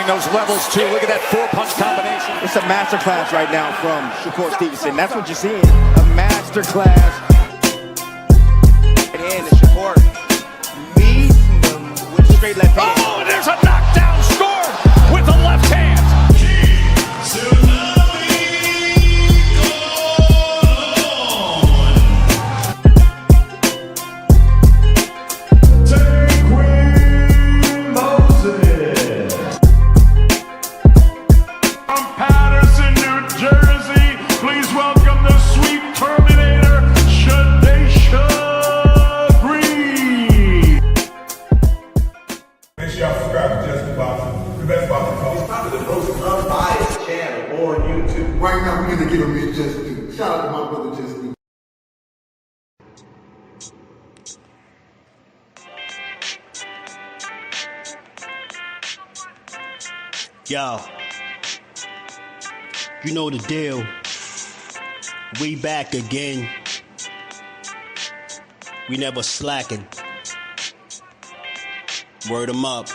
finding those levels too. Look at that four-punch combination. It's a masterclass right now from Shakur Stevenson. That's what you're seeing, a masterclass. And Shakur meets him with a straight left hand. Oh, there's a knockdown score with the left hand. Right now, we're going to give him his just due. Shout out to my brother, Just Due. Yo, you know the deal. We back again. We never slacking. Word 'em up.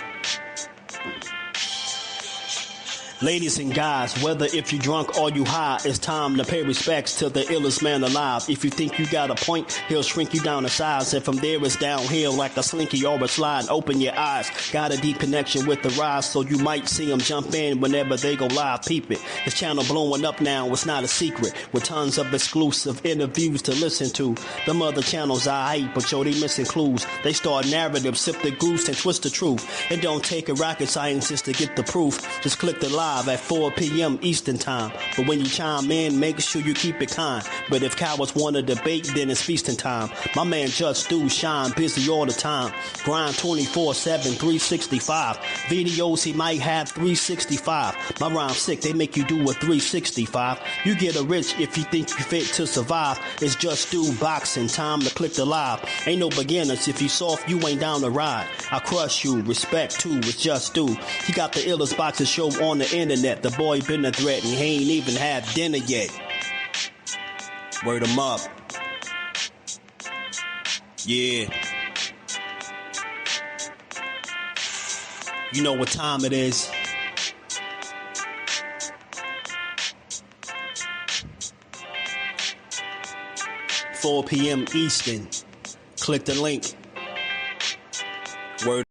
Ladies and guys, whether if you drunk or you high, it's time to pay respects to the illest man alive. If you think you got a point, he'll shrink you down to size. And from there it's downhill like a slinky or a slide. Open your eyes. Got a deep connection with the rise, so you might see them jump in whenever they go live. Peep it. This channel blowing up now, it's not a secret. With tons of exclusive interviews to listen to. Them other channels I hate, but yo, they missing clues. They start narratives, sip the goose and twist the truth. It don't take a rocket scientist to get the proof. Just click the live at 4 p.m. Eastern time. But when you chime in, make sure you keep it kind. But if cowards want to debate, then it's feasting time. My man Just Do shine busy all the time. Grind 24/7, 365. Videos he might have 365. My rhyme's sick, they make you do a 365. You get a rich if you think you fit to survive. It's Just Do boxing, time to click the live. Ain't no beginners, if you soft, you ain't down to ride. I crush you, respect too, it's Just Do. He got the illest boxing show on the internet. The boy been a threat and he ain't even had dinner yet. Word 'em up. Yeah. You know what time it is. "4 p.m. Eastern. Click the link. Word.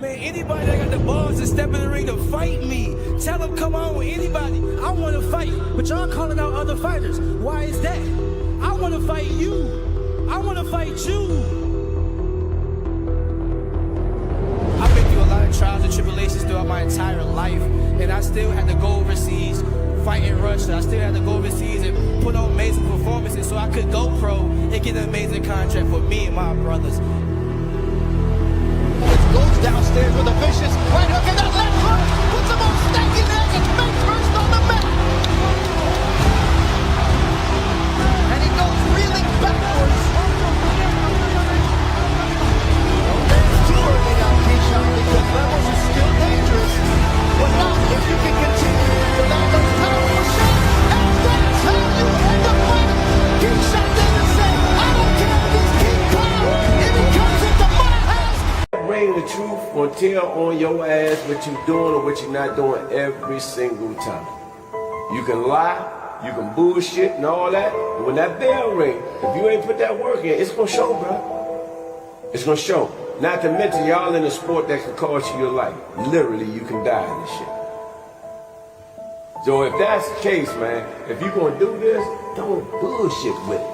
Man, anybody that got the balls to step in the ring to fight me, tell them come on with anybody. I want to fight, but y'all calling out other fighters. Why is that? I want to fight you. I want to fight you. I've been through a lot of trials and tribulations throughout my entire life, and I still had to go overseas, fight in Russia. I still had to go overseas and put on amazing performances so I could go pro and get an amazing contract for me and my brothers. Goes downstairs with a vicious right hook, and that left hook puts him on stake in there. It's face first on the mat. And he goes reeling backwards. It's too early now, Keyshawn, because levels is still dangerous. But not if you can continue to land those powerful shots. And that's how you end the fight. Keshon Davis said, I don't care if he's King Kong. If he comes into my house. Bring the truth or tell on your ass what you doing or what you're not doing every single time. You can lie, you can bullshit and all that, but when that bell ring, if you ain't put that work in, it's gonna show, bro. It's gonna show. Not to mention y'all in a sport that can cost you your life. Literally, you can die in this shit. So if that's the case, man, if you gonna do this, don't bullshit with it.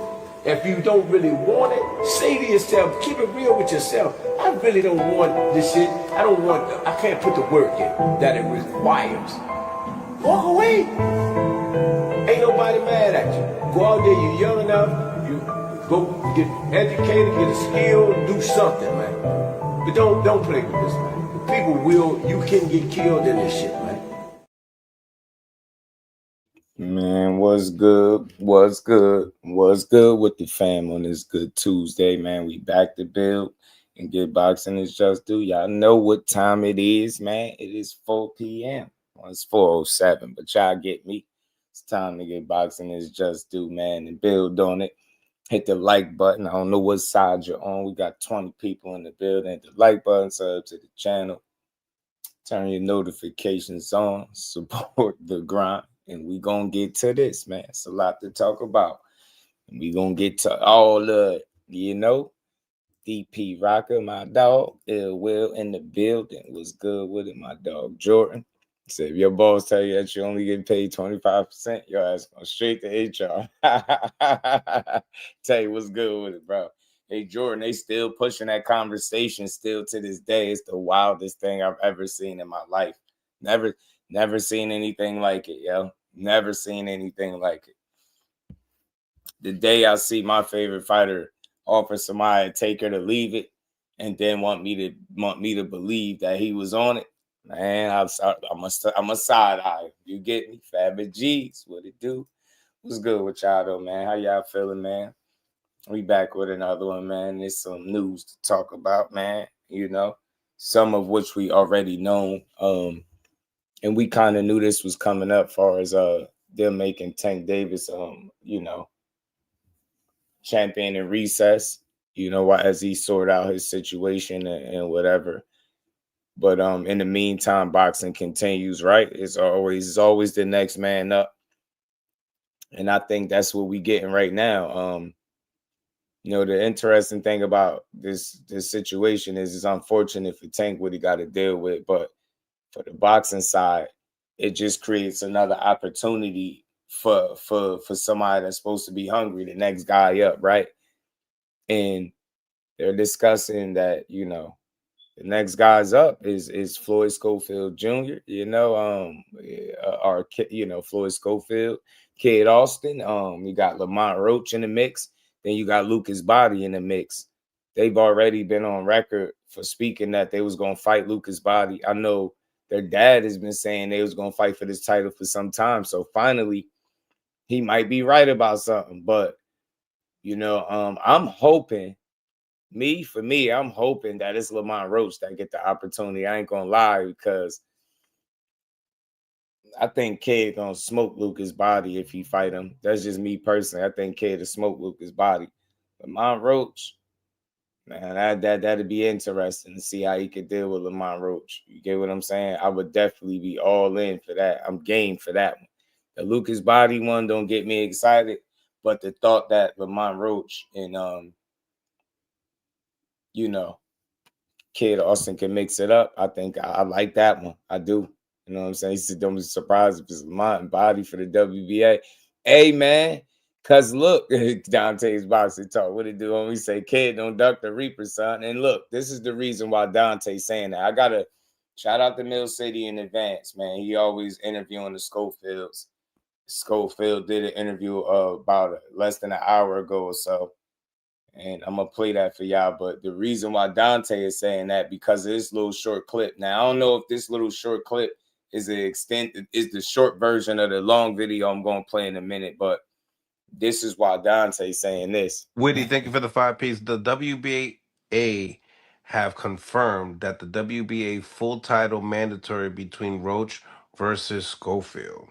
If you don't really want it, say to yourself, keep it real with yourself. I really don't want this shit. I can't put the work in that it requires. Walk away. Ain't nobody mad at you. Go out there, you're young enough, you go get educated, get a skill, do something, man. But don't play with this, man. You can get killed in this shit, man. Man, what's good? What's good? What's good with the fam on this good Tuesday, man? We back to build, and get boxing is just due. Y'all know what time it is, man. It is 4 p.m. Well, it's 4:07, but y'all get me. It's time to get boxing is just due, man, and build on it. Hit the like button. I don't know what side you're on. We got 20 people in the building. Hit the like button, sub to the channel. Turn your notifications on. Support the grind. And we going to get to this, man. It's a lot to talk about. We going to get to all the, DP Rocker, my dog. Ill Will in the building. Was good with it, my dog Jordan. So if your boss tell you that you only get paid 25%, your ass going straight to HR. Tell you what's good with it, bro. Hey, Jordan, they still pushing that conversation still to this day. It's the wildest thing I've ever seen in my life. Never seen anything like it, yo. Never seen anything like it. The day I see my favorite fighter offer somebody a taker to leave it and then want me to believe that he was on it, man, I'm a side eye. You get me? Fabid G's, what it do? What's good with y'all though, man? How y'all feeling, man? We back with another one, man. There's some news to talk about, man. Some of which we already know. And we kind of knew this was coming up, far as them making Tank Davis, champion in recess. As he sort out his situation and whatever. But in the meantime, boxing continues, right? It's always the next man up. And I think that's what we're getting right now. The interesting thing about this situation is it's unfortunate for Tank what he got to deal with. But for the boxing side, it just creates another opportunity for somebody that's supposed to be hungry, the next guy up, right? And they're discussing that, the next guy's up is Floyd Schofield Jr., Floyd Schofield, Kid Austin. You got Lamont Roach in the mix. Then you got Lucas Bahdi in the mix. They've already been on record for speaking that they was going to fight Lucas Bahdi. I know their dad has been saying they was going to fight for this title for some time. So finally, he might be right about something. But, I'm hoping, I'm hoping that it's Lamont Roach that get the opportunity. I ain't going to lie, because I think Kid gonna smoke Lucas Bahdi if he fight him. That's just me personally. I think Kid will smoke Lucas Bahdi. Lamont Roach, man, that'd be interesting to see how he could deal with Lamont Roach. You get what I'm saying? I would definitely be all in for that. I'm game for that one. The Lucas Bahdi one don't get me excited, but the thought that Lamont Roach and Kid Austin can mix it up, I think I like that one. I do. You know what I'm saying? He said, don't be surprised if it's Lamont and Bahdi for the WBA. Hey, man, because look, Dante's boxing talk. What it do when we say, Kid, don't duck the Reaper, son? And look, this is the reason why Dante's saying that. I got to shout out to Mill City in advance, man. He always interviewing the Schofields. Schofield did an interview about less than an hour ago or so. And I'm going to play that for y'all. But the reason why Dante is saying that, because of this little short clip. Now, I don't know if this little short clip is the short version of the long video I'm going to play in a minute. But this is why Dante's saying this. Witty, thank you for the 5 piece. The WBA have confirmed that the WBA full title mandatory between Roach versus Schofield.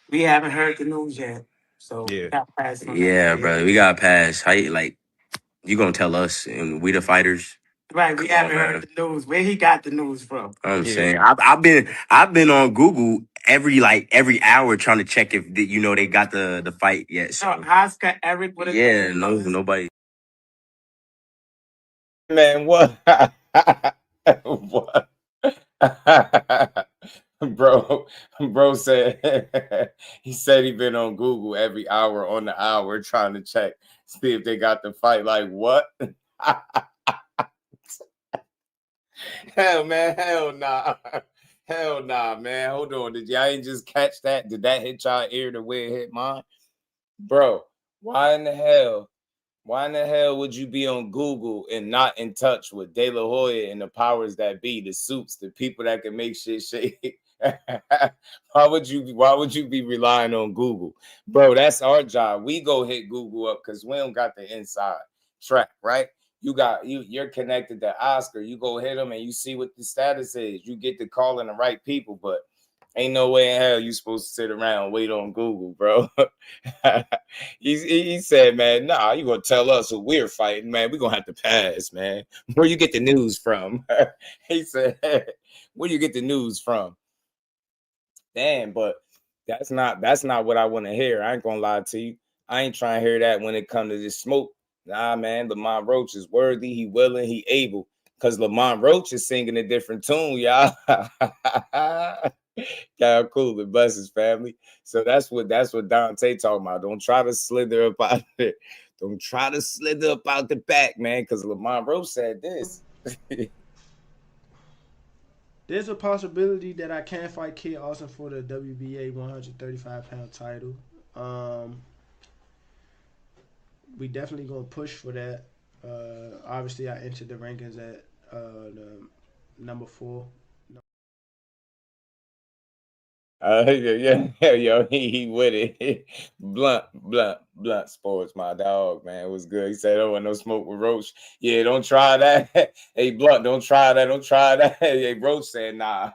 We haven't heard the news yet, so Yeah. we got past on Yeah, that. brother, we got past. How you gonna tell us and we the fighters? Right, we haven't heard the news. Where he got the news from? I'm saying I've been on Google every hour trying to check if they got the fight yet. So how's Eric? Yeah, nobody. Man, what? What? Bro said he said he been on Google every hour on the hour trying to check, see if they got the fight. Like what? Hell nah, man. Hold on. Did y'all ain't just catch that? Did that hit y'all ear the way it hit mine? Bro, why in the hell would you be on Google and not in touch with De La Hoya and the powers that be, the suits, the people that can make shit shake? Why would you be relying on Google? Bro, that's our job. We go hit Google up because we don't got the inside track, right? you're connected to Oscar. You go hit him and you see what the status is. You get to calling the right people, but ain't no way in hell you supposed to sit around and wait on Google, bro. he said, man, nah, you gonna tell us who we're fighting, man. We're gonna have to pass, man. Where you get the news from? He said, where you get the news from? Damn, but that's not what I want to hear. I ain't gonna lie to you. I ain't trying to hear that when it comes to this smoke. Nah, man, Lamont Roach is worthy, he willing, he able. Because Lamont Roach is singing a different tune, y'all. Kyle Cool and bless his family. So that's what Dante talking about. Don't try to slither up out there. Don't try to slither up out the back, man, because Lamont Roach said this. There's a possibility that I can fight Kid Austin for the WBA 135-pound title. We definitely gonna push for that. Obviously, I entered the rankings at the number 4. Yo, he with it. Blunt sports, my dog, man. It was good. He said, "Oh, no smoke with Roach." Yeah, don't try that. Hey, Blunt, don't try that. Don't try that. Hey, Roach said, "Nah,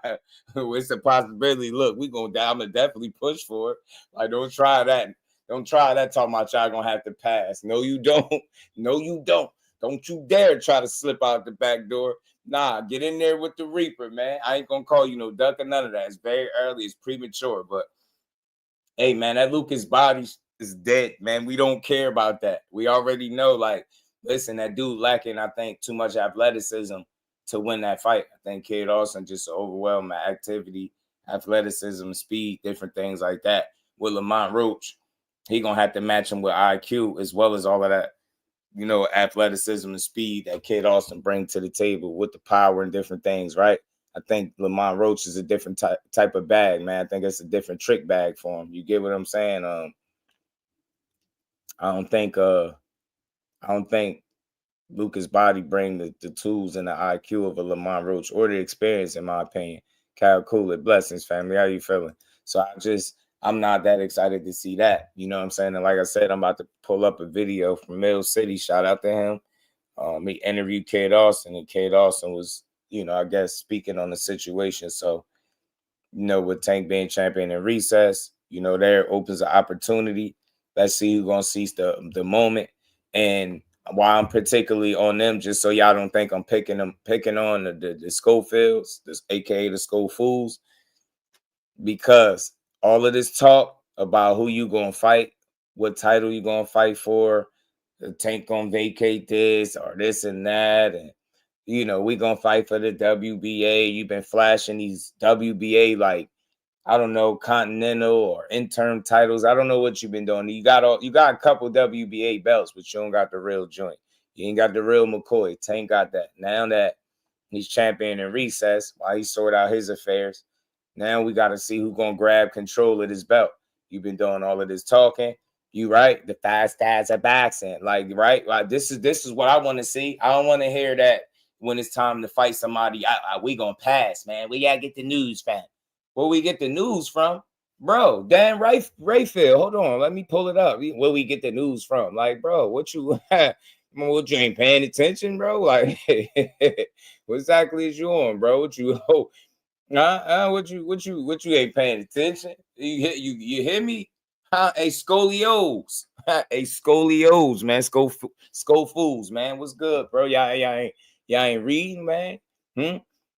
it's a possibility. Look, I'm gonna definitely push for it. Like, don't try that. Don't try that. Talking about y'all gonna have to pass. No, you don't. No, you don't. Don't you dare try to slip out the back door. Nah, get in there with the Reaper, man. I ain't gonna call you no duck or none of that. It's very early. It's premature. But, hey, man, that Lucas Bahdi is dead, man. We don't care about that. We already know, like, listen, that dude lacking, I think, too much athleticism to win that fight. I think Kid Austin just overwhelmed my activity, athleticism, speed, different things like that. With Lamont Roach, he going to have to match him with IQ as well as all of that, you know, athleticism and speed that Kid Austin bring to the table with the power and different things, right? I think Lamont Roach is a different type of bag, man. I think it's a different trick bag for him. You get what I'm saying? I don't think Lucas Bahdi bring the tools and the IQ of a Lamont Roach or the experience, in my opinion. Kyle Cool, blessings, family. How you feeling? So I'm not that excited to see that. You know what I'm saying? And like I said, I'm about to pull up a video from Mill City. Shout out to him. He interviewed Kid Austin, and Kid Austin was, you know, I guess speaking on the situation. So, you know, with Tank being champion in recess, you know, there opens an opportunity. Let's see who's gonna seize the moment. And why I'm particularly on them, just so y'all don't think I'm picking on the Schofields, aka the Schofools, because all of this talk about who you gonna fight, what title you gonna fight for, the Tank gonna vacate this or this and that, and you know, we gonna fight for the WBA. You've been flashing these WBA, like, I don't know, continental or interim titles. I don't know what you've been doing. You got a couple WBA belts, but you don't got the real joint. You ain't got the real McCoy. Tank got that. Now that he's champion in recess, while he sort out his affairs, now we got to see who's gonna grab control of this belt. You've been doing all of this talking. You right? The fast guys are boxing. Like, right? Like, this is what I want to see. I don't want to hear that when it's time to fight somebody. We gonna pass, man. We gotta get the news, fam. Where we get the news from, bro? Dan Rayfield. Hold on, let me pull it up. Where we get the news from? Like, bro, what you ain't paying attention, bro? Like, what exactly is you on, bro? What you what you ain't paying attention? You hear me? A scolios. A scolios, man. Scofools, man. What's good, bro? Y'all ain't reading, man.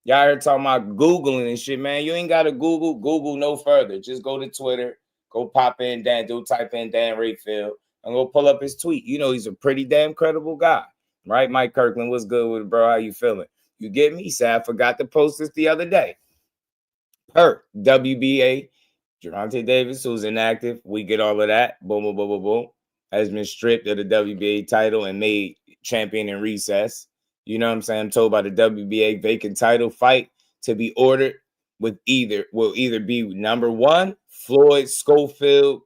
Y'all here talking about Googling and shit, man. You ain't got to Google no further. Just go to Twitter, go type in Dan Rayfield, and go pull up his tweet. You know he's a pretty damn credible guy, right? Mike Kirkland, what's good with it, bro? How you feeling? You get me? He said, I forgot to post this the other day. WBA, Gervonta Davis, who's inactive. We get all of that. Boom, boom, boom, boom, boom. Has been stripped of the WBA title and made champion in recess. You know what I'm saying? I'm told by the WBA vacant title fight to be ordered will either be number 1, Floyd Schofield,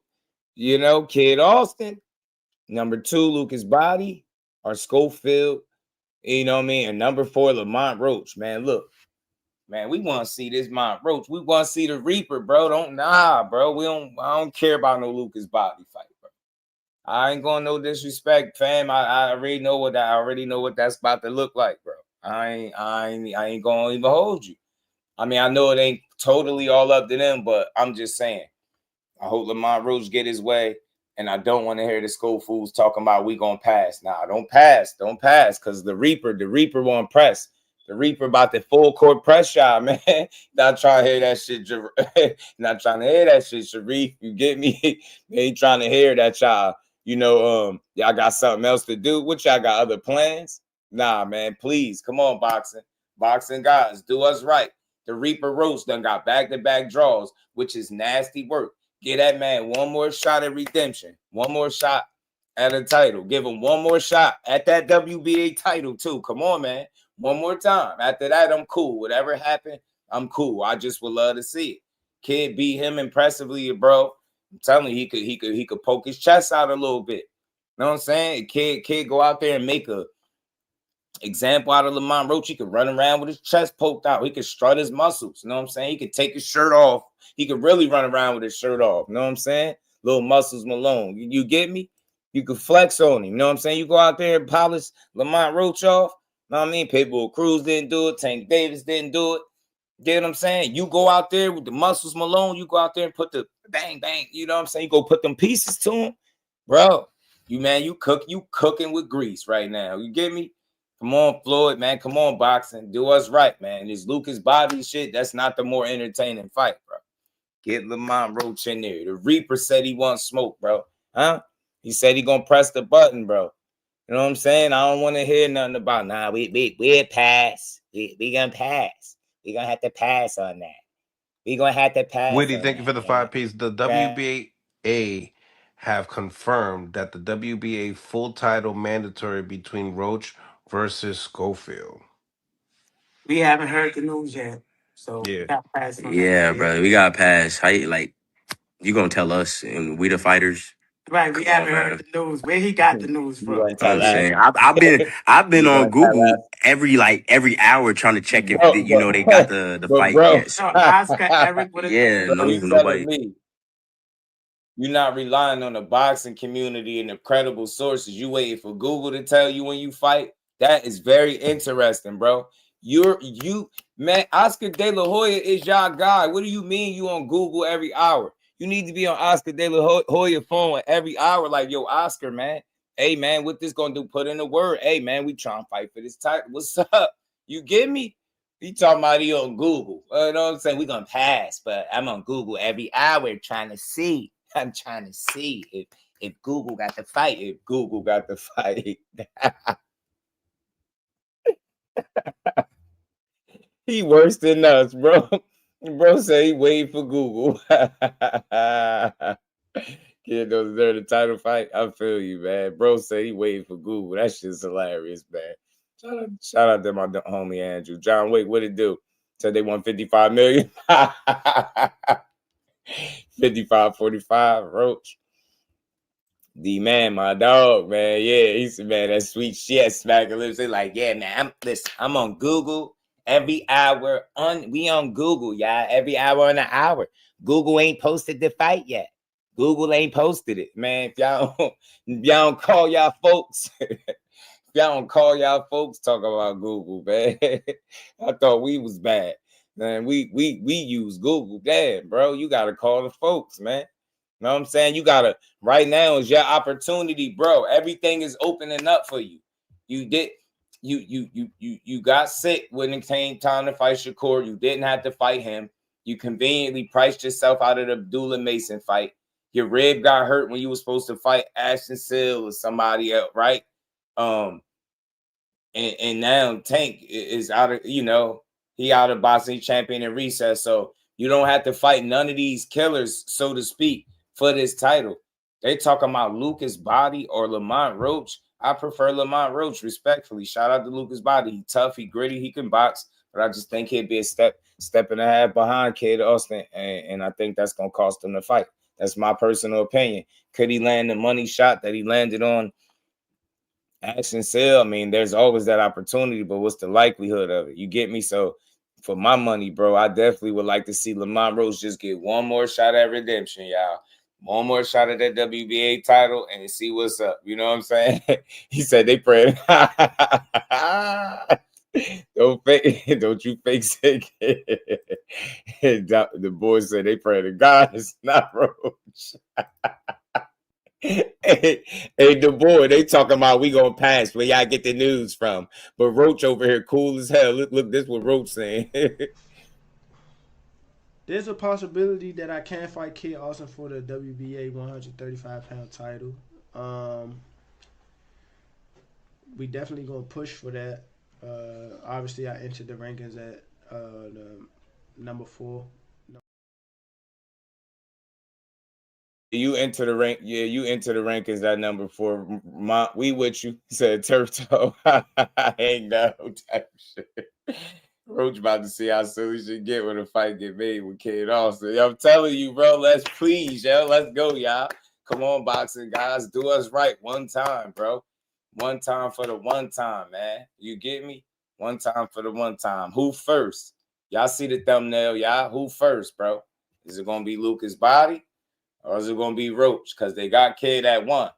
you know, Kid Austin. Number 2, Lucas Bahdi or Schofield, you know what I mean? And number 4, Lamont Roach. Man, look, man, we want to see this Lamont Roach. We want to see the Reaper, bro. Bro. I don't care about no Lucas Bahdi fight, bro. I ain't going no disrespect, fam. I already know what that's about to look like, bro. I ain't gonna even hold you. I mean, I know it ain't totally all up to them, but I'm just saying. I hope Lamont Roach get his way, and I don't want to hear the school fools talking about we gonna pass. Nah, don't pass, because the Reaper won't press. The Reaper about the full court press shot, man. Not trying to hear that shit. Not trying to hear that shit, Sharif. You get me? They ain't trying to hear that, y'all. Y'all got something else to do. What y'all got other plans? Nah, man. Please, come on, boxing guys, do us right. The Reaper Roach done got back-to-back draws, which is nasty work. Give that man one more shot at redemption. One more shot at a title. Give him one more shot at that WBA title, too. Come on, man. One more time. After that, I'm cool. Whatever happened, I'm cool. I just would love to see it. Kid beat him impressively, bro. I'm telling you, he could poke his chest out a little bit. You know what I'm saying? Kid go out there and make a example out of Lamont Roach. He could run around with his chest poked out. He could strut his muscles. You know what I'm saying? He could take his shirt off. He could really run around with his shirt off. You know what I'm saying? Little muscles Malone. You get me? You could flex on him. You know what I'm saying? You go out there and polish Lamont Roach off. You know what I mean? Pitbull Cruz didn't do it. Tank Davis didn't do it. Get what I'm saying? You go out there with the muscles Malone. You go out there and put the bang, bang. You know what I'm saying? You go put them pieces to him. Bro, you cooking with grease right now. You get me? Come on, Floyd, man. Come on, boxing. Do us right, man. This Lucas Bahdi shit, that's not the more entertaining fight, bro. Get Lamont Roach in there. The Reaper said he wants smoke, bro. Huh? He said he gonna press the button, bro. You know what I'm saying? I don't want to hear nothing about, we'll pass. We gonna pass. We gonna have to pass on that. We gonna have to pass. Witty, thank you for the 5-piece. The WBA have confirmed that the WBA full title mandatory between Roach versus Schofield. We haven't heard the news yet, so Yeah. we got pass on Yeah, that. brother, we got pass. How you gonna tell us and we the fighters? Right, we haven't heard the news. Where he got the news You from? gonna tell I'm us. saying I've been You on gonna tell Google us. every hour trying to check if Bro, they got the but fight bro, yet. No, Oscar Eric would have. Yeah, bro, you telling nobody. me you're not relying on the boxing community and the credible sources. You waiting for Google to tell you when you fight. That is very interesting, bro. Man, Oscar De La Hoya is y'all guy. What do you mean you on Google every hour? You need to be on Oscar De La Hoya phone every hour. Like, yo, Oscar, man. Hey, man, what this gonna do? Put in a word. Hey, man, we trying to fight for this title. What's up? You get me? He talking about he on Google. You know what I'm saying? We gonna pass, but I'm on Google every hour trying to see. I'm trying to see if Google got the fight. If Google got the fight. He worse than us, bro. Bro say he waiting for Google. Kid knows they're the title fight. I feel you, man. Bro say he waiting for Google. That shit's hilarious, man. Shout out to my homie Andrew. John Wick, what it do? Said they won 55 million. 55-45, Roach. D-Man, my dog, man. Yeah, he said, man, that sweet shit smacking lips. They like, yeah, man, I'm on Google every hour. We on Google, y'all. Every hour on an hour. Google ain't posted the fight yet. Google ain't posted it, man. If y'all don't call y'all folks, talk about Google, man. I thought we was bad. Man, we use Google. Damn, bro. You gotta call the folks, man. You know what I'm saying? You gotta, right now is your opportunity, bro. Everything is opening up for you. You got sick when it came time to fight Shakur. You didn't have to fight him. You conveniently priced yourself out of the Abdullah Mason fight. Your rib got hurt when you were supposed to fight Ashton Seal or somebody else, right? And now Tank is out of, he out of boxing champion in recess. So you don't have to fight none of these killers, so to speak, for this title. They talking about Lucas Bahdi or Lamont Roach. I prefer Lamont Roach, respectfully. Shout out to Lucas Bahdi. He tough, he gritty, he can box, but I just think he'd be a step and a half behind Kid Austin, and I think that's gonna cost him the fight. That's my personal opinion. Could he land the money shot that he landed on Ashton Seal? I mean, there's always that opportunity, but what's the likelihood of it? You get me? So for my money, bro, I definitely would like to see Lamont Roach just get one more shot at redemption, y'all. one more shot at that WBA title and see what's up. You know what I'm saying? He said they prayed. Don't you fake sick. The boys said they pray to God. It's not Roach. hey, the boy, they talking about we gonna pass where y'all get the news from. But Roach over here cool as hell. Look, this what Roach saying. There's a possibility that I can fight Kid Austin for the WBA 135-pound title. We definitely gonna push for that. Obviously, I entered the rankings at the number 4. You enter the rank, yeah. You enter the rankings at number 4. We with you, said Turtle. Ain't no type shit. Roach about to see how silly should get when a fight get made with Kid Austin. I'm telling you, bro. Let's go, y'all. Come on, boxing guys, do us right one time, bro. One time for the one time, man. You get me? One time for the one time. Who first? Y'all see the thumbnail, y'all? Who first, bro? Is it gonna be Lucas Bahdi or is it gonna be Roach? Because they got Kid at 1.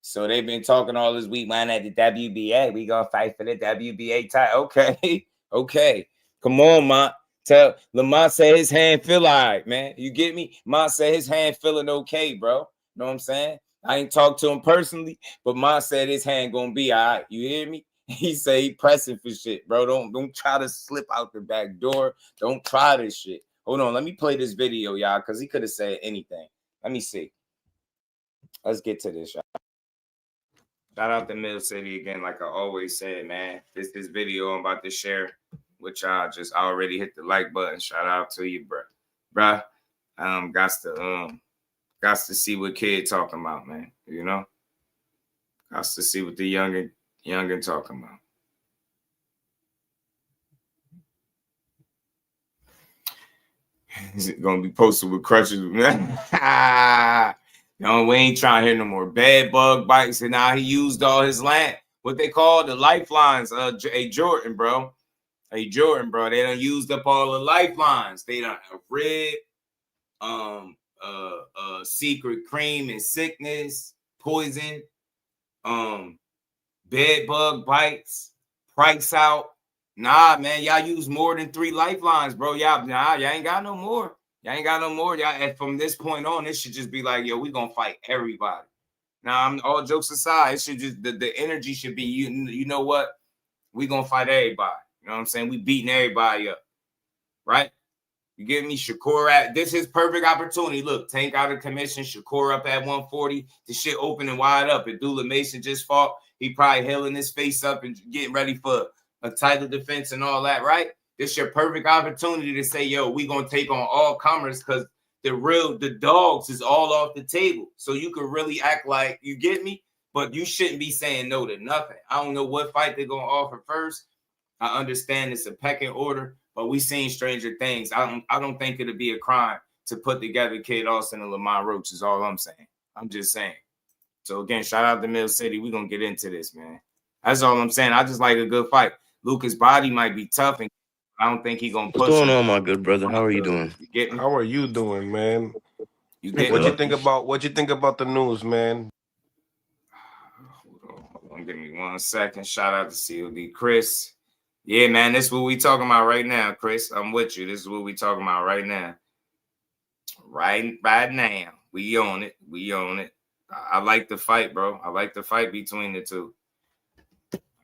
So they've been talking all this week, man, at the WBA. We gonna fight for the WBA title. Okay, okay. Come on, man. Tell Lamont said his hand feel all right, man. You get me? Mont said his hand feeling okay, bro. Know what I'm saying? I ain't talked to him personally, but Mont said his hand gonna be all right. You hear me? He say he pressing for shit, bro. Don't try to slip out the back door. Don't try this shit. Hold on, let me play this video, y'all, because he could have said anything. Let me see. Let's get to this, y'all. Shout out to Mill City again, like I always said, man. This video I'm about to share with y'all. Just already hit the like button. Shout out to you, bro. Bruh, got to see what Kid talking about, man. You know? Got to see what the youngin talking about. Is it gonna be posted with crutches? No, we ain't trying to hear no more bed bug bites. And now he used all his what they call the lifelines. A Jordan, bro. They done used up all the lifelines. They done red, secret cream and sickness, poison, bed bug bites, price out. Nah, man, y'all use more than 3 lifelines, bro. Y'all ain't got no more. Y'all, and from this point on, it should just be like, yo, we gonna fight everybody. Now, all jokes aside, it should just the energy should be you know what? We gonna fight everybody. You know what I'm saying? We beating everybody up, right? You get me? Shakur this is perfect opportunity. Look, Tank out of commission, Shakur up at 140. The shit open and wide up. If Dula Mason just fought, he probably healing his face up and getting ready for a title defense and all that, right? This your perfect opportunity to say, yo, we gonna take on all comers because the dogs is all off the table. So you can really act like, you get me? But you shouldn't be saying no to nothing. I don't know what fight they're gonna offer first. I understand it's a pecking order, but we seen stranger things. I don't think it'll be a crime to put together Kid Austin and Lamont Roach is all I'm saying. I'm just saying. So again, shout out to Mill City. We're gonna get into this, man. That's all I'm saying. I just like a good fight. Lucas' body might be tough, and I don't think he's gonna push. What's going on, my good brother? How are you doing? You get me? How are you doing, man? What you think about the news, man? Hold on, give me 1 second. Shout out to COD Chris. Yeah, man, this is what we talking about right now, Chris. I'm with you. This is what we talking about right now. Right now. We on it. I like the fight, bro. I like the fight between the two.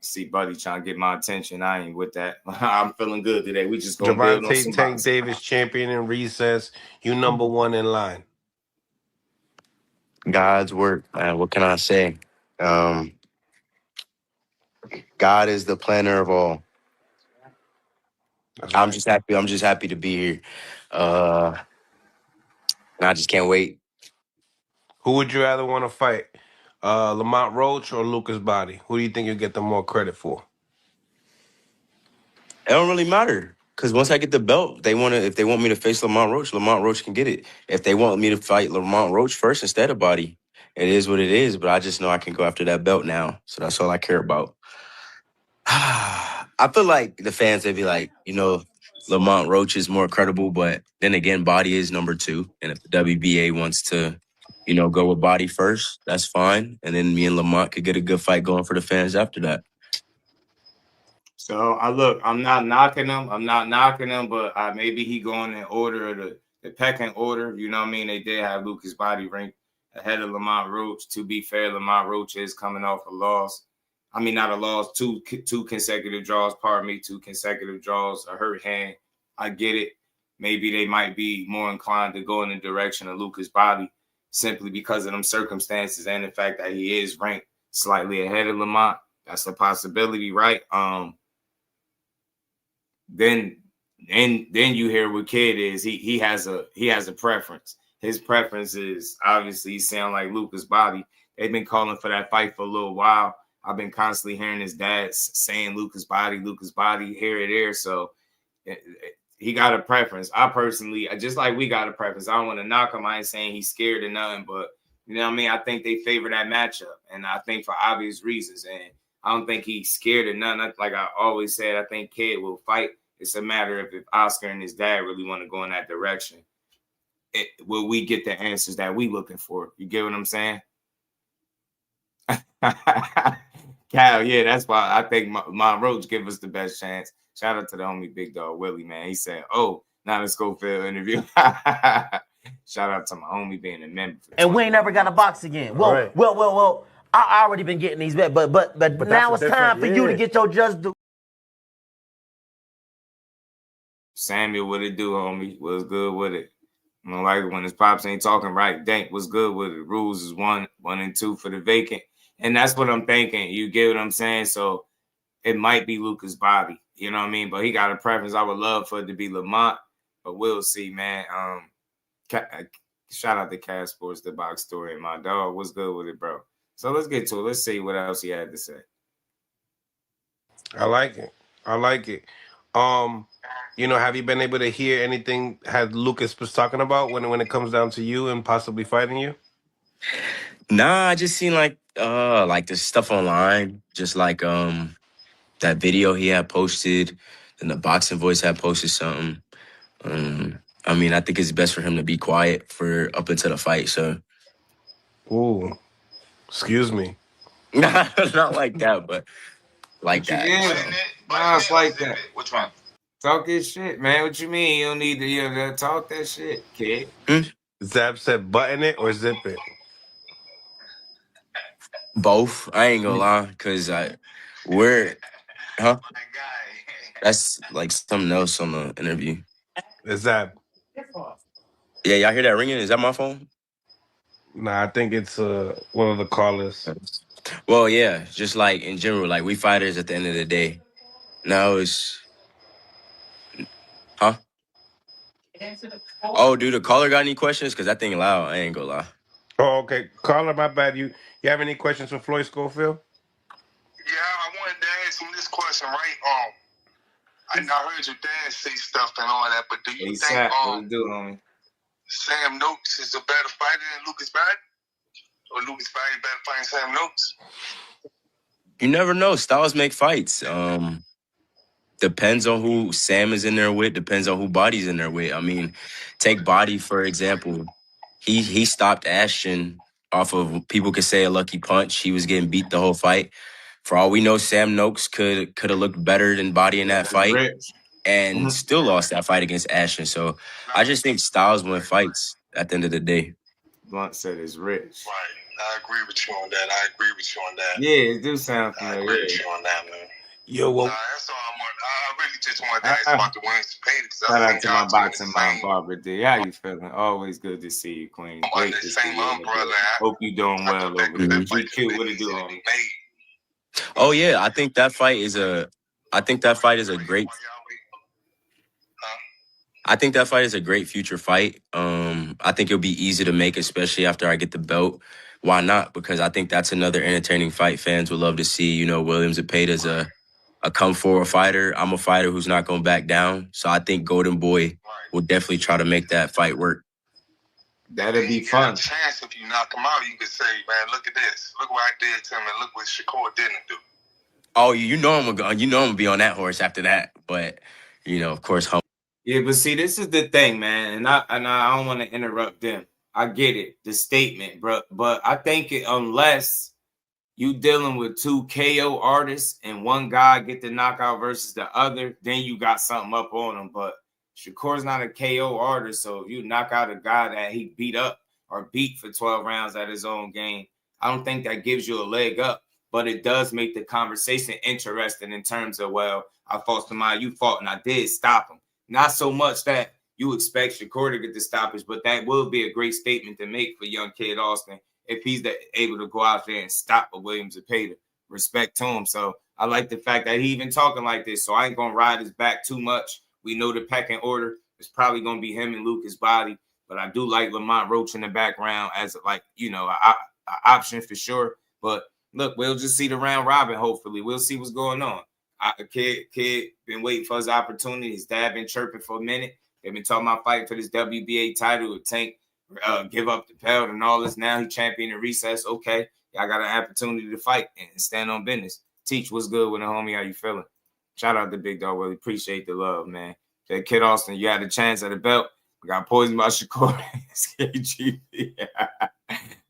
See Buddy trying to get my attention. I ain't with that. I'm feeling good today. We just gonna build on some Tank Davis, champion in recess. You number 1 in line. God's work. What can I say? God is the planner of all. I'm just happy to be here. And I just can't wait. Who would you rather want to fight? Lamont Roach or Lucas Bahdi? Who do you think you'll get the more credit for? It don't really matter. Because once I get the belt, if they want me to face Lamont Roach can get it. If they want me to fight Lamont Roach first instead of Bahdi, it is what it is. But I just know I can go after that belt now. So that's all I care about. I feel like the fans, they'd be like, Lamont Roach is more credible. But then again, Bahdi is number 2. And if the WBA wants to go with Bahdi first. That's fine. And then me and Lamont could get a good fight going for the fans after that. So I'm not knocking him. I'm not knocking him, but maybe he going in order of the pecking order. You know what I mean? They did have Lucas Bahdi ranked ahead of Lamont Roach. To be fair, Lamont Roach is coming off a loss. I mean, not a loss, two consecutive draws, pardon me, 2 consecutive draws, a hurt hand. I get it. Maybe they might be more inclined to go in the direction of Lucas Bahdi simply because of them circumstances and the fact that he is ranked slightly ahead of Lamont. That's a possibility, right? Then you hear what Kid is. He has a preference. His preference is obviously he sound like Lucas Bahdi. They've been calling for that fight for a little while. I've been constantly hearing his dad saying Lucas Bahdi, here or there. So he got a preference. I personally, just like we got a preference. I don't want to knock him. I ain't saying he's scared or nothing, but you know what I mean? I think they favor that matchup, and I think for obvious reasons. And I don't think he's scared or nothing. Like I always said, I think Kid will fight. It's a matter of if Oscar and his dad really want to go in that direction. Will we get the answers that we looking for? You get what I'm saying? Cal, yeah, that's why I think Lamont Roach give us the best chance. Shout out to the homie Big Dog Willie, man. He said, "Oh, not a Schofield interview." Shout out to my homie being a member. And we ain't never got a box again. Well, Right. well. I already been getting these, but now it's time for you to get your just due. Samuel, what it do, homie? What's good with it? I don't like it when his pops ain't talking right. Dank, what's good with it? Rules is 1 and 2 for the vacant. And that's what I'm thinking. You get what I'm saying? So it might be Lucas Bahdi. You know what I mean? But he got a preference. I would love for it to be Lamont, but we'll see, man. Shout out to Cash Sports, the box story, and my dog. What's good with it, bro? So let's get to it. Let's see what else he had to say. I like it. Have you been able to hear anything had Lucas was talking about when it comes down to you and possibly fighting you? Nah, I just seen like the stuff online, just like that video he had posted, and the Boxing Voice had posted something. I mean, I think it's best for him to be quiet for up until the fight. So, Ooh, excuse me. not like that, but like that. Yeah, nah, it's like that. Which one? Talk his shit, man. What you mean? You don't need to talk that shit, kid. Zab said button it or zip it? Both. I ain't gonna lie, because that's like something else on the interview. Is that? Yeah, y'all hear that ringing? Is that my phone? Nah, I think it's one of the callers. Well, yeah, just like in general, like we fighters at the end of the day. No, it's Oh, dude, the caller got any questions? Because that thing loud. I ain't gonna lie. Oh, okay. Caller, my bad. You have any questions for Floyd Schofield? Yeah, I wanted to ask him this question, right? I heard your dad say stuff and all that, but do you think Sam Noakes is a better fighter than Lucas Bahdi? Or Lucas Bahdi better fighting Sam Noakes? You never know. Styles make fights. Depends on who Sam is in there with. Depends on who Bahdi's in there with. I mean, take Bahdi, for example. He stopped Ashton off of, people could say, a lucky punch. He was getting beat the whole fight. For all we know, Sam Noakes could have looked better than Bahdi in that fight and still lost that fight against Ashton. So I just think Styles win fights at the end of the day. Blunt said it's rich. Right. I agree with you on that. Yeah, it do sound familiar. I agree with you on that, man. Yo, well, that's all I want. I really just wanted to ask about the wins to pay. Shout out to my boxing mind, Barbara D. How you feeling? Always good to see you, Queen. Great to see you. Hope you doing well over there. GQ, what it do, homie? Oh yeah, I think that fight is a great future fight. I think it'll be easy to make, especially after I get the belt. Why not? Because I think that's another entertaining fight fans would love to see. You know, Williams Zepeda's a come forward fighter. I'm a fighter who's not going back down. So I think Golden Boy will definitely try to make that fight work. That'd be fun. Chance if you knock him out, you could say, man, look at this. Look what I did to him, and look what Shakur didn't do. Oh, I'm gonna be on that horse after that. But of course, yeah. But see, this is the thing, man, and I don't want to interrupt them. I get it, the statement, bro. But I think unless you dealing with 2 KO artists and one guy get the knockout versus the other, then you got something up on him. But Shakur's not a KO artist, so if you knock out a guy that he beat up or beat for 12 rounds at his own game, I don't think that gives you a leg up. But it does make the conversation interesting in terms of, well, I fought somebody, you fought, and I did stop him. Not so much that you expect Shakur to get the stoppage, but that will be a great statement to make for young kid Austin if he's able to go out there and stop a Williams Zepeda. Respect to him. So I like the fact that he even talking like this. So I ain't going to ride his back too much. We know the pecking order is probably going to be him and Lucas Bahdi, but I do like Lamont Roach in the background as like, you know, an option for sure. But look, we'll just see the round robin, hopefully. We'll see what's going on. A kid been waiting for his opportunity. His dad been chirping for a minute. They've been talking about fighting for this WBA title with Tank, give up the belt and all this. Now he champion in recess. Okay, y'all got an opportunity to fight and stand on business. Teach, what's good with the homie? How you feeling? Shout out to Big Dog. Really appreciate the love, man. That kid Austin, you had a chance at the belt. We got poisoned by Shakur.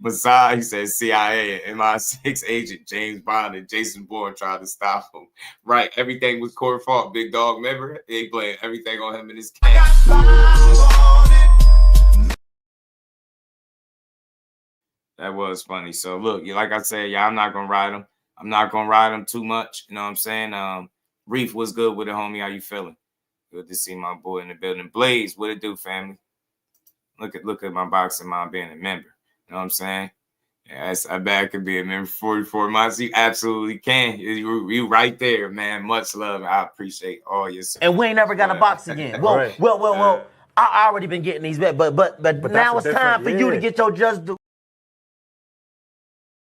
Masai, he says CIA and MI6 agent James Bond and Jason Bourne tried to stop him. Right, everything was Corey's fault, Big Dog. Remember? They playing everything on him in his camp. That was funny. So look, like I said, yeah, I'm not gonna ride him. I'm not gonna ride him too much. You know what I'm saying? Reef, what's good with it, homie? How you feeling? Good to see my boy in the building. Blaze, what it do, family? Look at my boxing mom being a member. You know what I'm saying? Yeah, I bet I could be a member for 44 months. You absolutely can. You right there, man. Much love. I appreciate all your support. And we ain't never got to box again. Well. I already been getting these bets, but now it's time for you to get your just due.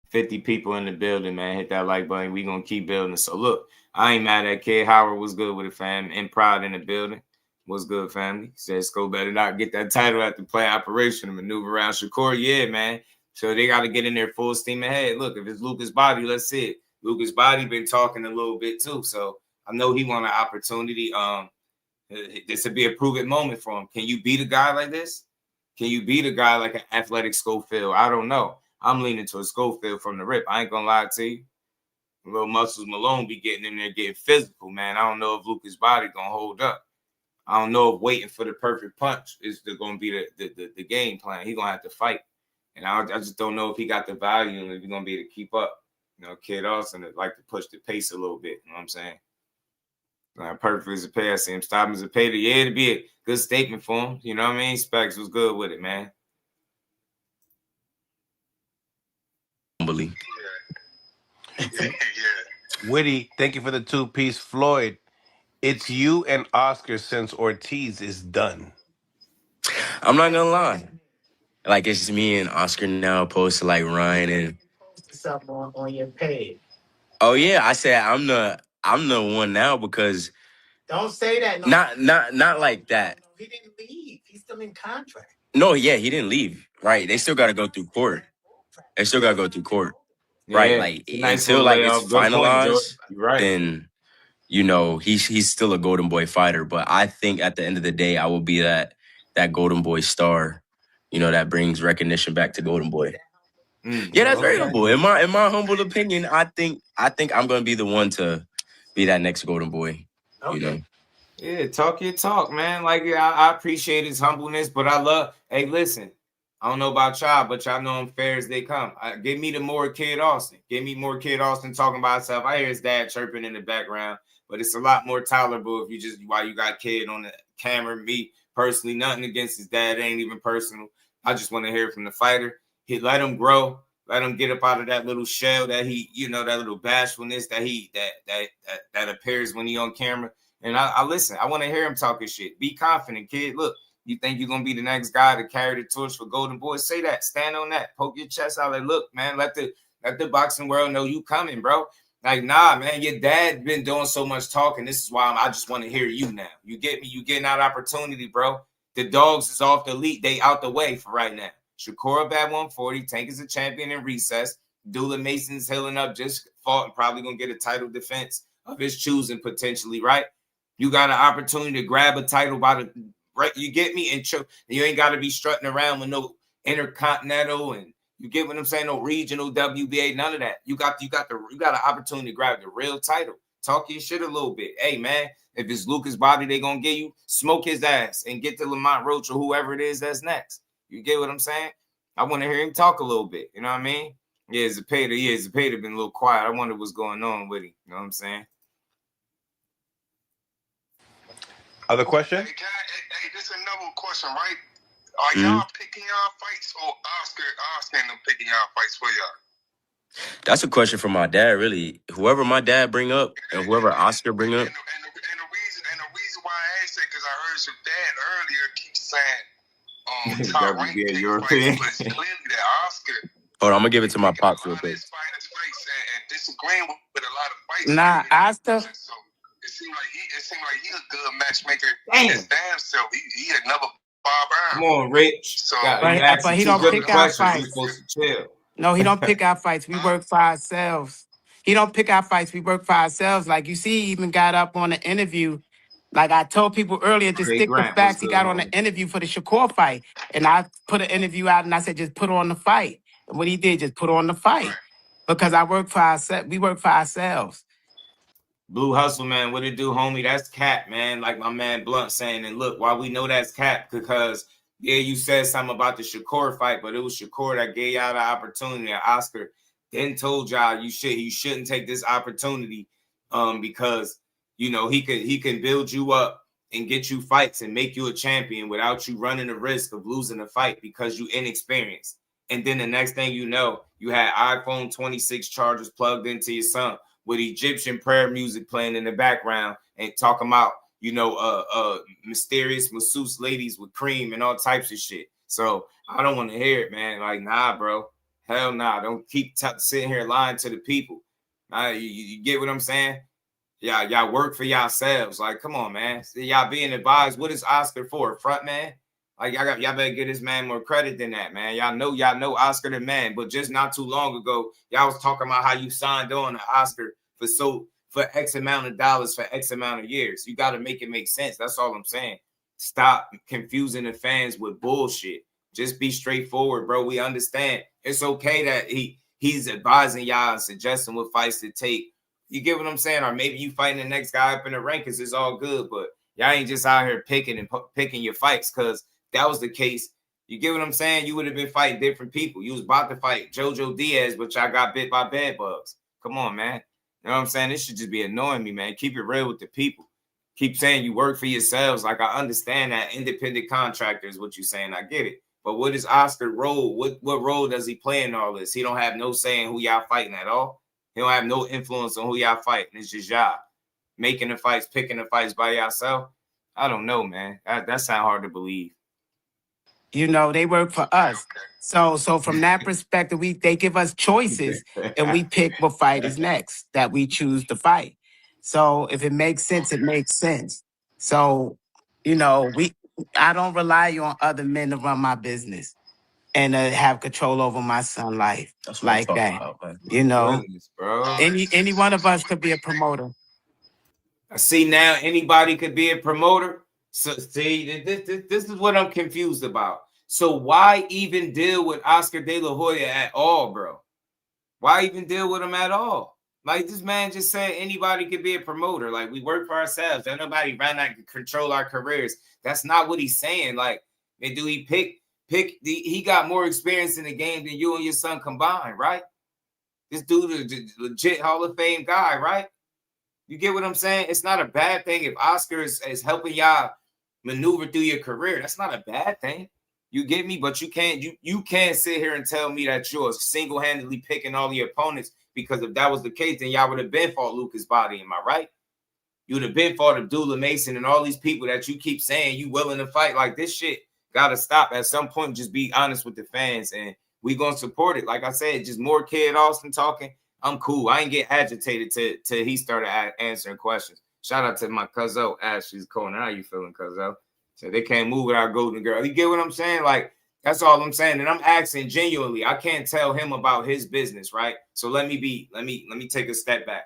50 people in the building, man. Hit that like button. We gonna keep building. So look, I ain't mad at Kid Howard. Was good with it, fam. And Pride in the building. What's good, family? Says Sko better not get that title at the play operation and maneuver around Shakur. Yeah, man. So they got to get in there full steam ahead. Look, if it's Lucas Bahdi, let's see it. Lucas Bahdi been talking a little bit too, so I know he want an opportunity. This would be a proven moment for him. Can you beat a guy like this? Can you beat a guy like an athletic Schofield? I don't know. I'm leaning to a Schofield from the rip. I ain't gonna lie to you. Little Muscles Malone be getting in there getting physical, man. I don't know if Lucas Bahdi gonna hold up. I don't know if waiting for the perfect punch is going to be the game plan. He's going to have to fight. And I just don't know if he got the value and if he's going to be able to keep up. You know, Kid Austin would like to push the pace a little bit. You know what I'm saying? Perfect as a pay. I see him stopping as a pay. Yeah, it'd be a good statement for him. You know what I mean? Specs was good with it, man. Unbelievable. Yeah. Witty, thank you for the 2-piece. Floyd, it's you and Oscar since Ortiz is done. I'm not gonna lie. Like, it's just me and Oscar now opposed to like Ryan and Something on your page. oh yeah, I said I'm the one now because Don't say that. Not like that. He didn't leave. He's still in contract. No, yeah, he didn't leave. Right. They still gotta go through court. Right. Yeah, like nice until like it's layout. Good point, finalized, right. then you know, he's still a Golden Boy fighter. But I think at the end of the day, I will be that Golden Boy star, you know, that brings recognition back to Golden Boy. Yeah, that's very humble. In my humble opinion, I think I'm gonna be the one to be that next Golden Boy. Okay. You know. Yeah, talk your talk, man. Like I appreciate his humbleness, but I love. Hey, listen, I don't know about y'all, but y'all know him fair as they come. Give me the more Kid Austin. Give me more Kid Austin talking about himself. I hear his dad chirping in the background, but it's a lot more tolerable if you just while you got Kid on the camera. Me personally, nothing against his dad, it ain't even personal. I just want to hear from the fighter. He let him grow, let him get up out of that little shell that he, you know, that little bashfulness that appears when he on camera. And I listen. I want to hear him talking shit. Be confident, kid. Look, you think you're gonna be the next guy to carry the torch for Golden Boy? Say that. Stand on that. Poke your chest out. Like, look, man. Let the boxing world know you coming, bro. Like, nah, man. Your dad been doing so much talking. This is why I just want to hear you now. You get me? You getting that opportunity, bro. The dogs is off the lead. They out the way for right now. Shakur up at 140. Tank is a champion in recess. Dula Mason's healing up. Just fought and probably gonna get a title defense of his choosing potentially, right? You got an opportunity to grab a title by the right. You get me? And you ain't got to be strutting around with no intercontinental and you get what I'm saying, no regional WBA, none of that. You got an opportunity to grab the real title. Talk your shit a little bit. Hey man, if it's Lucas Bahdi, they gonna get you, smoke his ass and get to Lamont Roach or whoever it is that's next. You get what I'm saying? I want to hear him talk a little bit. You know what I mean? Yeah, Zepeda been a little quiet. I wonder what's going on with him. You know what I'm saying? Other question? Hey, this is another question, right? Are y'all picking y'all fights or Oscar and them picking y'all fights for y'all? That's a question for my dad, really. Whoever my dad bring up and whoever Oscar bring up. And the reason why I asked that because I heard your dad earlier keep saying top rank pick European. fights, but it's clearly that Oscar. Hold on, I'm gonna give it to my pops real quick. And disagreeing with a lot of fights. Nah, Oscar. So it seemed like he a good matchmaker. His damn self. He another Bob Arum. Come on, Rich. So, But he don't pick our fights. You're supposed to chill. No, he don't pick our fights. We work for ourselves. He don't pick our fights. We work for ourselves. Like you see, he even got up on an interview. Like I told people earlier, to stick the facts. He got on an interview for the Shakur fight, and I put an interview out, and I said, just put on the fight. And what he did, just put on the fight, because I work for ourselves. We work for ourselves. Blue Hustle, man, what it do, homie? That's cap, man. Like my man Blunt saying, and look, why we know that's cap, because yeah, you said something about the Shakur fight, but it was Shakur that gave y'all the opportunity. Oscar then told y'all you shouldn't take this opportunity, because you know he can build you up and get you fights and make you a champion without you running the risk of losing a fight because you inexperienced. And then the next thing you know, you had iPhone 26 chargers plugged into your son with Egyptian prayer music playing in the background and talking about, you know, mysterious masseuse ladies with cream and all types of shit. So I don't want to hear it, man. Like, nah, bro. Hell nah. Don't keep sitting here lying to the people. You get what I'm saying? Y'all work for yourselves. Like, come on, man. See, y'all being advised. What is Oscar for? Front man? Like, y'all better give this man more credit than that, man. Y'all know Oscar the man. But just not too long ago, y'all was talking about how you signed on to Oscar for X amount of dollars for X amount of years. You got to make it make sense. That's all I'm saying. Stop confusing the fans with bullshit. Just be straightforward, bro. We understand. It's okay that he's advising y'all and suggesting what fights to take. You get what I'm saying? Or maybe you fighting the next guy up in the rankings. It's all good, but y'all ain't just out here picking your fights, because that was the case. You get what I'm saying? You would have been fighting different people. You was about to fight Jojo Diaz, but y'all got bit by bed bugs. Come on, man. You know what I'm saying? This should just be annoying me, man. Keep it real with the people. Keep saying you work for yourselves. Like, I understand that independent contractor is what you're saying. I get it. But what is Oscar's role? What role does he play in all this? He don't have no say in who y'all fighting at all. He don't have no influence on who y'all fighting. It's just y'all making the fights, picking the fights by yourself. I don't know, man. That sounds hard to believe. You know, they work for us. So from that perspective, they give us choices, and we pick what fight is next that we choose to fight. So if it makes sense, it makes sense. So, you know, I don't rely on other men to run my business and have control over my son's life like that. About, you know, Goodness, bro. any one of us could be a promoter. I see now anybody could be a promoter. So see, this is what I'm confused about. So why even deal with Oscar De La Hoya at all, bro? Why even deal with him at all? Like, this man just said anybody could be a promoter. Like, we work for ourselves. There's nobody around that can control our careers. That's not what he's saying. Like, do he he got more experience in the game than you and your son combined, right? This dude is a legit Hall of Fame guy, right? You get what I'm saying? It's not a bad thing if Oscar is helping y'all maneuver through your career. That's not a bad thing. You get me? But you can't sit here and tell me that you're single-handedly picking all your opponents, because if that was the case, then y'all would have been fought Lucas Bahdi. Am I right? You would have been fought Abdullah Mason and all these people that you keep saying you willing to fight. Like, this shit got to stop. At some point, just be honest with the fans, and we going to support it. Like I said, just more Kid Austin talking. I'm cool. I ain't get agitated till he started answering questions. Shout out to my cousin Ashley's corner. How you feeling, cousin? So they can't move without Golden Girl. You get what I'm saying? Like, that's all I'm saying. And I'm asking genuinely. I can't tell him about his business, right? So let me take a step back.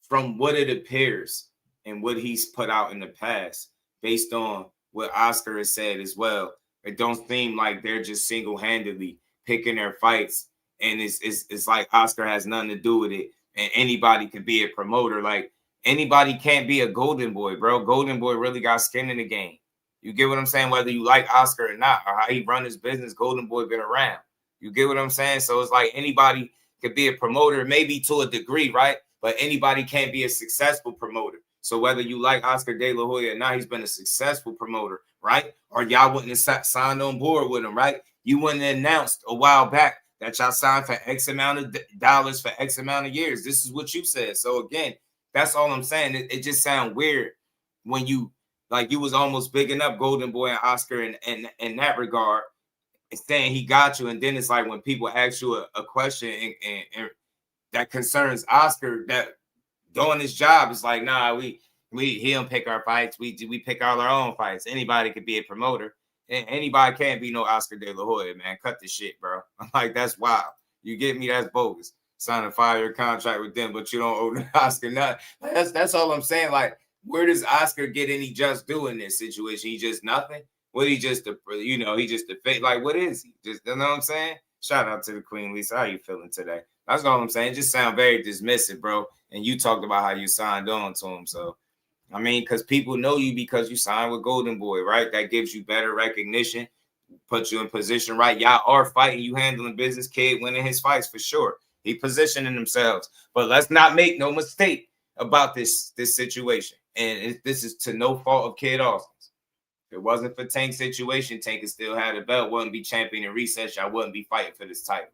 From what it appears and what he's put out in the past, based on what Oscar has said as well, It don't seem like they're just single-handedly picking their fights, and it's like Oscar has nothing to do with it, and anybody can be a promoter. Like, anybody can't be a Golden Boy, bro. Golden Boy really got skin in the game. You get what I'm saying? Whether you like Oscar or not, or how he run his business, Golden Boy been around. You get what I'm saying? So it's like anybody could be a promoter, maybe to a degree, right? But anybody can't be a successful promoter. So whether you like Oscar De La Hoya or not, he's been a successful promoter, right? Or y'all wouldn't have signed on board with him, right? You wouldn't have announced a while back that y'all signed for X amount of dollars for X amount of years. This is what you said. So again, that's all I'm saying. It just sounds weird when you, like, you was almost bigging up Golden Boy and Oscar in that regard, and saying he got you. And then it's like when people ask you a question and that concerns Oscar, that doing his job, it's like, nah, he don't pick our fights. We pick all our own fights. Anybody could be a promoter. And anybody can't be no Oscar De La Hoya, man. Cut the shit, bro. I'm like, that's wild. You get me? That's bogus. Sign a 5-year contract with them, but you don't owe the Oscar nothing. That's all I'm saying. Like, where does Oscar get any just due in this situation? He just nothing? What, he just he just a fake? Like, what is he? Just, you know what I'm saying? Shout out to the Queen Lisa. How you feeling today? That's all I'm saying. It just sound very dismissive, bro. And you talked about how you signed on to him. So, I mean, because people know you because you signed with Golden Boy, right? That gives you better recognition, puts you in position, right? Y'all are fighting. You handling business. Kid winning his fights for sure. He positioning themselves. But let's not make no mistake about this situation. And this is to no fault of Kid Austin's. If it wasn't for Tank's situation, Tank could still have the belt, wouldn't be champion in recess. Y'all wouldn't be fighting for this title.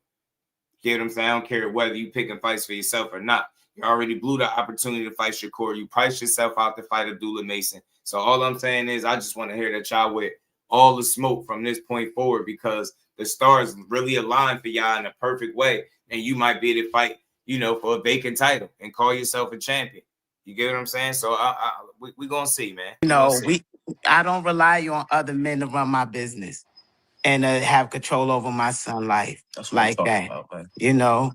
Get what I'm saying? I don't care whether you picking fights for yourself or not. You already blew the opportunity to fight Shakur. You priced yourself out to fight Abdullah Mason. So all I'm saying is I just want to hear that y'all with all the smoke from this point forward, because the stars really align for y'all in a perfect way. And you might be able to fight, for a vacant title and call yourself a champion. You get what I'm saying? So we're going to see, man. I don't rely on other men to run my business and have control over my son's life like that. About,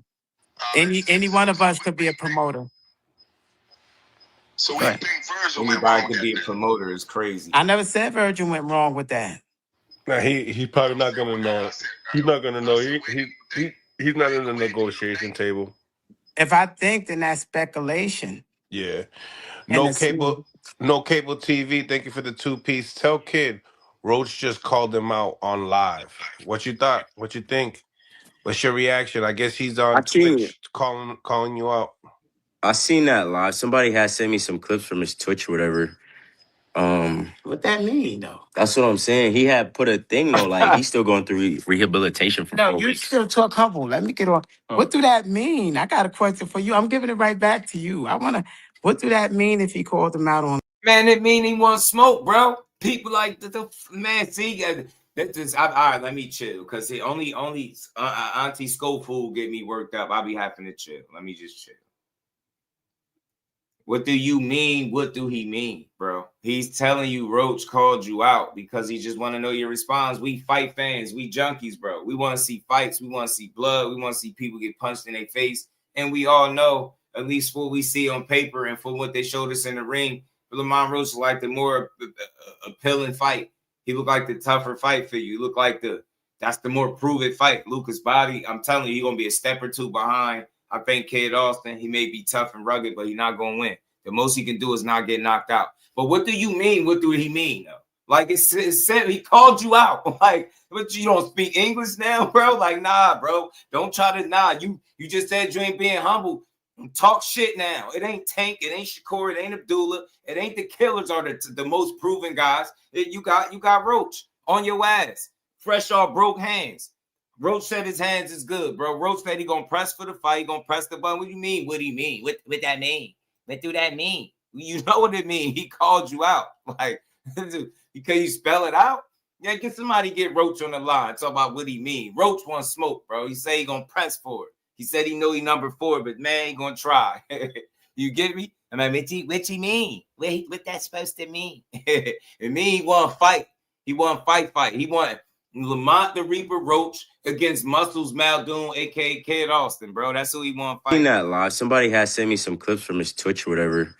any one of us could be a promoter. So we think Virgil anybody could be a promoter is crazy. I never said Virgil went wrong with that. Nah, he's probably not gonna know. He's not gonna know. He's not in the negotiation table. If I think, then that's speculation. Yeah. No cable TV. Thank you for the 2-piece. Tell Kid Roach just called him out on live. What you thought? What you think? What's your reaction? I guess he's on Twitch calling you out. I seen that live. Somebody had sent me some clips from his Twitch or whatever. What that mean, though? That's what I'm saying. He had put a thing, though, like he's still going through rehabilitation for 4 weeks. You still talk humble. Let me get on. What do that mean? I got a question for you. I'm giving it right back to you. What do that mean if he called him out on? Man, it mean he wants smoke, bro. People like the man. See, all right. Let me chill, because only Auntie Schofield get me worked up. I'll be having to chill. Let me just chill. What do you mean? What do he mean, bro? He's telling you Roach called you out because he just want to know your response. We fight fans. We junkies, bro. We want to see fights. We want to see blood. We want to see people get punched in their face. And we all know, at least what we see on paper and for what they showed us in the ring, Lamont Roach like the more appealing fight. He looked like the tougher fight for you. He looked like that's the more proven fight. Lucas Bahdi, I'm telling you, he's going to be a step or two behind. I think Kid Austin, he may be tough and rugged, but he's not going to win. The most he can do is not get knocked out. But what do you mean? What do he mean, though? Like, it said he called you out. Like, what, you don't speak English now, bro? Like, nah, bro. Don't try to, you just said you ain't being humble. Talk shit now. It ain't Tank. It ain't Shakur. It ain't Abdullah. It ain't the killers are the most proven guys. You got Roach on your ass. Fresh off broke hands. Roach said his hands is good, bro. Roach said he gonna press for the fight. He gonna press the button. What do you mean? What do you mean? What that mean? What do that mean? You know what it mean. He called you out. Like, can you spell it out? Yeah, get somebody get Roach on the line. Talk about what he mean. Roach wants smoke, bro. He say he gonna press for it. He said he know he number 4, but man, he gonna try. You get me? I'm like, what he mean? What that's supposed to mean? It mean he want to fight. He want fight. He want Lamont the Reaper Roach against Muscles Muldoon, a.k.a. Kid Austin, bro. That's who he want to fight. Seen that live. Somebody had sent me some clips from his Twitch or whatever.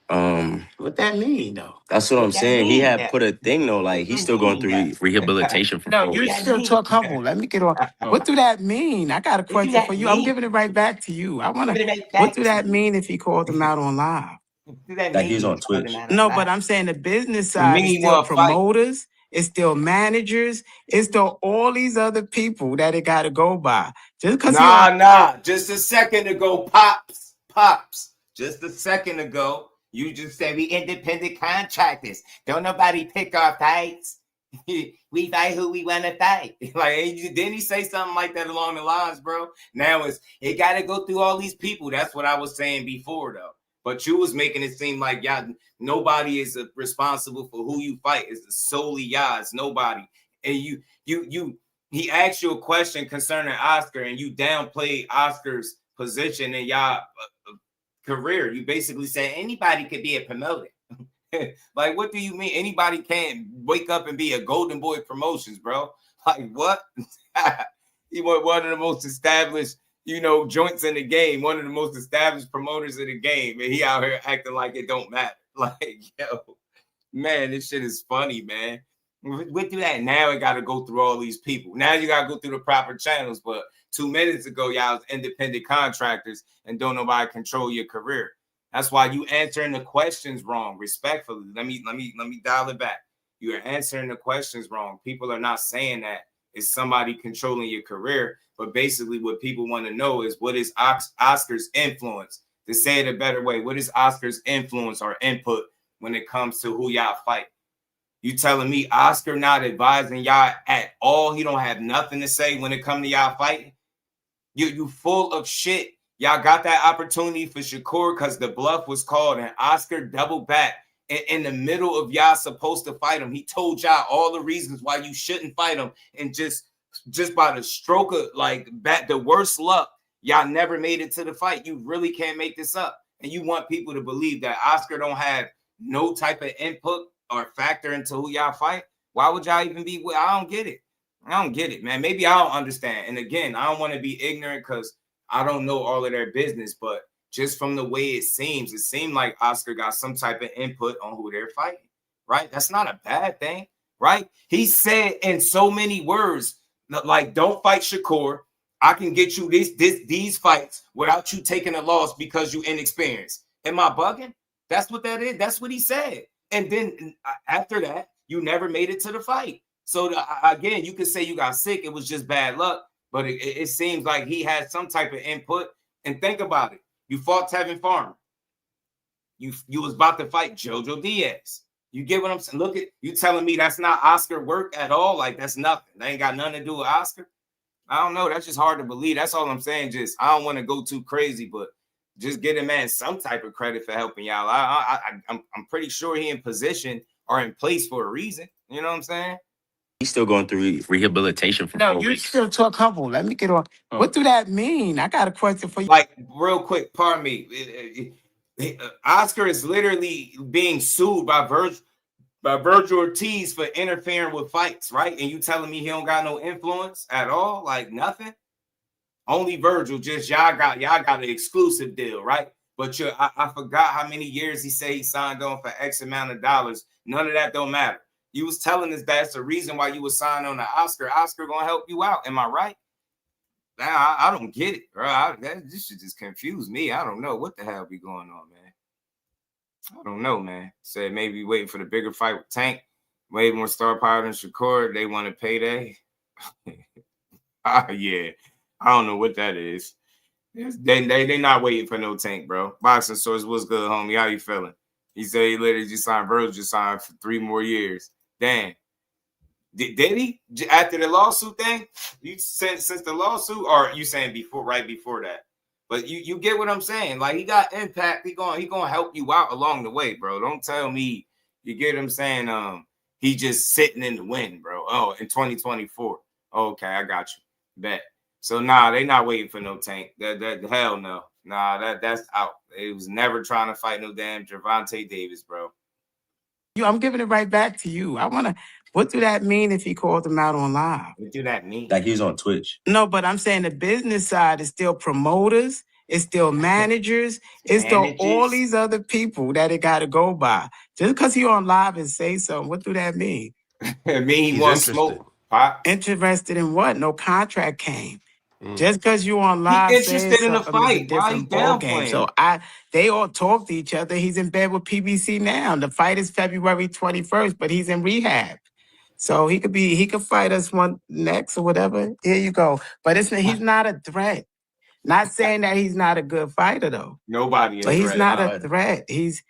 What that mean though? That's what I'm What that saying. He mean had now? put a thing though, like he's still going through rehabilitation from No, you Prograis. still talk humble. Let me get on. What do that mean? I got a What do question for that you. I'm mean? giving it right back to you. I want Give to. it right What back do to that you. mean if he called them out on live? What do that Like he mean? was on He's calling Twitch. him out on No, but live. I'm saying the business To side is me, he still want to fight. promoters. It's still managers. It's still all these other people that it got to go by. Just because he on. Nah. Just a second ago, pops. Just a second ago, you just said we independent contractors. Don't nobody pick our fights. We fight who we want to fight. Like, didn't he say something like that along the lines, bro? Now it got to go through all these people. That's what I was saying before, though. But you was making it seem like y'all, nobody is responsible for who you fight. It's solely y'all. It's nobody. And he asked you a question concerning Oscar, and you downplayed Oscar's position in y'all career. You basically said anybody could be a promoter. Like, what do you mean? Anybody can't wake up and be a Golden Boy Promotions, bro. Like, what? He was one of the most established, joints in the game, one of the most established promoters in the game, and he out here acting like it don't matter. Like, yo, man, this shit is funny, man. We do that now. It got to go through all these people. Now you got to go through the proper channels. But 2 minutes ago, y'all was independent contractors and don't nobody control your career. That's why you answering the questions wrong. Respectfully, let me dial it back. You are answering the questions wrong. People are not saying that it's somebody controlling your career, but basically what people want to know is what is Oscar's influence? To say it a better way, what is Oscar's influence or input when it comes to who y'all fight? You telling me Oscar not advising y'all at all? He don't have nothing to say when it comes to y'all fighting? You full of shit. Y'all got that opportunity for Shakur because the bluff was called and Oscar doubled back in the middle of y'all supposed to fight him. He told y'all all the reasons why you shouldn't fight him, and just by the stroke of the worst luck, y'all never made it to the fight. You really can't make this up. And you want people to believe that Oscar don't have no type of input or factor into who y'all fight? Why would y'all even be? I don't get it, man. Maybe I don't understand. And again, I don't want to be ignorant because I don't know all of their business, but just from the way it seemed like Oscar got some type of input on who they're fighting, right? That's not a bad thing, right? He said in so many words, like, don't fight Shakur. I can get you these fights without you taking a loss because you inexperienced. Am I bugging? That's what that is. That's what he said. And then after that, you never made it to the fight. So again, you could say you got sick. It was just bad luck. But it seems like he had some type of input. And think about it. You fought Tevin Farmer. You was about to fight Jojo Diaz. You get what I'm saying? Look at you telling me that's not Oscar work at all. Like, that's nothing. That ain't got nothing to do with Oscar. I don't know. That's just hard to believe. That's all I'm saying. Just I don't want to go too crazy, but just get a man some type of credit for helping y'all. I'm pretty sure he in position or in place for a reason. You know what I'm saying? He's still going through rehabilitation from No, Prograis. you still talk humble. Let me get on. What do that mean? I got a question for you. Like, real quick, pardon me. Oscar is literally being sued by Virgil Ortiz for interfering with fights, right? And you telling me he don't got no influence at all? Like, nothing? Only Virgil, just y'all got an exclusive deal, right? But I forgot how many years he said he signed on for X amount of dollars. None of that don't matter. You was telling us that's the reason why you was signed on to Oscar. Oscar gonna help you out. Am I right? Now, I don't get it, bro. This should just confuse me. I don't know what the hell be going on, man. I don't know, man. Said maybe waiting for the bigger fight with Tank. Way more star power than Shakur. They want to payday. Yeah. I don't know what that is. They not waiting for no Tank, bro. Boxing Source, what's good, homie? How you feeling? He said he literally just signed Virgil, just signed for 3 more years. Damn. Did he? After the lawsuit thing? You said since the lawsuit, or you saying right before that? But you get what I'm saying. Like, he got impact. He gonna help you out along the way, bro. Don't tell me, you get what I'm saying? He just sitting in the wind, bro. Oh, in 2024. Okay, I got you. Bet. So they not waiting for no Tank. That hell no. That's out. It was never trying to fight no damn Gervonta Davis, bro. I'm giving it right back to you. What do that mean if he called them out on live? What do that mean? Like he was on Twitch. No, but I'm saying the business side is still promoters. It's still managers. It's still all these other people that it got to go by. Just because he on live and say something, what do that mean? I mean, he wants smoke. Interested in what? No contract came. Just because you on live he saying interested in the something is a fight. Why he different ball game. downplaying? So they all talk to each other. He's in bed with PBC now. The fight is February 21st, but he's in rehab. So he could fight us one next or whatever. Here you go. But he's not a threat. Not saying that he's not a good fighter though. Nobody is. But he's not a threat. He's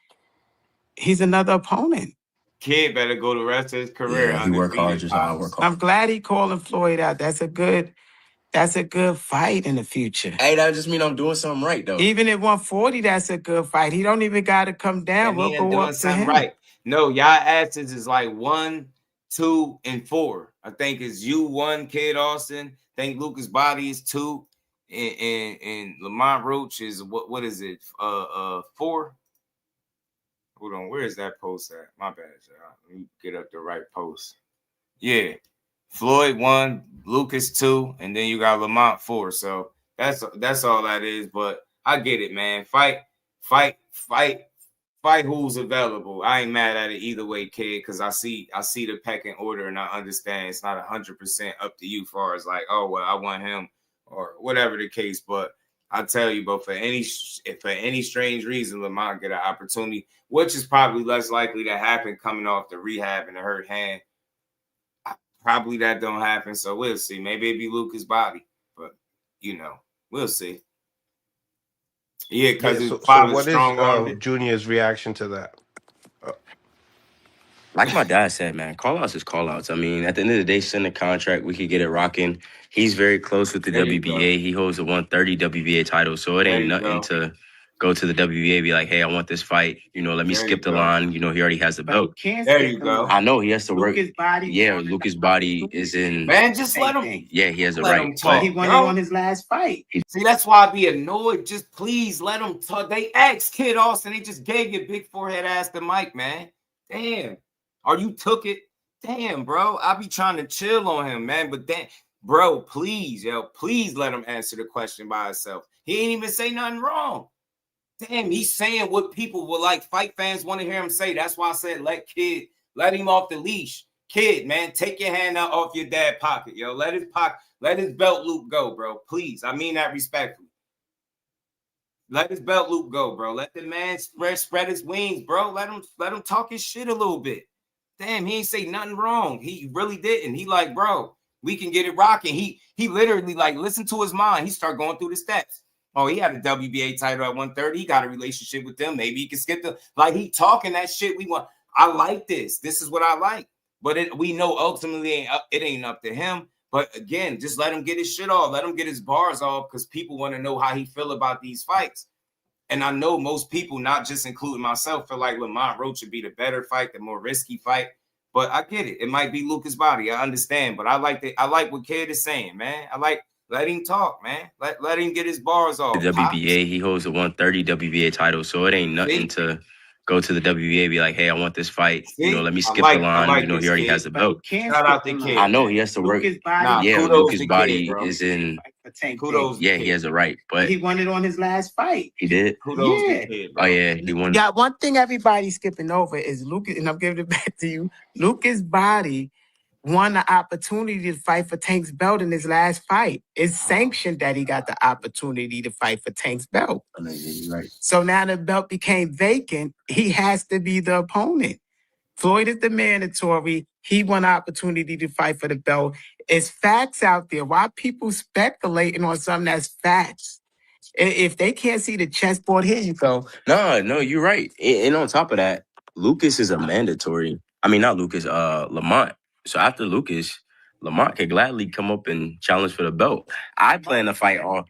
another opponent. Kid better go the rest of his career. Yeah, he work hard, just how I work hard. I'm glad he calling Floyd out. That's a good fight in the future. Hey, that just mean I'm doing something right though. Even at 140, that's a good fight. He don't even got to come down. And we'll he go doing up to something him. right. No, y'all asses is like 1, 2, and 4. I think it's you 1, Kid Austin. I think Lucas Bahdi is 2, and Lamont Roach is what is it? 4. Hold on, where is that post at? My bad, y'all. Let me get up the right post. Yeah, Floyd 1, Lucas 2, and then you got Lamont 4. So that's all that is. But I get it, man. Fight who's available. I ain't mad at it either way, kid, because I see the pecking order and I understand it's not 100% up to you as far as like, oh well, I want him or whatever the case. But I tell you, but for any strange reason, Lamont get an opportunity, which is probably less likely to happen coming off the rehab and the hurt hand. Probably that don't happen, so we'll see. Maybe it'd be Lucas Bahdi, but we'll see. Yeah, because his father's strong. Junior's reaction to that? Like my dad said, man, call-outs is call-outs. I mean, at the end of the day, send a contract. We could get it rocking. He's very close with the WBA. He holds the 130 WBA title, so it ain't nothing to go to the WBA, be like, hey, I want this fight. Let me skip the line. He already has the belt. There you go. I know he has to work. Lucas Bahdi. Yeah, Lucas Bahdi is in. Man, just let him. Yeah, he has a Let right. him talk. He won it on his last fight. See, that's why I be annoyed. Just please let him talk. They asked Kid Austin. They just gave you a big forehead ass to Mike, man. Damn. Or you took it. Damn, bro. I be trying to chill on him, man. But then, bro, please let him answer the question by himself. He ain't even say nothing wrong. Damn, he's saying what people will like. Fight fans want to hear him say. That's why I said let him off the leash. Kid, man, take your hand out off your dad's pocket, yo. Let his belt loop go, bro. Please. I mean that respectfully. Let his belt loop go, bro. Let the man spread his wings, bro. Let him talk his shit a little bit. Damn, he ain't say nothing wrong. He really didn't. He like, bro, we can get it rocking. He literally like listen to his mind. He start going through the steps. Oh, he had a WBA title at 130. He got a relationship with them. Maybe he can skip he talking that shit we want. I like this. This is what I like. But we know ultimately it ain't up to him. But again, just let him get his shit off. Let him get his bars off because people want to know how he feel about these fights. And I know most people, not just including myself, feel like Lamont Roach would be the better fight, the more risky fight. But I get it. It might be Lucas Bahdi. I understand. But I like what Kid is saying, man. Let him talk, man. Let him get his bars off. The WBA, he holds the 130 WBA title, so it ain't nothing to go to the WBA, be like, hey, I want this fight. Let me skip the line. He already has the belt. Shout out to Kid. I know he has to work. Lucas Bahdi. Yeah, Lucas Bahdi is in. Kudos. Yeah, he has a right, but he won it on his last fight. He did. Kudos to Kid, bro. Oh yeah, he won. Yeah, one thing everybody's skipping over is Lucas, and I'm giving it back to you. Lucas Bahdi won the opportunity to fight for Tank's belt in his last fight. It's sanctioned that he got the opportunity to fight for Tank's belt. I know you're right. So now the belt became vacant. He has to be the opponent. Floyd is the mandatory. He won the opportunity to fight for the belt. It's facts out there. Why people speculating on something that's facts? If they can't see the chessboard, here you go. No, you're right. And on top of that, Lucas is a mandatory. I mean, not Lucas, Lamont. So after Lucas, Lamont could gladly come up and challenge for the belt. I plan to fight on.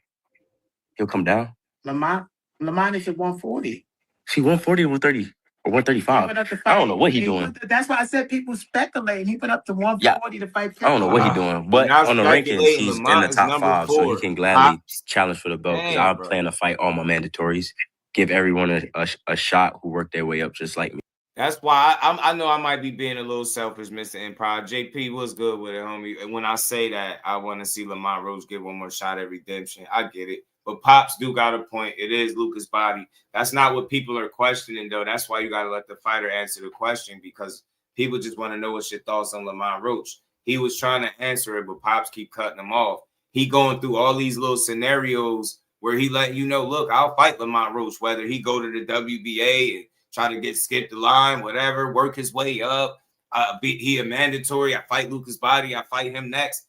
He'll come down. Lamont is at 140. See, 140 or 130 or 135. I don't know what he's doing. That's why I said people speculating. He went up to 140 to fight. I don't know what he's doing, but on the rankings, he's in the top 5, so he can gladly challenge for the belt. Because I plan to fight all my mandatories, give everyone a shot who worked their way up just like me. That's why I know I might be being a little selfish, Mr. Empire. JP was good with it, homie. And when I say that, I want to see Lamont Roach get one more shot at redemption. I get it. But Pops do got a point. It is Lucas Bahdi. That's not what people are questioning, though. That's why you got to let the fighter answer the question, because people just want to know what's your thoughts on Lamont Roach. He was trying to answer it, but Pops keep cutting him off. He going through all these little scenarios where he let you know, look, I'll fight Lamont Roach, whether he go to the WBA and try to get skipped the line, whatever, work his way up. He a mandatory. I fight Lucas Bahdi. I fight him next.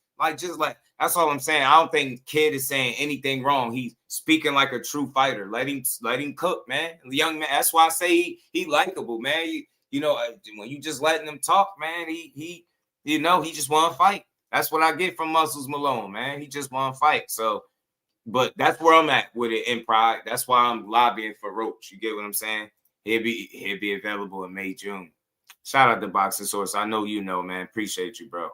That's all I'm saying. I don't think Kid is saying anything wrong. He's speaking like a true fighter. Let him cook, man. The young man. That's why I say he likable, man. You know, when you just letting him talk, man, he just want to fight. That's what I get from Muscles Malone, man. He just want to fight. So, but that's where I'm at with it in Pride. That's why I'm lobbying for Roach. You get what I'm saying? He'll be available in May, June. Shout out to Boxing Source. I know you know, man. Appreciate you, bro.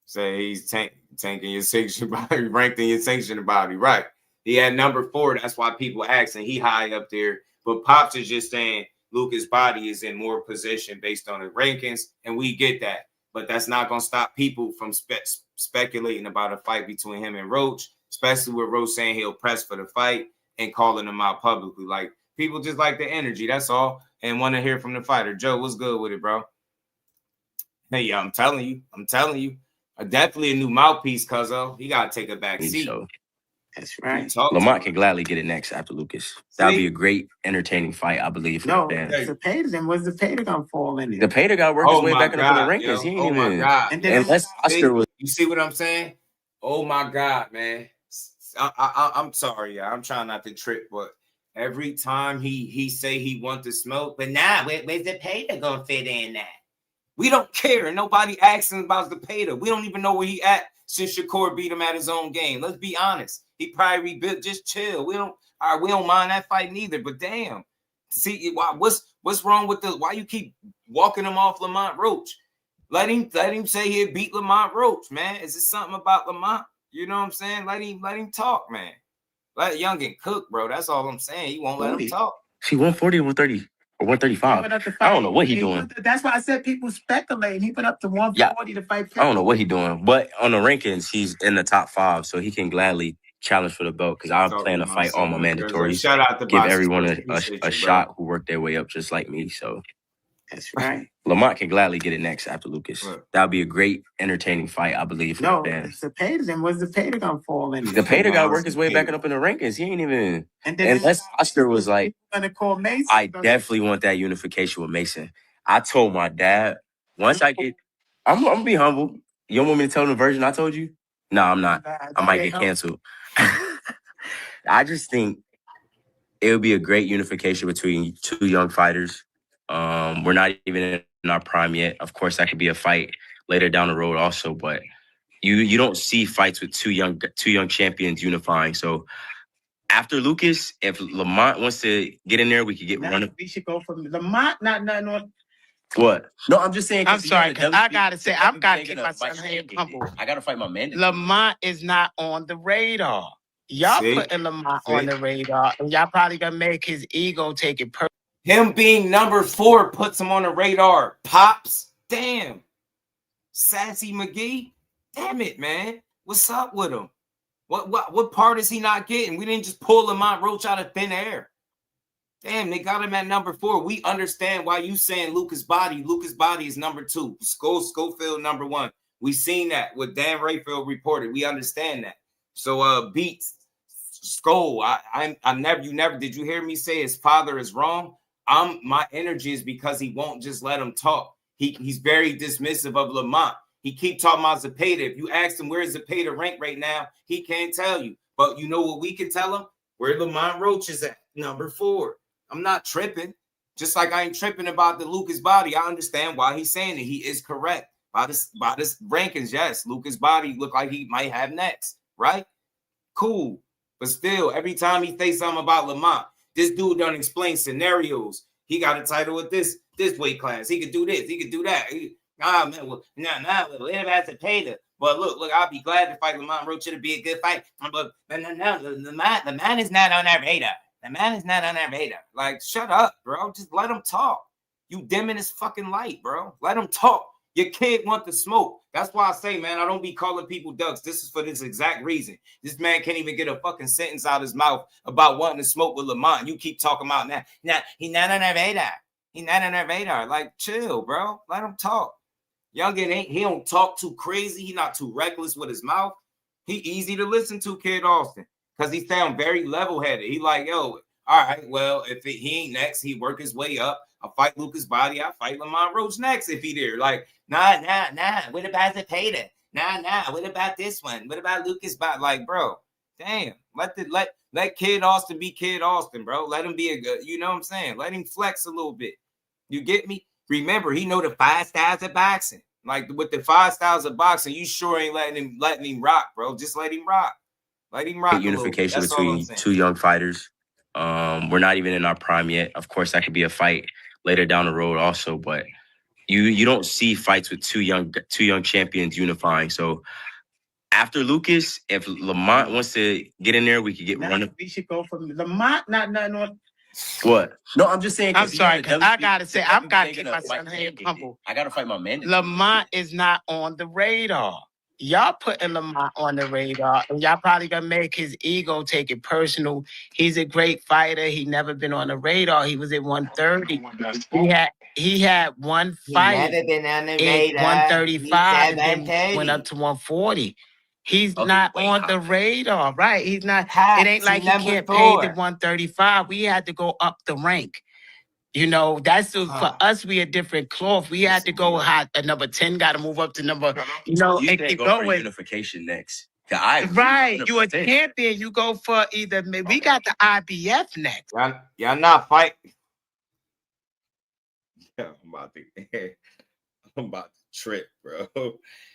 Say he's tanking your sanction body, ranked in your sanction body. Right. He had number 4. That's why people asking. He high up there. But Pops is just saying Lucas Bahdi is in more position based on the rankings, and we get that. But that's not going to stop people from speculating about a fight between him and Roach, especially with Roach saying he'll press for the fight and calling him out publicly. Like, people just like the energy, that's all, and want to hear from the fighter. Joe, what's good with it, bro? Hey, I'm telling you. Definitely a new mouthpiece, cuzzo. He got to take a back seat. So. That's right. Lamont can gladly get it next after Lucas. That would be a great, entertaining fight, I believe. No, Zepeda, then what's Zepeda going to fall in there? Zepeda got to work his way back up in the rankings. He ain't even. My God. And then unless Oscar was. You see what I'm saying? Oh, my God, man. I'm sorry, yeah. I'm trying not to trip, but every time he say he want to smoke, but nah, where's Zepeda going to fit in that? We don't care. Nobody asking about Zepeda. We don't even know where he at since Shakur beat him at his own game. Let's be honest. He probably rebuilt. Just chill. We don't mind that fight neither. But damn, see what's wrong with why you keep walking him off Lamont Roach? Let him say he'll beat Lamont Roach, man. Is it something about Lamont? You know what I'm saying? Let him talk, man. Let Youngin cook, bro. That's all I'm saying. He won't let him talk. She 140 or 130 or 135. I don't know what he's doing. That's why I said people speculate. He went up to 140 to fight. I don't know what he's doing, but on the rankings, he's in the top 5, so he can gladly challenge for the belt because I'm planning to fight all my mandatories. Shout out to give Boxing everyone Sports. a shot who worked their way up just like me. So that's right. Lamont can gladly get it next after Lucas. That would be a great, entertaining fight, I believe. For No, the fans. Zepeda, then what's Zepeda going to fall in there? Zepeda got to work his way back up in the rankings. He ain't even. And then unless Oscar was like, gonna call Mason. I definitely want that unification with Mason. I told my dad, once I get, I'm gonna be humble. You don't want me to tell him the version I told you? No, I'm not. I might get canceled. I just think it would be a great unification between 2 young fighters. We're not even in our prime yet. Of course, that could be a fight later down the road also, but you don't see fights with two young champions unifying. So after Lucas, if Lamont wants to get in there, we could get one. We should go from Lamont. Not on. What? No, I'm just saying. I'm sorry, because I gotta say I've got to keep myself humble. I gotta fight my man. Lamont is not on the radar. Y'all putting Lamont on the radar, and y'all probably gonna make his ego take it personal. Him being number 4 puts him on the radar. Pops, damn. Sassy McGee, damn it, man. What's up with him? What part is he not getting? We didn't just pull Lamont Roach out of thin air. Damn, they got him at number 4. We understand why you saying Lucas Bahdi. Lucas Bahdi is number 2. Schofield number 1. We seen that what Dan Rayfield reported. We understand that. So beats Skull. You never did you hear me say his father is wrong? My energy is because he won't just let him talk. He's very dismissive of Lamont. He keep talking about Zepeda. If you ask him where is Zepeda ranked right now, he can't tell you. But you know what we can tell him? Where Lamont Roach is at, number 4. I'm not tripping. Just like I ain't tripping about the Lucas Bahdi. I understand why he's saying it. He is correct. By this rankings, yes. Lucas Bahdi look like he might have next, right? Cool. But still, every time he say something about Lamont, this dude don't explain scenarios. He got a title with this weight class. He could do this. He could do that. Let him have to pay the. But look, I'll be glad to fight Lamont Roach. It'll be a good fight. But no, the man is not on that radar. The man is not on that radar. Like, shut up, bro. Just let him talk. You dimming his fucking light, bro. Let him talk. Your kid want the smoke. That's why I say, man, I don't be calling people ducks. This is for this exact reason. This man can't even get a fucking sentence out his mouth about wanting to smoke with Lamont. You keep talking about now. Now he's not on our radar. He's not on our radar. Like, chill, bro. Let him talk. Youngin he don't talk too crazy. He not too reckless with his mouth. He easy to listen to, Kid Austin, because he sound very level-headed. He like, yo, all right, well, if he ain't next, he work his way up. I'll fight Lucas Bahdi. I'll fight Lamont Roach next if he there. Like, nah. What about Zepeda? Nah. What about this one? What about Lucas Bahdi? Like, bro, damn. Let Kid Austin be Kid Austin, bro. Let him be a good, you know what I'm saying? Let him flex a little bit. You get me? Remember, he know the 5 styles of boxing. Like, with the 5 styles of boxing, you sure ain't letting him rock, bro. Just let him rock. Let him rock. Unification between two young fighters. We're not even in our prime yet. Of course, that could be a fight later down the road also, but you don't see fights with two young champions unifying. So after Lucas, if Lamont wants to get in there, we could get one. We should go from Lamont. Not What? No, I'm just saying. I'm sorry, because I gotta say, I've got to keep myself humble. I gotta fight my man. Lamont is not on the radar. Y'all putting Lamont on the radar, and y'all probably gonna make his ego take it personal. He's a great fighter. He never been on the radar. He was at 130. He had one fight never been on the at radar. 135 and then went up to 140. He's not on the radar, right? He's not. It ain't like he can't pay the 135. We had to go up the rank. You know, that's for us. We a different cloth. We had to go hot. A number 10 got to move up to number. You know, you and keep going. Unification next. Right, you a champion. You go for either. We got the IBF next. Y'all not fighting. I'm about to trip, bro.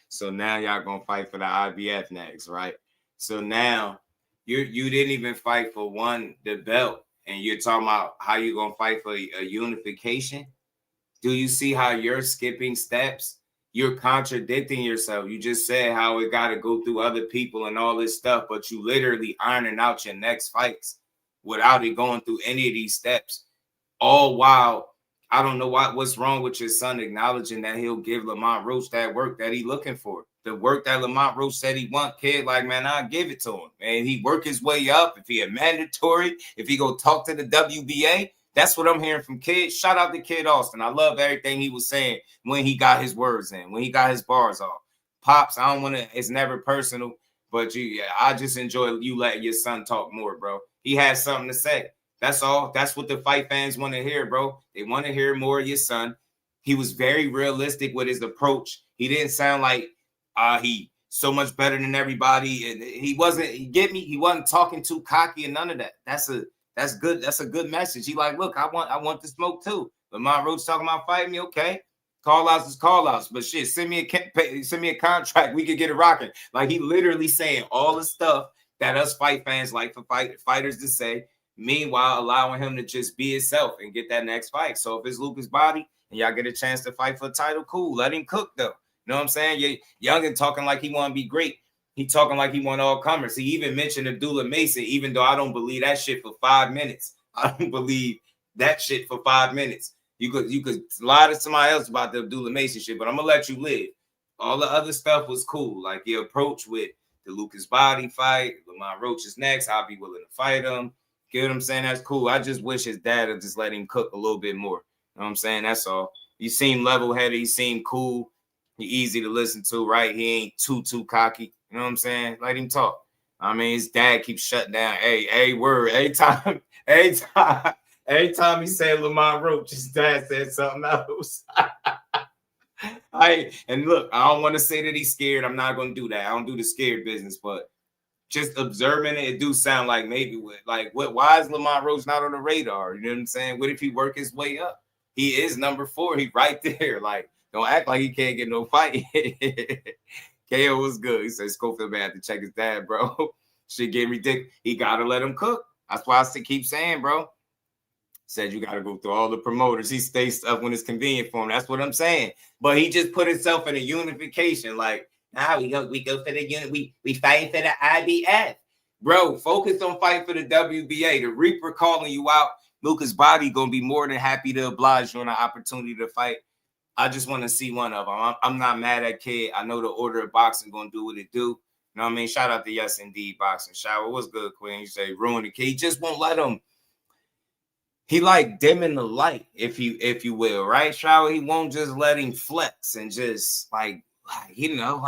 So now y'all gonna fight for the IBF next, right? So now you didn't even fight for the belt. And you're talking about how you're going to fight for a unification? Do you see how you're skipping steps? You're contradicting yourself. You just said how it got to go through other people and all this stuff, but you literally ironing out your next fights without it going through any of these steps. All while, I don't know what's wrong with your son acknowledging that he'll give Lamont Roach that work that he's looking for. The work that Lamont Roach said he want, kid, like, man, I'll give it to him. And he work his way up. If he a mandatory, if he go talk to the WBA, that's what I'm hearing from Kid. Shout out to Kid Austin. I love everything he was saying when he got his words in, when he got his bars off. Pops, I don't want to, it's never personal, but I just enjoy you letting your son talk more, bro. He has something to say. That's all. That's what the fight fans want to hear, bro. They want to hear more of your son. He was very realistic with his approach. He didn't sound like, he so much better than everybody, and he wasn't. You get me? He wasn't talking too cocky and none of that. That's good. That's a good message. He like, look, I want the smoke too. Lamont Roach talking about fighting me, okay? Call outs is call outs, but shit, send me a contract. We could get it rocking. Like he literally saying all the stuff that us fight fans like for fighters to say. Meanwhile, allowing him to just be himself and get that next fight. So if it's Lucas Bahdi and y'all get a chance to fight for a title, cool. Let him cook though. You know what I'm saying? Youngin talking like he want to be great. He talking like he want all comers. He even mentioned Abdullah Mason, even though I don't believe that shit for 5 minutes. I don't believe that shit for 5 minutes. You could lie to somebody else about the Abdullah Mason shit, but I'm gonna let you live. All the other stuff was cool. Like your approach with the Lucas Bahdi fight, Lamont Roach is next. I'll be willing to fight him. Get what I'm saying? That's cool. I just wish his dad would just let him cook a little bit more. You know what I'm saying? That's all. He seemed level-headed. He seemed cool. He easy to listen to, right? He ain't too cocky. You know what I'm saying? Let him talk. I mean, his dad keeps shutting down. Hey, word. Anytime he said Lamont Roach, his dad said something else. And look, I don't want to say that he's scared. I'm not going to do that. I don't do the scared business, but just observing it do sound like maybe why is Lamont Roach not on the radar? You know what I'm saying? What if he work his way up? He is number 4. He right there. Like, don't act like he can't get no fight. KO was good. He said Schofield man had to check his dad, bro. Shit getting ridiculous. He gotta let him cook. That's why I keep saying, bro. Said you gotta go through all the promoters. He stays up when it's convenient for him. That's what I'm saying. But he just put himself in a unification. Like, now we go for the unit. We fight for the IBF. Bro, focus on fighting for the WBA. The Reaper calling you out. Lucas Bahdi gonna be more than happy to oblige you on an opportunity to fight. I just want to see one of them. I'm not mad at Kid. I know the order of boxing going to do what it do. You know what I mean? Shout out to Yes Indeed Boxing. Shower, what's good, Queen? You say ruin the Kid. He just won't let him. He like dimming the light, if you will, right? Shower, he won't just let him flex and just like you know,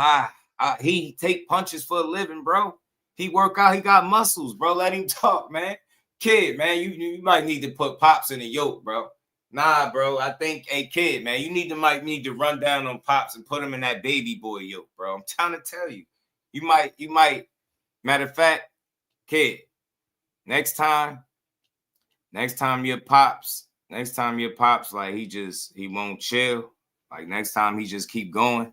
he take punches for a living, bro. He work out, he got muscles, bro. Let him talk, man. Kid, man, you might need to put Pops in the yoke, bro. Nah, bro. I think, hey, Kid, man, you might need to run down on Pops and put him in that baby boy yoke, bro. I'm trying to tell you. You might. Matter of fact, Kid, next time your pops, like he won't chill. Like next time he just keep going.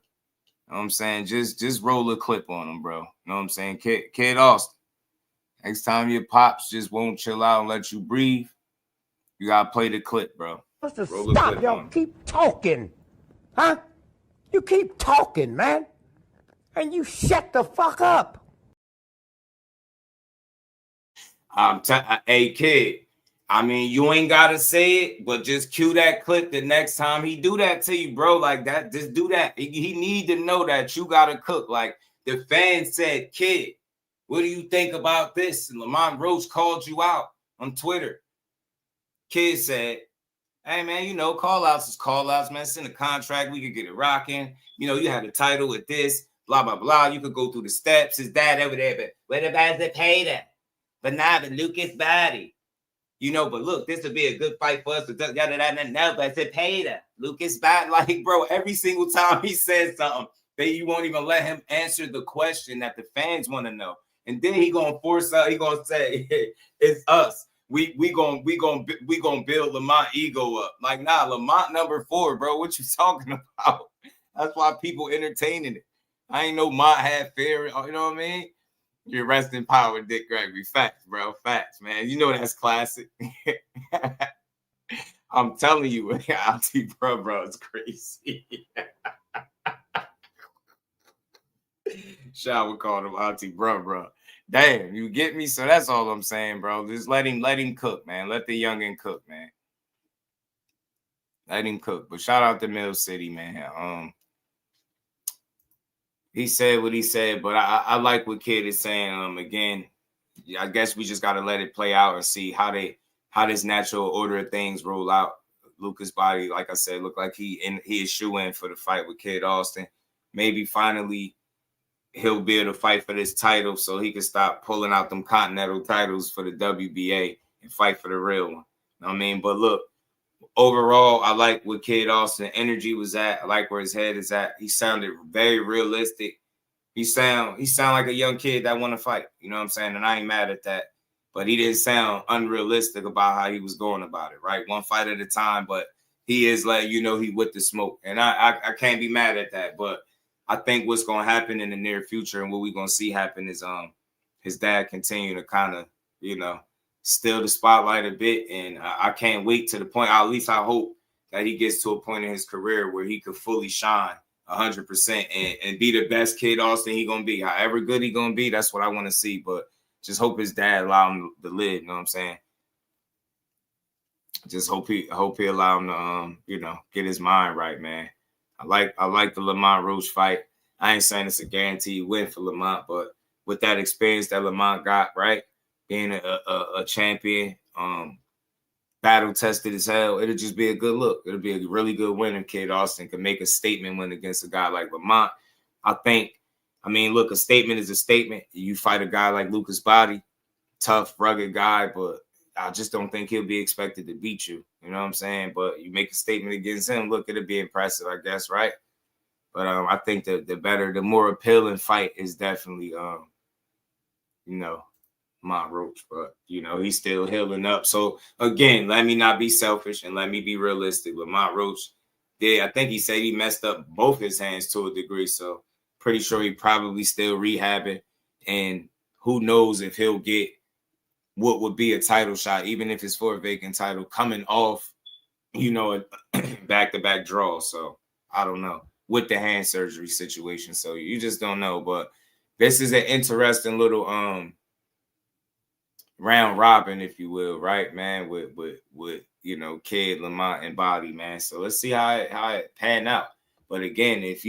You know what I'm saying? Just roll a clip on him, bro. You know what I'm saying? Kid Austin. Next time your pops just won't chill out and let you breathe, you gotta play the clip, bro. Stop, y'all keep talking. Huh? You keep talking, man. And you shut the fuck up. Hey, Kid, I mean, you ain't gotta say it, but just cue that clip the next time he do that to you, bro. Like that, just do that. He need to know that you gotta cook. Like the fans said, Kid, what do you think about this? And Lamont Roach called you out on Twitter. Kid said, hey, man, you know, call-outs is call-outs, man. Send a contract. We could get it rocking. You know, you had a title with this, blah, blah, blah. You could go through the steps. His dad over there, but where the guys that paid him? But now the Lucas Bahdi. You know, but look, this would be a good fight for us. No, but I said paid him. Lucas Bahdi. Like, bro, every single time he says something, you won't even let him answer the question that the fans want to know. And then he gonna force out, he gonna say, it's us. We gonna build Lamont ego up. Like, nah, Lamont number 4, bro. What you talking about? That's why people entertaining it. I ain't know Mont had fear. You know what I mean? You're rest in power, Dick Gregory. Facts, bro. Facts, man. You know that's classic. I'm telling you, Auntie bro, it's crazy. Shower called him Auntie bro. Damn, you get me? So that's all I'm saying, bro. Just let him cook, man. Let the youngin' cook, man. Let him cook. But shout out to Mill City, man. He said what he said, but I like what Kid is saying. Again, I guess we just got to let it play out and see how this natural order of things roll out. Lucas Bahdi, like I said, look like he is shoe-in for the fight with Kid Austin. Maybe finally he'll be able to fight for this title so he can stop pulling out them continental titles for the WBA and fight for the real one. You know what I mean? But look, overall, I like what Kid Austin energy was at. I like where his head is at. He sounded very realistic. He sound like a young kid that want to fight. You know what I'm saying? And I ain't mad at that. But he didn't sound unrealistic about how he was going about it, right? One fight at a time, but he is like, you know, he with the smoke. And I can't be mad at that. But I think what's going to happen in the near future and what we're going to see happen is his dad continue to kind of, you know, steal the spotlight a bit. And I can't wait to the point, at least I hope that he gets to a point in his career where he could fully shine 100% and be the best Kid Austin he going to be. However good he going to be, that's what I want to see. But just hope his dad allow him to live, you know what I'm saying? Just hope he allow him to, you know, get his mind right, man. I like the Lamont Roach fight. I ain't saying it's a guaranteed win for Lamont, but with that experience that Lamont got, right, being a champion, battle tested as hell, it'll just be a good look. It'll be a really good win if Kid Austin can make a statement win against a guy like Lamont. I mean, look, a statement is a statement. You fight a guy like Lucas Bahdi, tough, rugged guy, but I just don't think he'll be expected to beat you. You know what I'm saying? But you make a statement against him, look, it'll be impressive, I guess, right? But I think the more appealing fight is definitely, you know, Lamont Roach. But, you know, he's still healing up. So, again, let me not be selfish and let me be realistic. Lamont Roach I think he said he messed up both his hands to a degree. So, pretty sure he probably still rehabbing. And who knows if he'll get what would be a title shot, even if it's for a vacant title, coming off, you know, a back-to-back draw. So, I don't know, with the hand surgery situation. So, you just don't know. But this is an interesting little round robin, if you will, right, man, with you know, Kid, Lamont, and Bahdi, man. So let's see how it pan out. But again, if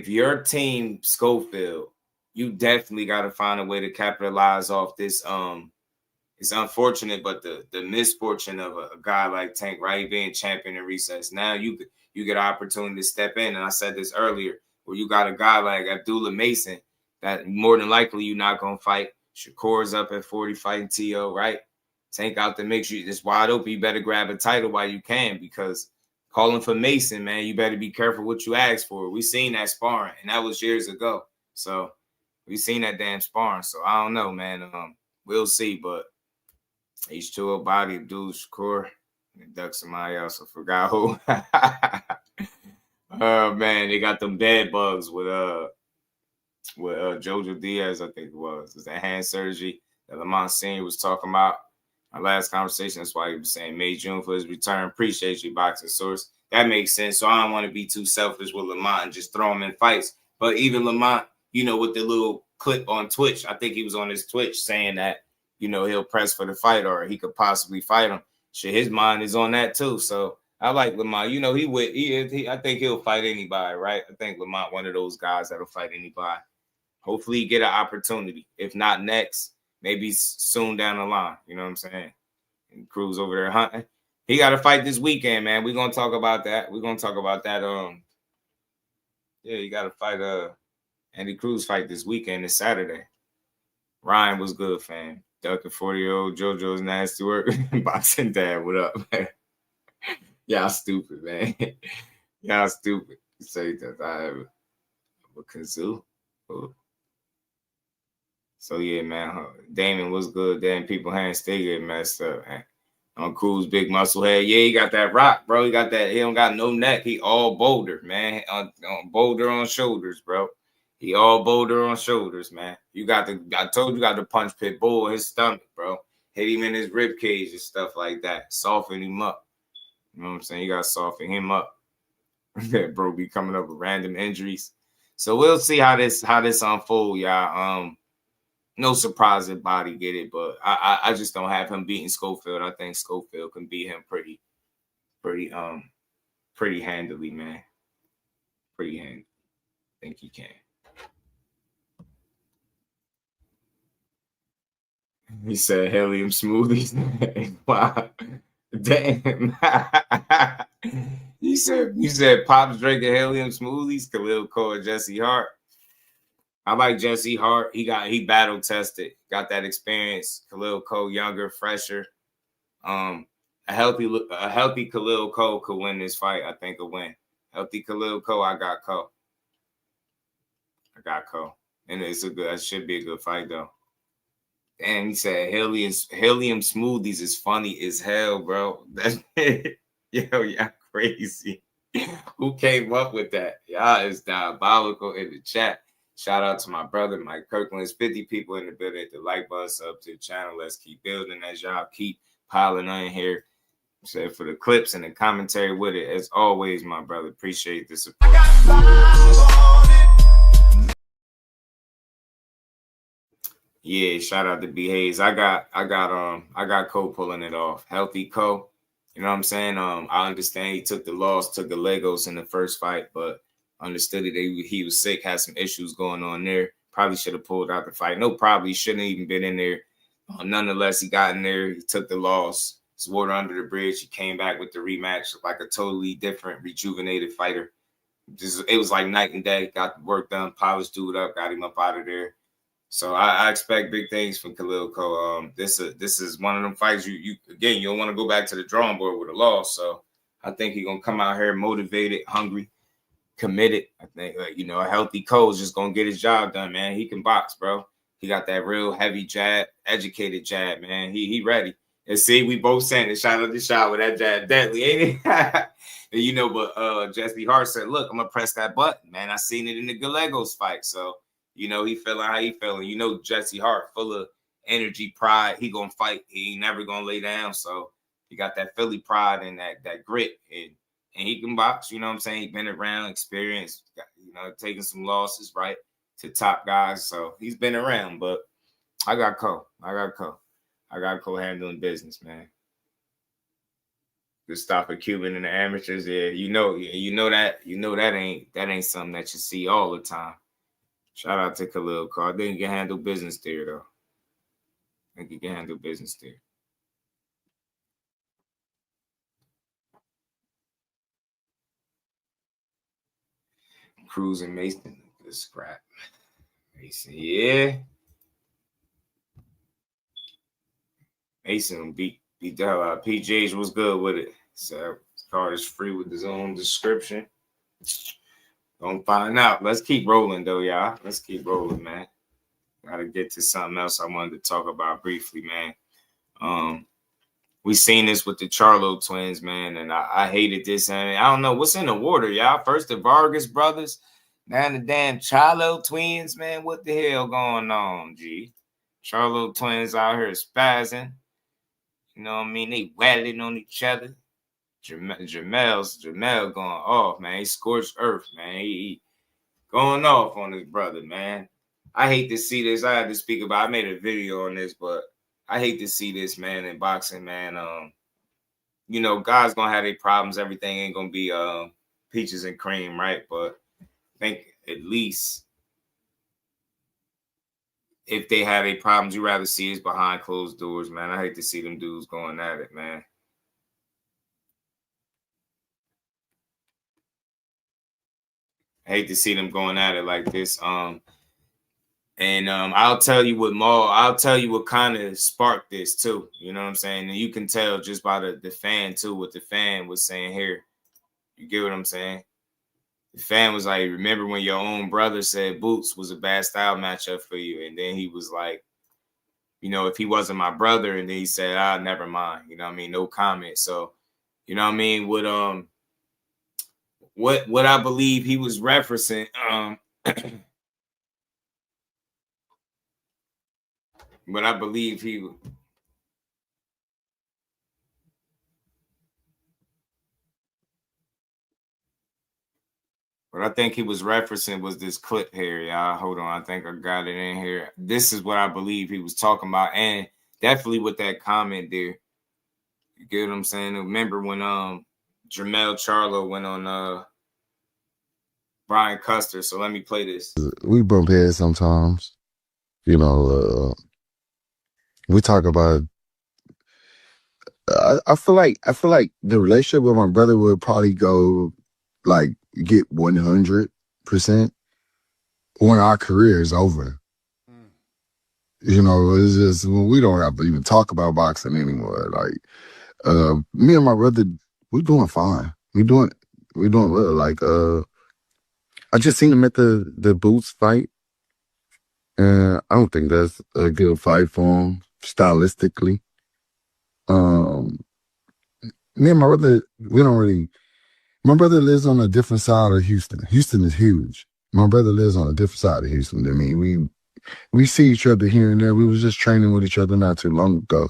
your team Schofield, you definitely got to find a way to capitalize off this. It's unfortunate, but the misfortune of a guy like Tank, right, being champion in recess. Now you get an opportunity to step in, and I said this earlier, where you got a guy like Abdullah Mason that more than likely you're not gonna fight. Shakur's up at 40 fighting T.O., right? Tank out the mix. You just wide open. You better grab a title while you can, because calling for Mason, man, you better be careful what you ask for. We seen that sparring, and that was years ago. So we seen that damn sparring. So I don't know, man. We'll see, but H2O, Bahdi, Abdul, Shakur, and duck somebody else. I forgot who. Oh man, they got them bed bugs with Jojo Diaz, I think it was. It's that hand surgery that Lamont Senior was talking about. Our last conversation, that's why he was saying May, June for his return. Appreciate you, Boxing Source. That makes sense. So I don't want to be too selfish with Lamont and just throw him in fights. But even Lamont, you know, with the little clip on Twitch, I think he was on his Twitch saying that, you know, he'll press for the fight or he could possibly fight him. Shit, his mind is on that too. So I like Lamont. You know, I think he'll fight anybody, right? I think Lamont one of those guys that'll fight anybody. Hopefully he get an opportunity. If not next, maybe soon down the line. You know what I'm saying? And Cruz over there hunting. He got to fight this weekend, man. We're going to talk about that. Yeah, you got to fight Andy Cruz fight this weekend. It's Saturday. Ryan was good, fam. Ducking 40-year-old JoJo's nasty work. Boxing Dad, what up, man? Y'all stupid, man. Y'all stupid. Say that I have a kazoo. So yeah, man. Damon was good. Damn, people hands still get messed up, man. On Cruz, big muscle head. Yeah, he got that rock, bro. He got that. He don't got no neck. He all boulder, man. On boulder on shoulders, bro. He all boulder on shoulders, man. I told you got the punch pit bull in his stomach, bro. Hit him in his rib cage and stuff like that. Soften him up. You know what I'm saying? You got to soften him up. That bro be coming up with random injuries. So we'll see how this unfold, y'all. No surprise if Bahdi get it, but I just don't have him beating Schofield. I think Schofield can beat him pretty handily, man. Pretty handily. I think he can. He said helium smoothies. Wow. Damn. You said Pop's drinking helium smoothies. Khalil Cole, Jesse Hart. I like Jesse Hart. He battle tested, got that experience. Khalil Cole, younger, fresher. A healthy Khalil Cole could win this fight. I think a win. Healthy Khalil Cole, I got Cole. And that should be a good fight though. And he said helium smoothies is funny as hell, bro. Y'all crazy. Who came up with that? Y'all is diabolical in the chat. Shout out to my brother, Mike Kirkland. There's 50 people in the building. Hit the like button, up to the channel. Let's keep building as y'all keep piling on here. So for the clips and the commentary with it, as always, my brother. Appreciate the support. Yeah, shout out to B Hayes. I got Cole pulling it off. Healthy Cole. You know what I'm saying? I understand he took the loss, took the Legos in the first fight, but understood it. He was sick, had some issues going on there. Probably should have pulled out the fight. No, probably shouldn't even been in there. Nonetheless, he got in there. He took the loss. It's water under the bridge. He came back with the rematch like a totally different, rejuvenated fighter. It was like night and day. Got the work done, polished dude up, got him up out of there. So I expect big things from Khalil Cole. This is one of them fights you don't want to go back to the drawing board with a loss. So I think he's gonna come out here motivated, hungry, committed. I think a healthy Cole is just gonna get his job done, man. He can box, bro. He got that real heavy jab, educated jab, man. He ready. And see, we both saying the shot of the shot with that jab deadly, ain't it? But Jesse Hart said, look, I'm gonna press that button, man. I seen it in the Gallegos fight. So he feeling how he feeling. Jesse Hart full of energy, pride. He gonna fight. He ain't never gonna lay down. So he got that Philly pride and that grit, and he can box. You know what I'm saying? He been around, experienced, taking some losses, right? to top guys. So he's been around, but I got Cole handling business, man. Christopher Cuban in the amateurs, you know that ain't something that you see all the time. Shout out to Khalil Carr. I think he can handle business there, though. Cruz and Mason, good scrap. Mason, yeah. Mason beat the hell out. PJs was good with it. So Carter's free with his own description. Gonna find out. Let's keep rolling, though, y'all. Let's keep rolling, man. Gotta get to something else I wanted to talk about briefly, man. We seen this with the Charlo twins, man, and I hated this. And I don't know what's in the water, y'all. First the Vargas brothers, now the damn Charlo twins, man. What the hell going on, G? Charlo twins out here spazzing. You know what I mean? They wailing on each other. Jermall going off, man. He scorched earth, man. He going off on his brother, man. I hate to see this. I had to speak about. I made a video on this, but I hate to see this, man, in boxing, man. You know, guys gonna have their problems. Everything ain't gonna be peaches and cream, right? But I think at least if they have their problems, you rather see us behind closed doors, man. I hate to see them dudes going at it, man. I hate to see them going at it like this. I'll tell you what kind of sparked this too. You know what I'm saying? And you can tell just by the fan too, what the fan was saying here. You get what I'm saying? The fan was like, remember when your own brother said Boots was a bad style matchup for you? And then he was like, you know, if he wasn't my brother, and then he said, never mind. You know what I mean? No comment. So, you know what I mean? What I believe he was referencing, but I believe what I think he was referencing was this clip here, y'all. Hold on, I think I got it in here. This is what I believe he was talking about, and definitely with that comment there. You get what I'm saying? Remember when Jermall Charlo went on Brian Custer? So let me play this. We bump heads sometimes. You know, we talk about. I feel like the relationship with my brother would probably go like get 100% when our career is over. You know, it's just we don't have to even talk about boxing anymore. Like me and my brother, we're doing fine. We're doing well. Like I just seen him at the Boots fight, and I don't think that's a good fight for him stylistically. Me and my brother, we don't really. My brother lives on a different side of Houston. Houston is huge. My brother lives on a different side of Houston than me. We see each other here and there. We was just training with each other not too long ago.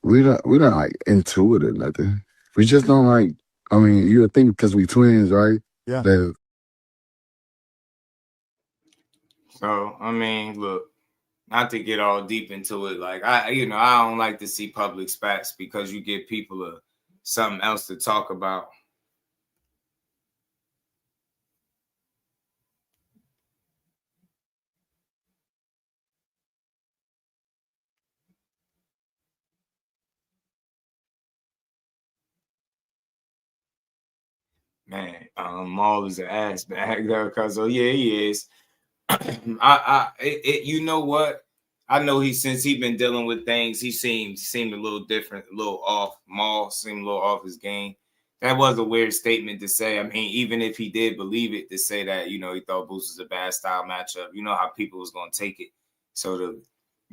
We don't like into it or nothing. We just don't like. I mean, you would think because we twins, right? Yeah. So I mean, look. Not to get all deep into it, like I don't like to see public spats because you give people something else to talk about. Man, Maul is an ass bag though, cause he is. You know what? I know since he been dealing with things, he seemed a little different, a little off. Maul seemed a little off his game. That was a weird statement to say. I mean, even if he did believe it, to say that, you know, he thought Boots was a bad style matchup, you know how people was going to take it. So,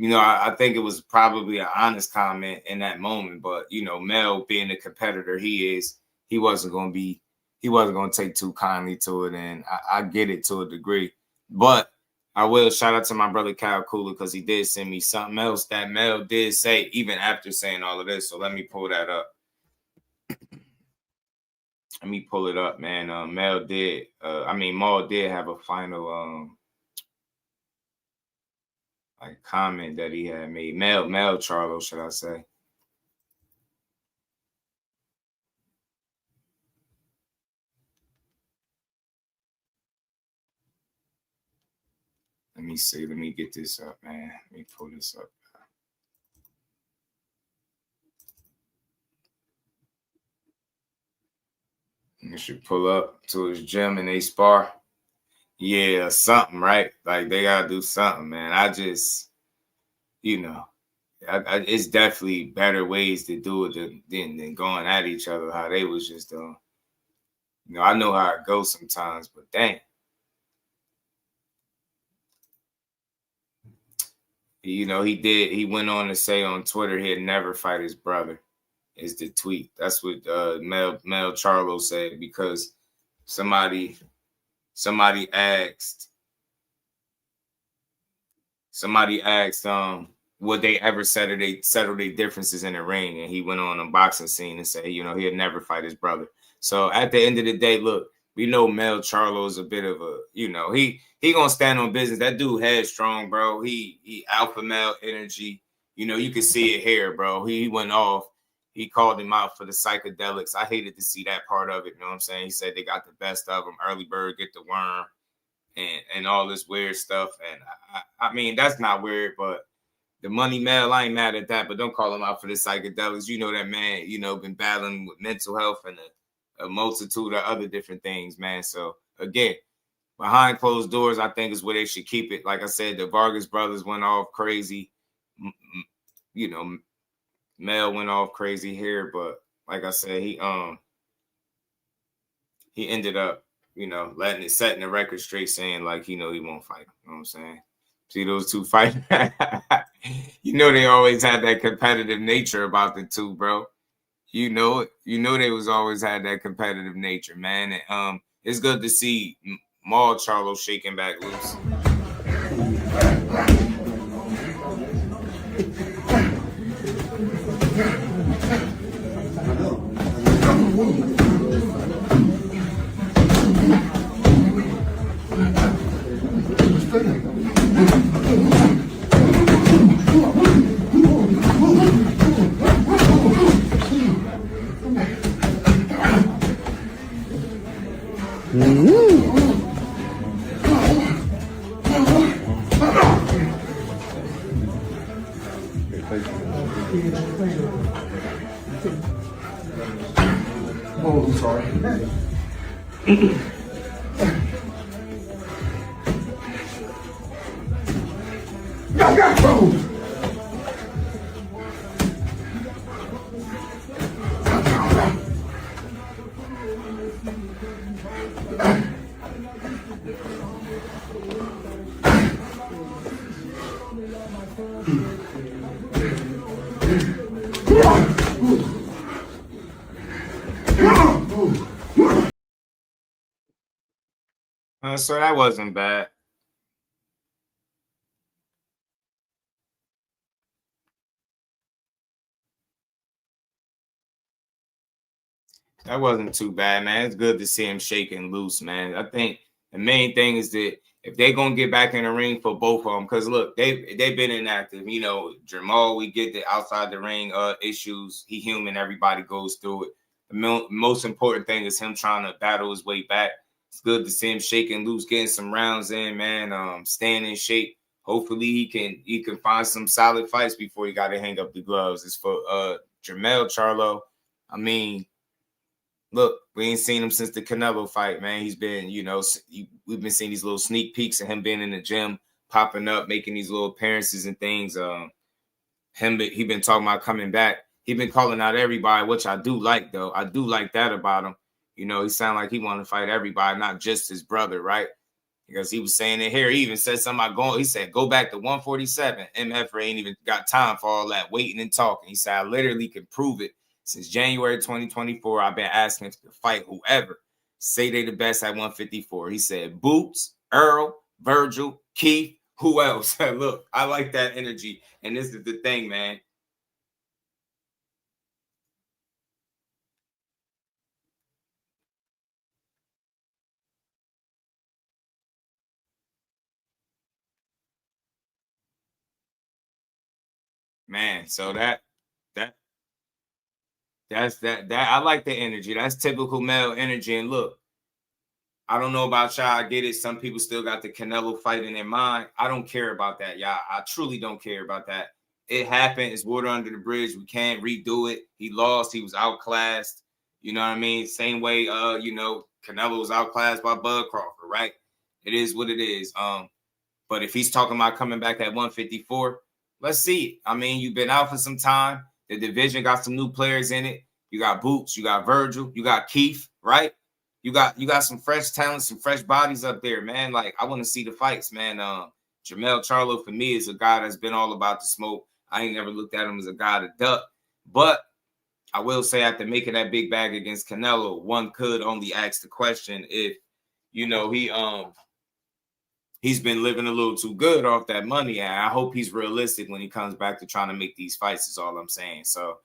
I think it was probably an honest comment in that moment. But, you know, Mel being the competitor he is, he wasn't going to take too kindly to it. And I get it to a degree. But I will shout out to my brother Kyle Cooler because he did send me something else that Mel did say even after saying all of this. So let me pull that up. Let me pull it up, man. Maul did have a final like comment that he had made. Mel Charlo, should I say? Let me see. Let me get this up, man. Let me pull this up. You should pull up to his gym and they spar. Yeah, something, right? Like they gotta do something, man. I just, it's definitely better ways to do it than going at each other. How they was just doing. I know how it goes sometimes, but dang. He went on to say on Twitter he'd never fight his brother. Is the tweet. That's what Mel Charlo said, because somebody asked would they ever settle their differences in the ring, and he went on a boxing scene and said, he'd never fight his brother. So at the end of the day, look, we know Mel Charlo is a bit of a, he gonna stand on business. That dude headstrong, bro. He alpha male energy. You can see it here, bro. He went off. He called him out for the psychedelics. I hated to see that part of it. You know what I'm saying? He said they got the best of him. Early bird get the worm, and all this weird stuff. And I mean, that's not weird, but the money Mel, I ain't mad at that. But don't call him out for the psychedelics. That man, been battling with mental health and a multitude of other different things, man. So again, behind closed doors, I think is where they should keep it. Like I said, the Vargas brothers went off crazy. Mel went off crazy here, but like I said, he ended up, setting the record straight, saying like, he won't fight. You know what I'm saying? See those two fight. They always had that competitive nature about the two, bro. They was always had that competitive nature, man. And, it's good to see Maul Charlo shaking back loose. Oh, I'm sorry. So that wasn't bad. That wasn't too bad, man. It's good to see him shaking loose, man. I think the main thing is that if they're going to get back in the ring for both of them, because look, they've been inactive. Jermall, we get the outside the ring issues. He human. Everybody goes through it. The most important thing is him trying to battle his way back. It's good to see him shaking loose, getting some rounds in, man. Staying in shape. Hopefully he can find some solid fights before he got to hang up the gloves. It's for Jermall Charlo. I mean, look, we ain't seen him since the Canelo fight, man. He's been, we've been seeing these little sneak peeks of him being in the gym, popping up, making these little appearances and things. He been talking about coming back. He been calling out everybody, which I do like, though. I do like that about him. He sound like he want to fight everybody, not just his brother, right? Because he was saying it here. He even said something about going. He said, go back to 147. MF ain't even got time for all that waiting and talking. He said, I literally can prove it. Since January 2024, I've been asking him to fight whoever. Say they the best at 154. He said, Boots, Earl, Virgil, Keith, who else? Look, I like that energy. And this is the thing, man. man. So that's I like the energy. That's typical male energy. And look, I don't know about y'all. I get it. Some people still got the Canelo fight in their mind. I don't care about that, y'all. I truly don't care about that. It happened. It's water under the bridge. We can't redo it. He lost. He was outclassed. You know what I mean? Same way, Canelo was outclassed by Bud Crawford, right? It is what it is. But if he's talking about coming back at 154, let's see it. I mean, you've been out for some time. The division got some new players in it. You got Boots, you got Virgil, you got Keith, right? You got some fresh talent, some fresh bodies up there, man. Like, I want to see the fights, man. Jermall Charlo, for me, is a guy that's been all about the smoke. I ain't never looked at him as a guy to duck. But I will say, after making that big bag against Canelo, one could only ask the question if, he's been living a little too good off that money. And I hope he's realistic when he comes back to trying to make these fights, is all I'm saying. So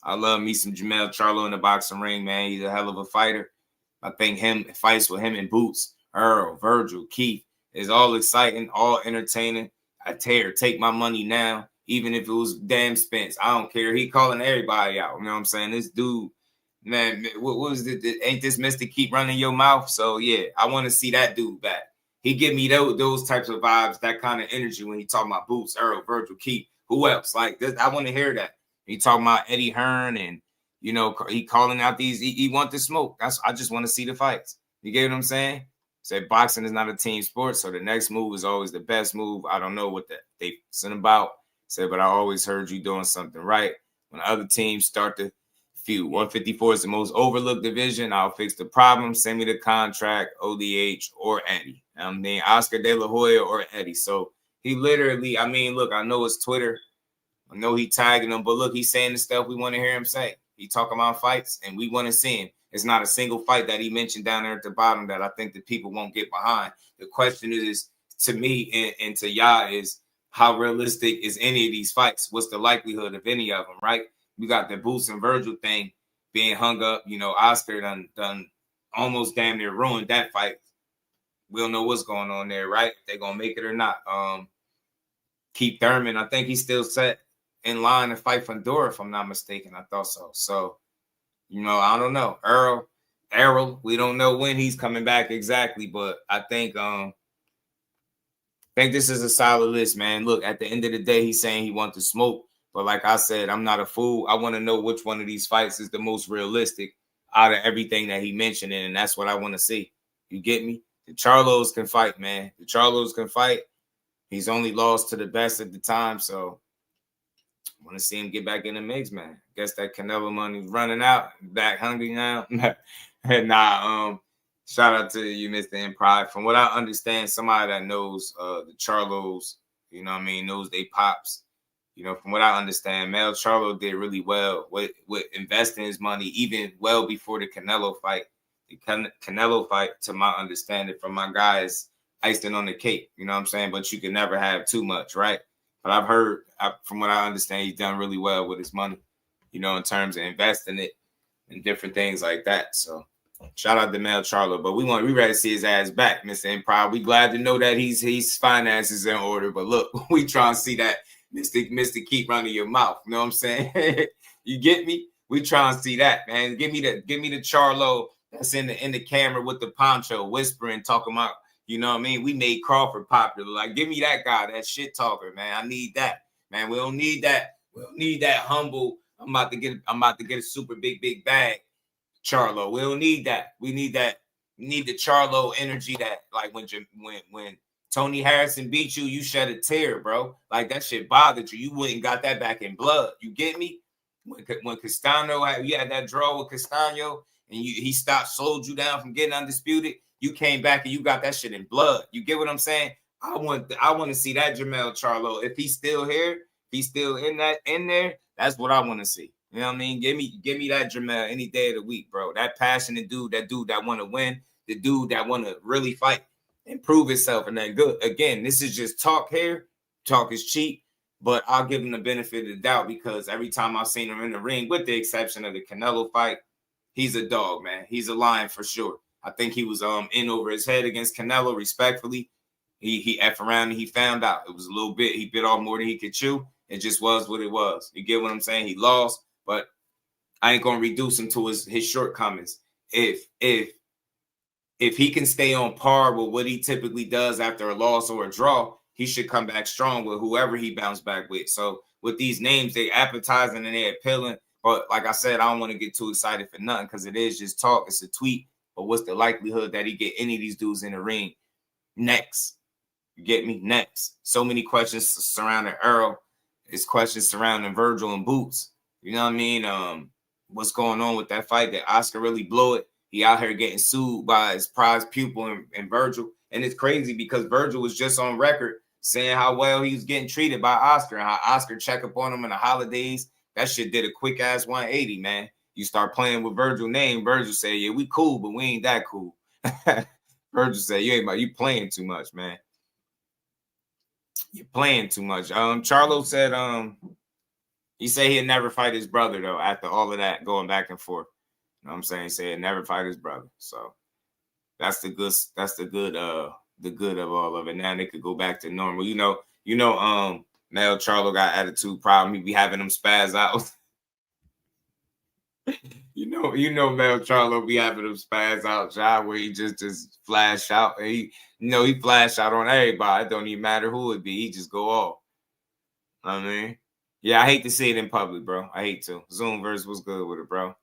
I love me some Jermall Charlo in the boxing ring, man. He's a hell of a fighter. I think fights with him and Boots, Earl, Virgil, Keith is all exciting, all entertaining. I take my money now, even if it was damn Spence. I don't care. He calling everybody out. You know what I'm saying? This dude, man, what was it? Ain't this Mr. Keep Running Your Mouth? So, yeah, I want to see that dude back. He give me those types of vibes, that kind of energy when he talking about Boots, Earl, Virgil, Keith. Who else? Like, I want to hear that. He talking about Eddie Hearn and, he calling out these. He want the smoke. I just want to see the fights. You get what I'm saying? Said boxing is not a team sport, so the next move is always the best move. I don't know what they sent about. Said, but I always heard you doing something right. When other teams start to feud, 154 is the most overlooked division. I'll fix the problem. Send me the contract, ODH or Eddie. I mean, Oscar De La Hoya or Eddie. So he literally, I mean, look, I know it's Twitter. I know he tagging them, but look, he's saying the stuff we want to hear him say. He talking about fights, and we want to see him. It's not a single fight that he mentioned down there at the bottom that I think that people won't get behind. The question is, to me and to y'all, is how realistic is any of these fights? What's the likelihood of any of them, right? We got the Boots and Virgil thing being hung up. Oscar done almost damn near ruined that fight. We don't know what's going on there, right? If they're going to make it or not. Keith Thurman, I think he's still set in line to fight Fundora, if I'm not mistaken. I thought so. So, I don't know. Errol, we don't know when he's coming back exactly, but I think this is a solid list, man. Look, at the end of the day, he's saying he wants to smoke. But like I said, I'm not a fool. I want to know which one of these fights is the most realistic out of everything that he mentioned, and that's what I want to see. You get me? The Charlos can fight, man. The Charlos can fight. He's only lost to the best at the time, so I want to see him get back in the mix, man. Guess that Canelo money's running out. Back hungry now. Shout out to you, Mr. Improv. From what I understand, somebody that knows the Charlos, knows they pops. From what I understand, Mel Charlo did really well with investing his money, even well before the Canelo fight. The Canelo fight, to my understanding, from my guys, icing on the cake. You know what I'm saying? But you can never have too much, right? But I've heard, from what I understand, he's done really well with his money, in terms of investing it and different things like that. So shout out to Mel Charlo. But we ready to see his ass back, Mr. Improv. We glad to know that his finances in order. But look, we trying to see that Mr. Keep Running Your Mouth. You know what I'm saying? You get me? We trying to see that, man. Give me the Charlo that's in the camera with the poncho, whispering, talking about, you know what I mean? We made Crawford popular. Like, give me that guy, that shit talker, man. I need that, man. We don't need that. We don't need that humble. I'm about to get a super big bag, Charlo. We don't need that. We need that. We need the Charlo energy that, like, when Tony Harrison beat you, you shed a tear, bro. Like, that shit bothered you. You went and got that back in blood. You get me? When Castano had that draw with Castano and he slowed you down from getting undisputed. You came back and you got that shit in blood. You get what I'm saying? I want to see that Jermall Charlo. If he's still here, if he's still in there, that's what I want to see. You know what I mean? Give me that Jermall any day of the week, bro. That passionate dude, that want to win, the dude that want to really fight and prove himself and that good. Again, this is just talk here. Talk is cheap, but I'll give him the benefit of the doubt because every time I've seen him in the ring, with the exception of the Canelo fight, he's a dog, man. He's a lion for sure. I think he was in over his head against Canelo, respectfully. He F around and he found out. It was a little bit. He bit off more than he could chew. It just was what it was. You get what I'm saying? He lost, but I ain't gonna reduce him to his shortcomings. If he can stay on par with what he typically does after a loss or a draw, he should come back strong with whoever he bounced back with. So with these names, they appetizing and they appealing. But like I said, I don't want to get too excited for nothing because it is just talk. It's a tweet. But what's the likelihood that he get any of these dudes in the ring next? You get me? Next. So many questions surrounding Earl. It's questions surrounding Virgil and Boots. You know what I mean? What's going on with that fight? Did Oscar really blow it? He out here getting sued by his prize pupil and Virgil. And it's crazy because Virgil was just on record saying how well he was getting treated by Oscar and how Oscar check up on him in the holidays. That shit did a quick ass 180, man. You start playing with Virgil's name, Virgil say, yeah, we cool, but we ain't that cool. Virgil said, you playing too much, man. You're playing too much. Charlo said he said he'd never fight his brother though after all of that going back and forth. You know what I'm saying? He said he'd never fight his brother. So that's the good of all of it. Now they could go back to normal. Mel Charlo got attitude problem. He be having them spaz out. you know Mel Charlo be having them spaz out, job where he just flash out. And he flash out on everybody. It don't even matter who it be. He just go off. I mean, yeah, I hate to see it in public, bro. I hate to. Zoom verse was good with it, bro.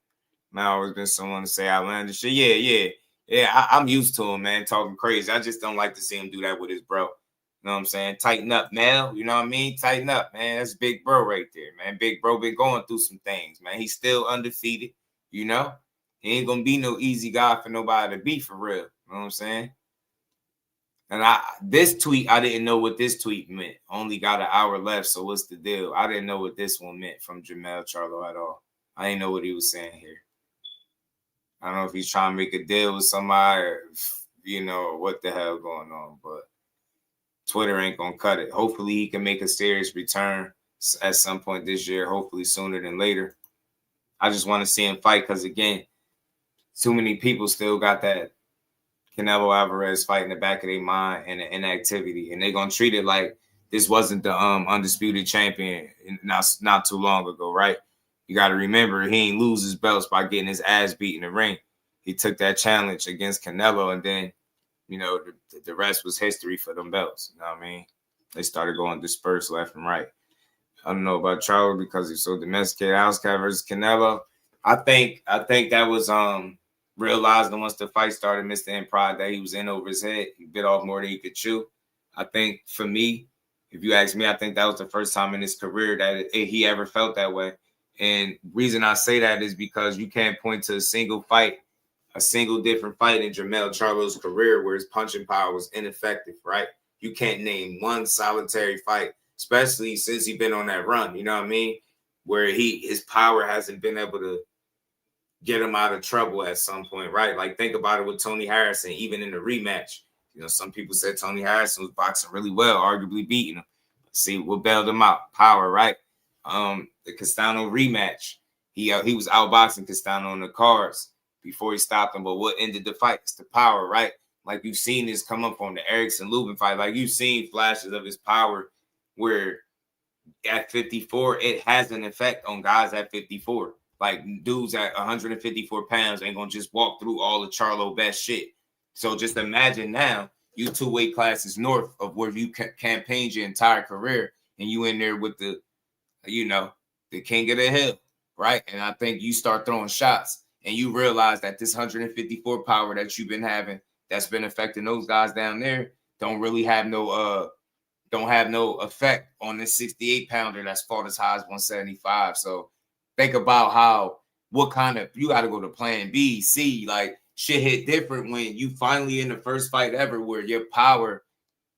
Man, I always been someone to say outlandish shit. Yeah. I'm used to him, man, talking crazy. I just don't like to see him do that with his bro. You know what I'm saying? Tighten up, Mel. You know what I mean? Tighten up, man. That's big bro right there, man. Big bro been going through some things, man. He's still undefeated, you know? He ain't gonna be no easy guy for nobody to beat for real. You know what I'm saying? And this tweet, I didn't know what this tweet meant. Only got an hour left, so what's the deal? I didn't know what this one meant from Jermall Charlo at all. I didn't know what he was saying here. I don't know if he's trying to make a deal with somebody or, what the hell going on, but Twitter ain't going to cut it. Hopefully he can make a serious return at some point this year, hopefully sooner than later. I just want to see him fight because, again, too many people still got that Canelo Alvarez fight in the back of their mind and the inactivity, and they're going to treat it like this wasn't the undisputed champion not too long ago, right? You got to remember, he ain't lose his belts by getting his ass beat in the ring. He took that challenge against Canelo, and then, the rest was history for them belts. You know what I mean? They started going dispersed left and right. I don't know about Charlo because he's so domesticated. Housecap versus Canelo. I think that was realized once the fight started, Mr. M Pride, that he was in over his head. He bit off more than he could chew. I think for me, if you ask me, I think that was the first time in his career that he ever felt that way. And reason I say that is because you can't point to a single different fight in Jermall Charlo's career where his punching power was ineffective, right? You can't name one solitary fight, especially since he's been on that run, you know what I mean? Where his power hasn't been able to get him out of trouble at some point, right? Like, think about it with Tony Harrison, even in the rematch. Some people said Tony Harrison was boxing really well, arguably beating him. See, what bailed him out? Power, right? The Castano rematch, he was outboxing Castano on the cards before he stopped him. But what ended the fight? It's the power, right? Like, you've seen this come up on the Erickson Lubin fight. Like, you've seen flashes of his power where at 54, it has an effect on guys at 54. Like, dudes at 154 pounds ain't gonna just walk through all the Charlo best shit. So just imagine now, you 2 weight classes north of where you campaigned your entire career, and you in there with the king of the hill, right? And I think you start throwing shots and you realize that this 154 power that you've been having, that's been affecting those guys down there, don't really have no effect on this 68 pounder that's fought as high as 175. So think about you got to go to plan B, C, like shit hit different when you finally in the first fight ever where your power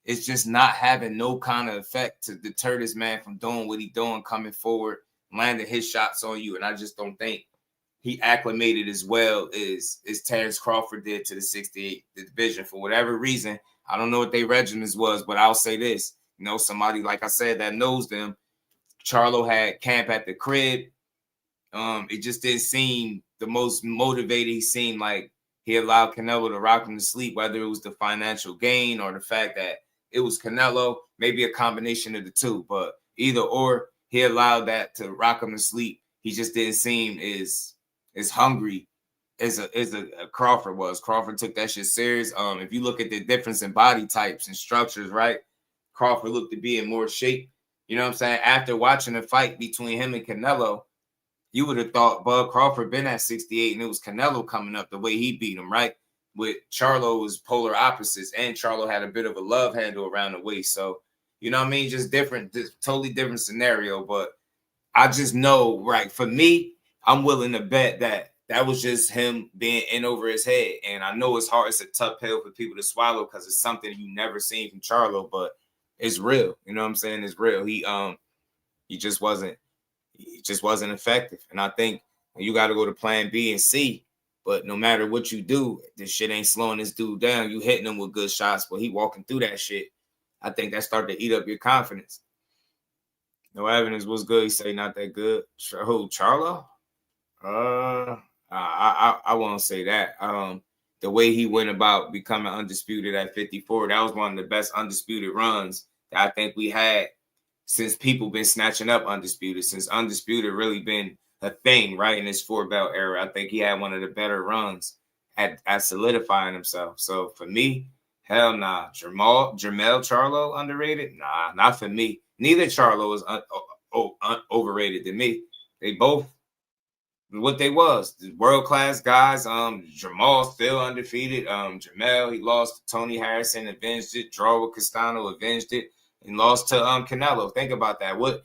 is just not having no kind of effect to deter this man from doing what he's doing, coming forward, landing his shots on you. And I just don't think he acclimated as well as Terrence Crawford did to the 68 division for whatever reason. I don't know what their regimens was, but I'll say this. Somebody, like I said, that knows them. Charlo had camp at the crib. It just didn't seem the most motivated. He seemed like he allowed Canelo to rock him to sleep, whether it was the financial gain or the fact that it was Canelo, maybe a combination of the two. But either or, he allowed that to rock him to sleep. He just didn't seem as hungry as a Crawford was. Crawford took that shit serious. If you look at the difference in body types and structures, right? Crawford looked to be in more shape. You know what I'm saying? After watching the fight between him and Canelo, you would have thought Bud Crawford been at 68 and it was Canelo coming up the way he beat him, right? With Charlo was polar opposites, and Charlo had a bit of a love handle around the waist. So, you know what I mean? Just different, totally different scenario. But I just know, right, for me, I'm willing to bet that was just him being in over his head. And I know it's hard. It's a tough pill for people to swallow because it's something you never seen from Charlo, but it's real. You know what I'm saying? It's real. He just wasn't effective. And I think you got to go to plan B and C. But no matter what you do, this shit ain't slowing this dude down. You hitting him with good shots, but he walking through that shit. I think that started to eat up your confidence. No evidence was good. He say not that good. Who, Charlo? I won't say that. The way he went about becoming undisputed at 54, that was one of the best undisputed runs that I think we had since people been snatching up undisputed, since undisputed really been a thing, right, in this 4-belt era. I think he had one of the better runs at solidifying himself. So for me, hell nah. Jermall Charlo underrated? Nah, not for me. Neither Charlo is overrated to me. They both what they was, world-class guys. Jermall still undefeated. Jermall, he lost to Tony Harrison, avenged it. Draw with Castano, avenged it, and lost to Canelo. Think about that. What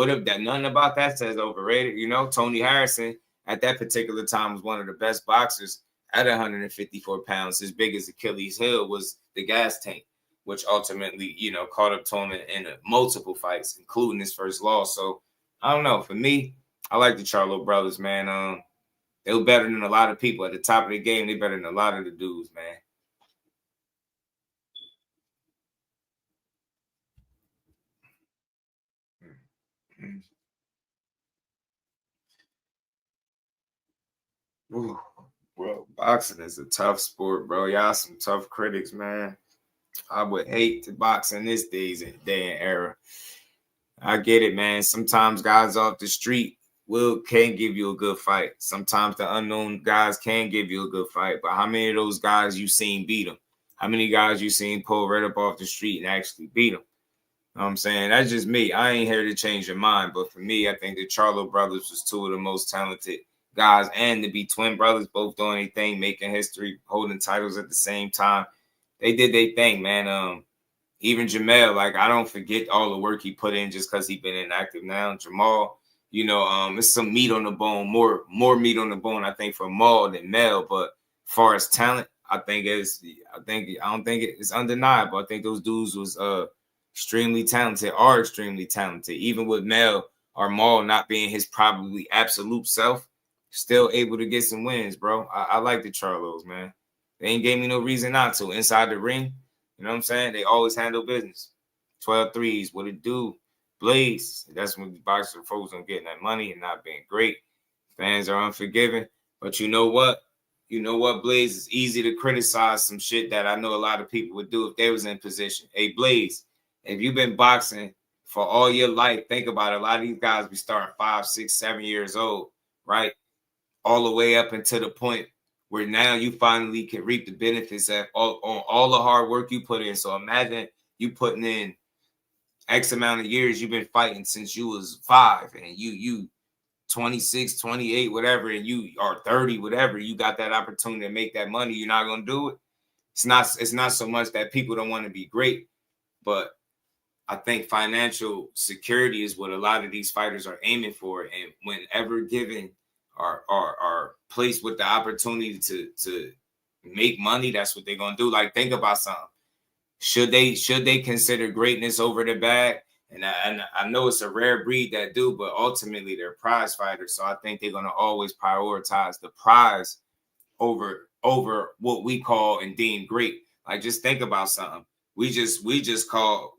if that? Nothing about that says overrated. You know, Tony Harrison at that particular time was one of the best boxers at 154 pounds. His biggest Achilles heel was the gas tank, which ultimately, you know, caught up to him in multiple fights, including his first loss. So I don't know. For me, I like the Charlo brothers, man. They were better than a lot of people at the top of the game. They better than a lot of the dudes, man. Ooh, bro, boxing is a tough sport, bro. Y'all some tough critics, man. I would hate to box in this day and era. I get it, man. Sometimes guys off the street can give you a good fight. Sometimes the unknown guys can give you a good fight. But how many of those guys you seen beat them? How many guys you seen pull right up off the street and actually beat them? You know what I'm saying? That's just me. I ain't here to change your mind. But for me, I think the Charlo brothers was two of the most talented guys. And to be twin brothers, both doing their thing, making history, holding titles at the same time. They did their thing, man. Even Jermall, like, I don't forget all the work he put in just because he been inactive now. Jermall, you know, it's some meat on the bone, more meat on the bone, I think, for Maul than Mel. But as far as talent, I don't think it's undeniable. I think those dudes was extremely talented, are extremely talented. Even with Mel or Maul not being his probably absolute self, still able to get some wins, bro. I like the Charlos, man. They ain't gave me no reason not to. Inside the ring, you know what I'm saying? They always handle business. 12 threes, what it do? Blaze. That's when the boxers are focused on getting that money and not being great. Fans are unforgiving. But you know what? You know what, Blaze? It's easy to criticize some shit that I know a lot of people would do if they was in position. Hey, Blaze, if you've been boxing for all your life, think about it. A lot of these guys be starting 5, 6, 7 years old, right? All the way up until the point where now you finally can reap the benefits on all the hard work you put in. So imagine you putting in X amount of years, you've been fighting since you was 5 and you 26, 28, whatever, and you are 30, whatever, you got that opportunity to make that money. You're not going to do it. It's not so much that people don't want to be great, but I think financial security is what a lot of these fighters are aiming for. And whenever given are placed with the opportunity to make money, that's what they're going to do. Like, think about something. Should they consider greatness over the bag? And I know it's a rare breed that do, but ultimately they're prize fighters. So I think they're going to always prioritize the prize over what we call and deem great. Like, just think about something. We just call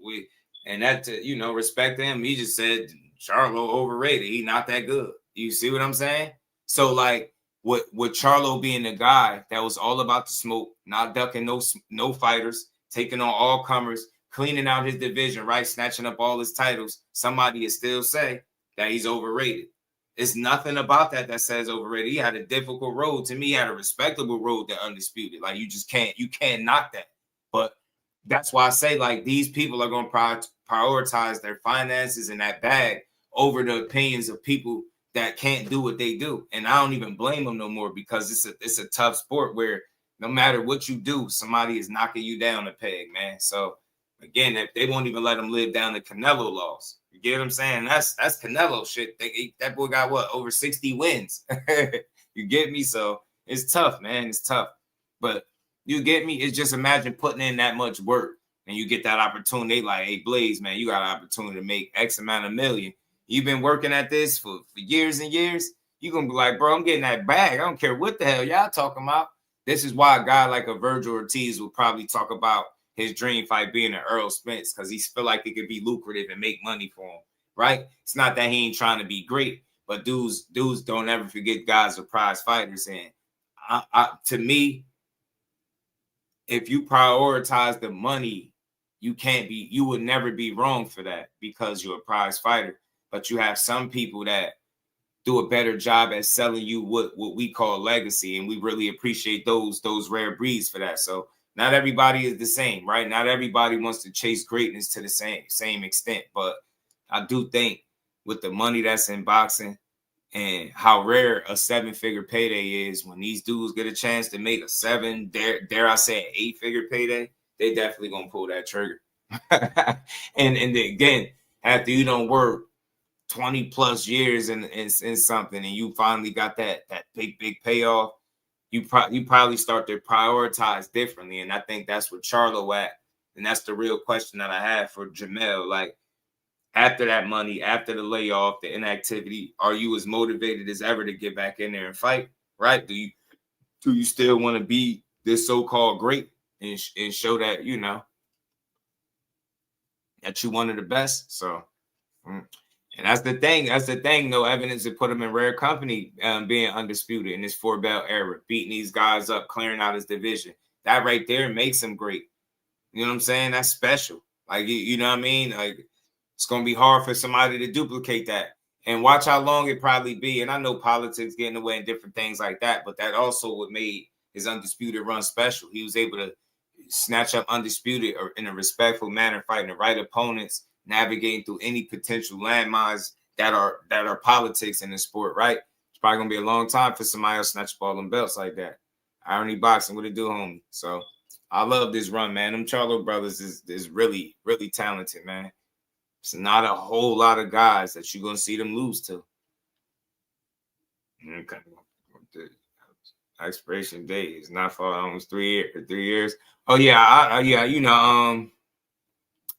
and that, you know, respect him. He just said Charlo overrated. He not that good. You see what I'm saying? So like with Charlo being the guy that was all about the smoke, not ducking no fighters, taking on all comers, cleaning out his division, right? Snatching up all his titles. Somebody would still say, that he's overrated. It's nothing about that says overrated. He had a difficult road. To me, he had a respectable road to undisputed. Like, you can't knock that. But that's why I say, like, these people are going to prioritize their finances and that bag over the opinions of people that can't do what they do. And I don't even blame them no more, because it's a tough sport where no matter what you do, somebody is knocking you down a peg, man. So again, they won't even let them live down the Canelo laws. You get what I'm saying? That's Canelo shit. That boy got what, over 60 wins. You get me? So it's tough, man. It's tough. But you get me? It's just, imagine putting in that much work and you get that opportunity. Like, hey, Blaze, man, you got an opportunity to make X amount of million. You've been working at this for years and years. You're going to be like, bro, I'm getting that bag. I don't care what the hell y'all talking about. This is why a guy like a Virgil Ortiz will probably talk about his dream fight being an Earl Spence, because he feel like it could be lucrative and make money for him, right? It's not that he ain't trying to be great, but dudes don't ever forget guys are prize fighters. And to me, if you prioritize the money, you would never be wrong for that, because you're a prize fighter. But you have some people that do a better job at selling you what we call legacy, and we really appreciate those rare breeds for that. So not everybody is the same, right? Not everybody wants to chase greatness to the same extent. But I do think with the money that's in boxing and how rare a 7-figure payday is, when these dudes get a chance to make a 7, dare I say an 8-figure payday, they definitely gonna pull that trigger. and again, after you don't work 20 plus years in something, and you finally got that big payoff, you probably start to prioritize differently. And I think that's what Charlo at. And that's the real question that I have for Jermall. Like, after that money, after the layoff, the inactivity, are you as motivated as ever to get back in there and fight? Right? Do you still want to be this so-called great and show that, you know, that you one of the best? So, and that's the thing. No evidence to put him in rare company, being undisputed in this 4-belt era, beating these guys up, clearing out his division. That right there makes him great. You know what I'm saying? That's special. Like, you know what I mean? Like, it's going to be hard for somebody to duplicate that. And watch how long it probably be. And I know politics getting away and different things like that, but that also what made his undisputed run special. He was able to snatch up undisputed or in a respectful manner, fighting the right opponents, navigating through any potential landmines that are politics in the sport, right? It's probably going to be a long time for somebody else to snatch up all them belts like that. Irony boxing, what it do, homie? So I love this run, man. Them Charlo brothers is really, really talented, man. It's not a whole lot of guys that you're going to see them lose to. Okay. The expiration date is not for almost 3 years. Oh yeah, you know,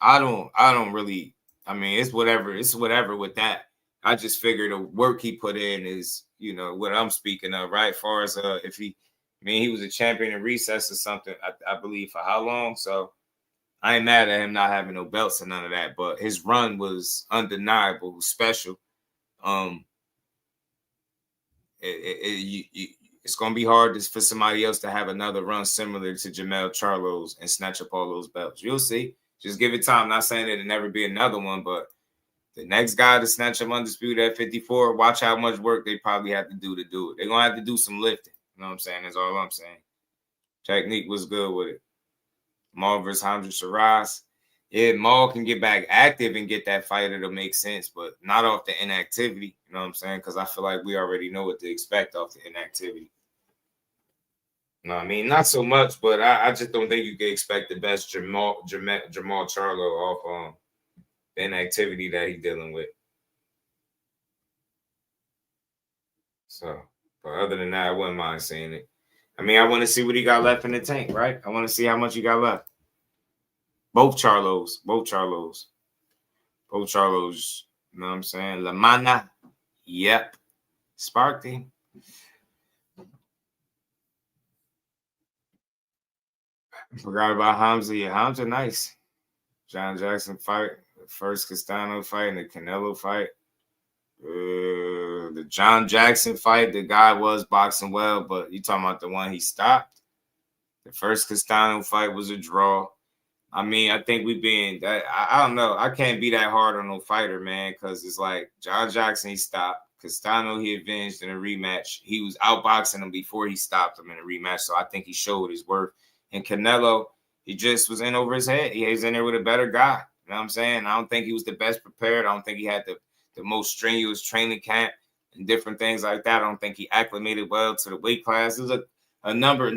I don't really. I mean, it's whatever with that. I just figure the work he put in is, you know, what I'm speaking of, right? As far as if he was a champion in recess or something, I believe, for how long? So I ain't mad at him not having no belts and none of that, but his run was undeniable, special. It's gonna be hard for somebody else to have another run similar to Jermall Charlo's and snatch up all those belts. You'll see. Just give it time. Not saying it'll never be another one, but the next guy to snatch up undisputed at 54, watch how much work they probably have to do it. They're gonna have to do some lifting. You know what I'm saying? That's all I'm saying. Technique was good with it. Maul versus Hamza Shiraz. Yeah, Maul can get back active and get that fight. It'll make sense, but not off the inactivity. You know what I'm saying? Because I feel like we already know what to expect off the inactivity. You know what I mean? Not so much, but I just don't think you can expect the best Jermall Charlo off the inactivity that he's dealing with. So, but other than that, I wouldn't mind seeing it. I mean, I want to see what he got left in the tank, right? I want to see how much he got left. Both Charlos. You know what I'm saying? La Mana. Yep. Sparked him. Forgot about Hamza. Yeah, Hamza nice. John Jackson fight. The first Castano fight and the Canelo fight. The John Jackson fight, the guy was boxing well, but you talking about the one he stopped? The first Castano fight was a draw. I mean, I think we've been that. I don't know. I can't be that hard on no fighter, man, because it's like John Jackson, he stopped. Castano, he avenged in a rematch. He was outboxing him before he stopped him in a rematch, so I think he showed his worth. And Canelo, he just was in over his head. He was in there with a better guy. You know what I'm saying? I don't think he was the best prepared. I don't think he had the most strenuous training camp and different things like that. I don't think he acclimated well to the weight class. There's a number,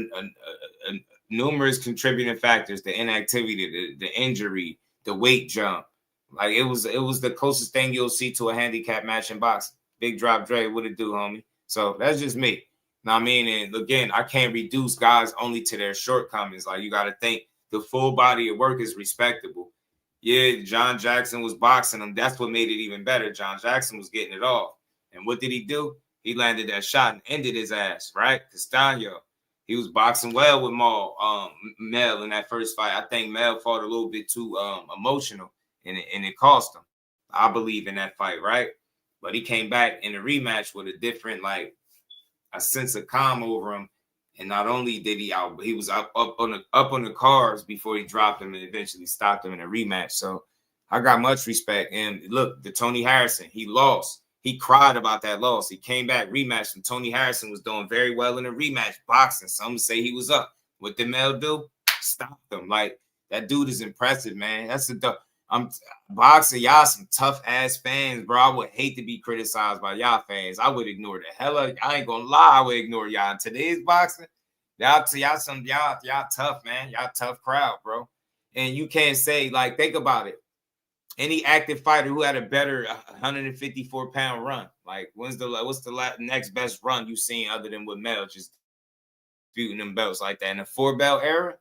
numerous contributing factors: the inactivity, the injury, the weight jump. Like it was the closest thing you'll see to a handicap match in boxing. Big drop, Dre, what it do, homie? So that's just me. Now, I mean, and again, I can't reduce guys only to their shortcomings. Like you got to think the full body of work is respectable. Yeah, John Jackson was boxing him. That's what made it even better. John Jackson was getting it off. And what did he do? He landed that shot and ended his ass, right? Castano. He was boxing well with Mel in that first fight. I think Mel fought a little bit too emotional, and it cost him. I believe in that fight, right? But he came back in a rematch with a different, like, a sense of calm over him. And not only did he was up on the cards before he dropped him and eventually stopped him in a rematch. So I got much respect. And look, the Tony Harrison, he lost. He cried about that loss. He came back, rematched, and Tony Harrison was doing very well in a rematch boxing. Some say he was up. What did Mel do? Stopped him. Like, that dude is impressive, man. That's I'm boxing. Y'all some tough ass fans, bro. I would hate to be criticized by y'all fans. I would ignore the hell out. I ain't gonna lie. I would ignore y'all in today's boxing. Y'all tough, man. Y'all tough crowd, bro. And you can't say, like, think about it. Any active fighter who had a better 154-pound run, like what's the next best run you seen other than with Mel just beating them belts like that in the 4-belt era?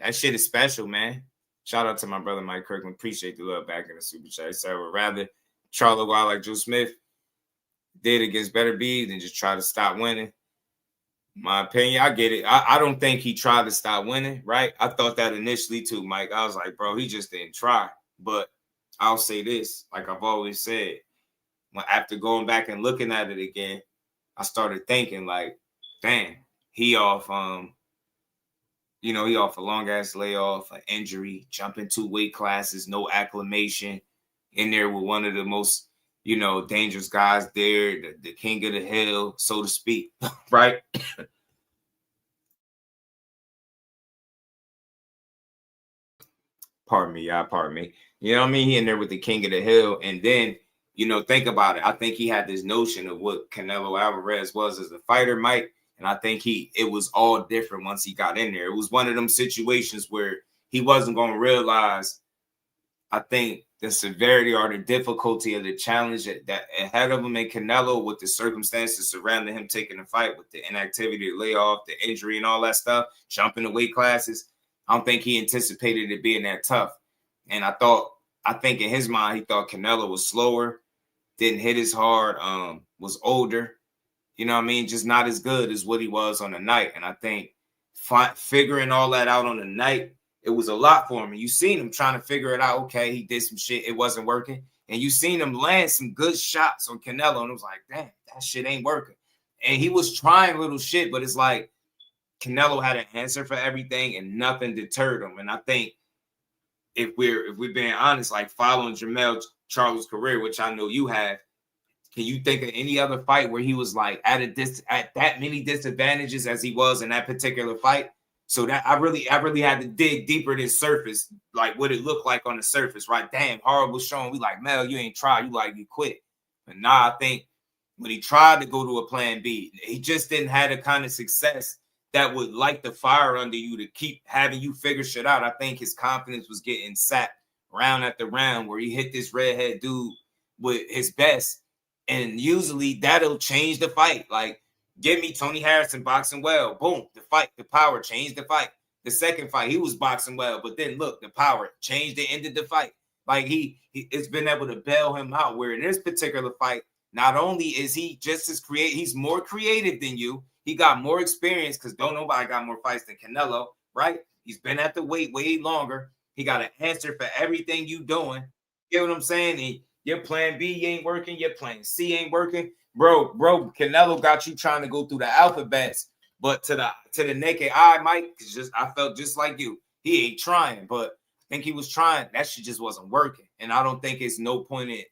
That shit is special, man. Shout out to my brother Mike Kirkland. Appreciate the love back in the super chat. So I would rather Charlo go out like Joe Smith did against Better B than just try to stop winning. My opinion, I get it. I don't think he tried to stop winning, right? I thought that initially too, Mike. I was like, bro, he just didn't try. But I'll say this, like I've always said, after going back and looking at it again, I started thinking like, damn, he off he off a long-ass layoff, an injury, jumping 2 weight classes, no acclimation, in there with one of the most, dangerous guys there, the king of the hill, so to speak, right? Pardon me, y'all, pardon me. You know what I mean? He in there with the king of the hill. And then, think about it. I think he had this notion of what Canelo Alvarez was as a fighter, Mike. And I think it was all different once he got in there. It was one of them situations where he wasn't going to realize, I think, the severity or the difficulty of the challenge that ahead of him in Canelo with the circumstances surrounding him taking the fight, with the inactivity, the layoff, the injury and all that stuff, jumping the weight classes. I don't think he anticipated it being that tough. And I think in his mind, he thought Canelo was slower, didn't hit as hard, was older. You know what I mean? Just not as good as what he was on the night. And I think figuring all that out on the night, it was a lot for him. And you seen him trying to figure it out. Okay, he did some shit. It wasn't working. And you seen him land some good shots on Canelo. And it was like, damn, that shit ain't working. And he was trying little shit, but it's like Canelo had an answer for everything and nothing deterred him. And I think if we're being honest, like following Jermall Charlo's career, which I know you have, can you think of any other fight where he was like at that many disadvantages as he was in that particular fight? So that I really had to dig deeper than surface, like what it looked like on the surface, right? Damn, horrible showing. We like, Mel, you ain't tried. You quit. But nah, I think when he tried to go to a plan B, he just didn't have the kind of success that would light the fire under you to keep having you figure shit out. I think his confidence was getting sapped round after round where he hit this redhead dude with his best. And usually that'll change the fight. Like, give me Tony Harrison boxing well. Boom, the fight, the power changed the fight. The second fight, he was boxing well, but then look, the power changed the end of the fight. Like it's been able to bail him out. Where in this particular fight, not only is he just as creative, he's more creative than you. He got more experience because don't nobody got more fights than Canelo, right? He's been at the weight way longer. He got an answer for everything you doing. You know what I'm saying? Your plan B ain't working. Your plan C ain't working. Bro, Canelo got you trying to go through the alphabets, but to the naked eye, Mike, I felt just like you. he ain't trying. But I think he was trying. That shit just wasn't working. And I don't think it's no point in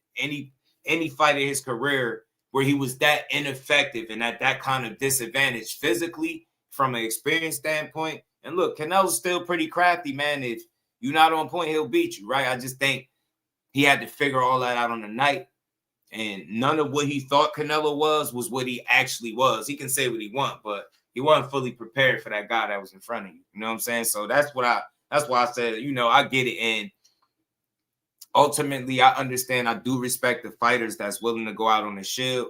any fight in his career where he was that ineffective and at that kind of disadvantage physically from an experience standpoint. And look, Canelo's still pretty crafty, man. If you're not on point, he'll beat you, right? I just think he had to figure all that out on the night. And none of what he thought Canelo was what he actually was. He can say what he wants, but he wasn't fully prepared for that guy that was in front of you. You know what I'm saying? So that's why I said, I get it. And ultimately, I understand. I do respect the fighters that's willing to go out on the shield.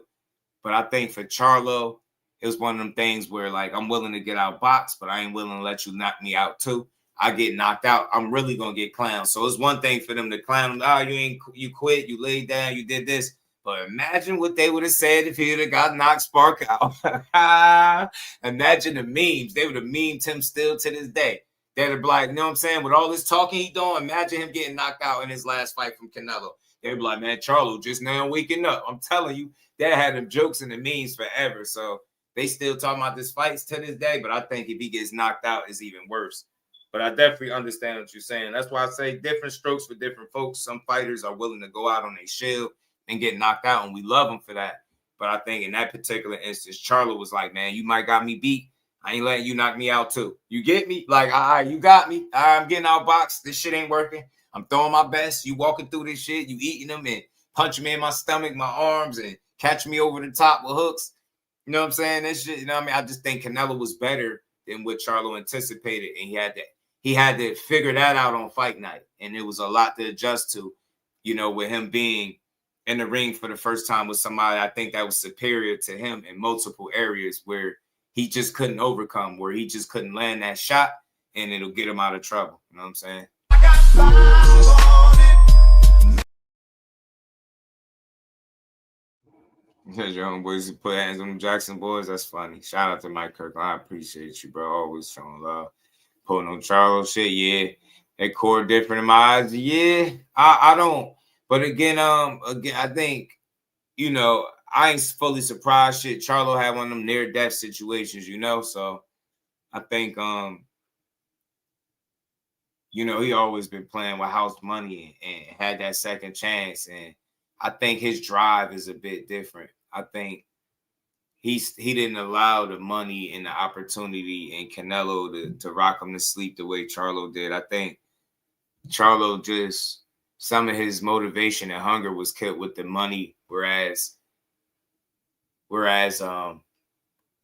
But I think for Charlo, it was one of them things where, like, I'm willing to get out boxed, but I ain't willing to let you knock me out too. I get knocked out, I'm really going to get clowned. So it's one thing for them to clown him. You quit, you laid down, you did this. But imagine what they would have said if he would have got knocked Spark out. Imagine the memes. They would have memed him still to this day. They'd have been like, you know what I'm saying? With all this talking he doing, imagine him getting knocked out in his last fight from Canelo. They'd be like, man, Charlo just now waking up. I'm telling you, they had them jokes in the memes forever. So they still talking about this fights to this day. But I think if he gets knocked out, it's even worse. But I definitely understand what you're saying. That's why I say different strokes for different folks. Some fighters are willing to go out on their shield and get knocked out, and we love them for that. But I think in that particular instance, Charlo was like, man, you might got me beat. I ain't letting you knock me out too. You get me? Like, all right, you got me. All right, I'm getting outboxed. This shit ain't working. I'm throwing my best. You walking through this shit. You eating them and punching me in my stomach, my arms, and catching me over the top with hooks. You know what I'm saying? This shit, you know what I mean? I just think Canelo was better than what Charlo anticipated, and he had to figure that out on fight night. And it was a lot to adjust to, with him being in the ring for the first time with somebody I think that was superior to him in multiple areas where he just couldn't overcome, where he just couldn't land that shot, and it'll get him out of trouble. You know what I'm saying? I got 5 on it. Because your homeboys put hands on the Jackson boys, that's funny. Shout out to Mike Kirkland. I appreciate you, bro. Always showing love. Putting on Charlo shit, yeah. That core different in my eyes, yeah. I don't. But again, I think, I ain't fully surprised. Shit, Charlo had one of them near-death situations, So I think, he always been playing with house money and had that second chance. And I think his drive is a bit different. I think he didn't allow the money and the opportunity in Canelo to rock him to sleep the way Charlo did. I think Charlo just, some of his motivation and hunger was kept with the money, whereas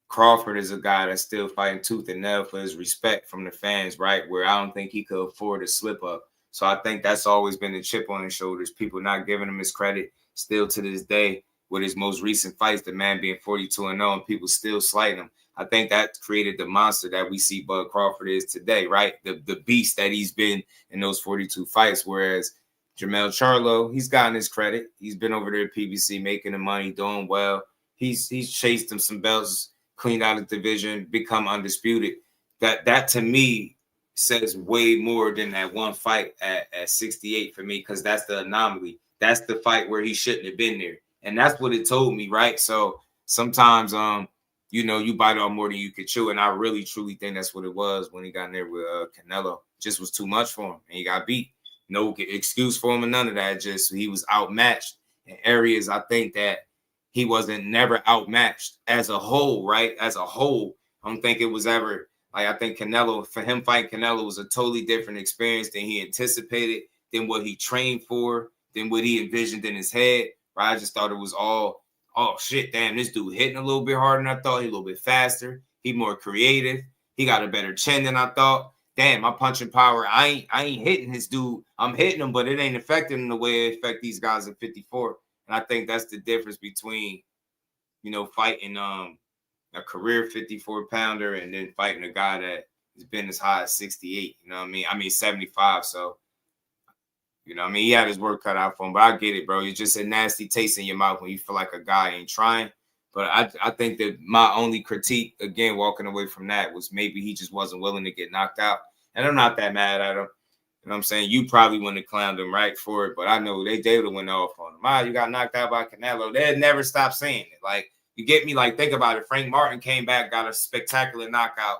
Crawford is a guy that's still fighting tooth and nail for his respect from the fans, right? Where I don't think he could afford a slip up. So I think that's always been a chip on his shoulders. People not giving him his credit still to this day. With his most recent fights, the man being 42-0, and people still slighting him. I think that created the monster that we see Bud Crawford is today, right? The beast that he's been in those 42 fights. Whereas Jermall Charlo, he's gotten his credit. He's been over there at PBC making the money, doing well. He's chased him some belts, cleaned out the division, become undisputed. That to me says way more than that one fight at 68 for me, because that's the anomaly. That's the fight where he shouldn't have been there. And that's what it told me, right? So sometimes, you bite off more than you could chew. And I really, truly think that's what it was when he got in there with Canelo. Just was too much for him, and he got beat. No excuse for him or none of that. Just he was outmatched in areas I think that he wasn't never outmatched as a whole, right? As a whole, I don't think it was ever. Like, I think Canelo, for him fighting Canelo was a totally different experience than he anticipated, than what he trained for, than what he envisioned in his head. I just thought it was all, oh, shit, damn, this dude hitting a little bit harder than I thought. He a little bit faster. He more creative. He got a better chin than I thought. Damn, my punching power, I ain't hitting his dude. I'm hitting him, but it ain't affecting him the way it affect these guys at 54. And I think that's the difference between, fighting a career 54-pounder and then fighting a guy that has been as high as 68. You know what I mean? I mean, 75, so. He had his work cut out for him, but I get it, bro. It's just a nasty taste in your mouth when you feel like a guy ain't trying. But I think that my only critique, again, walking away from that, was maybe he just wasn't willing to get knocked out. And I'm not that mad at him. You know what I'm saying? You probably wouldn't have clowned him right for it, but I know they would have went off on him. You got knocked out by Canelo. They'd never stop saying it. Like, you get me? Like, think about it. Frank Martin came back, got a spectacular knockout,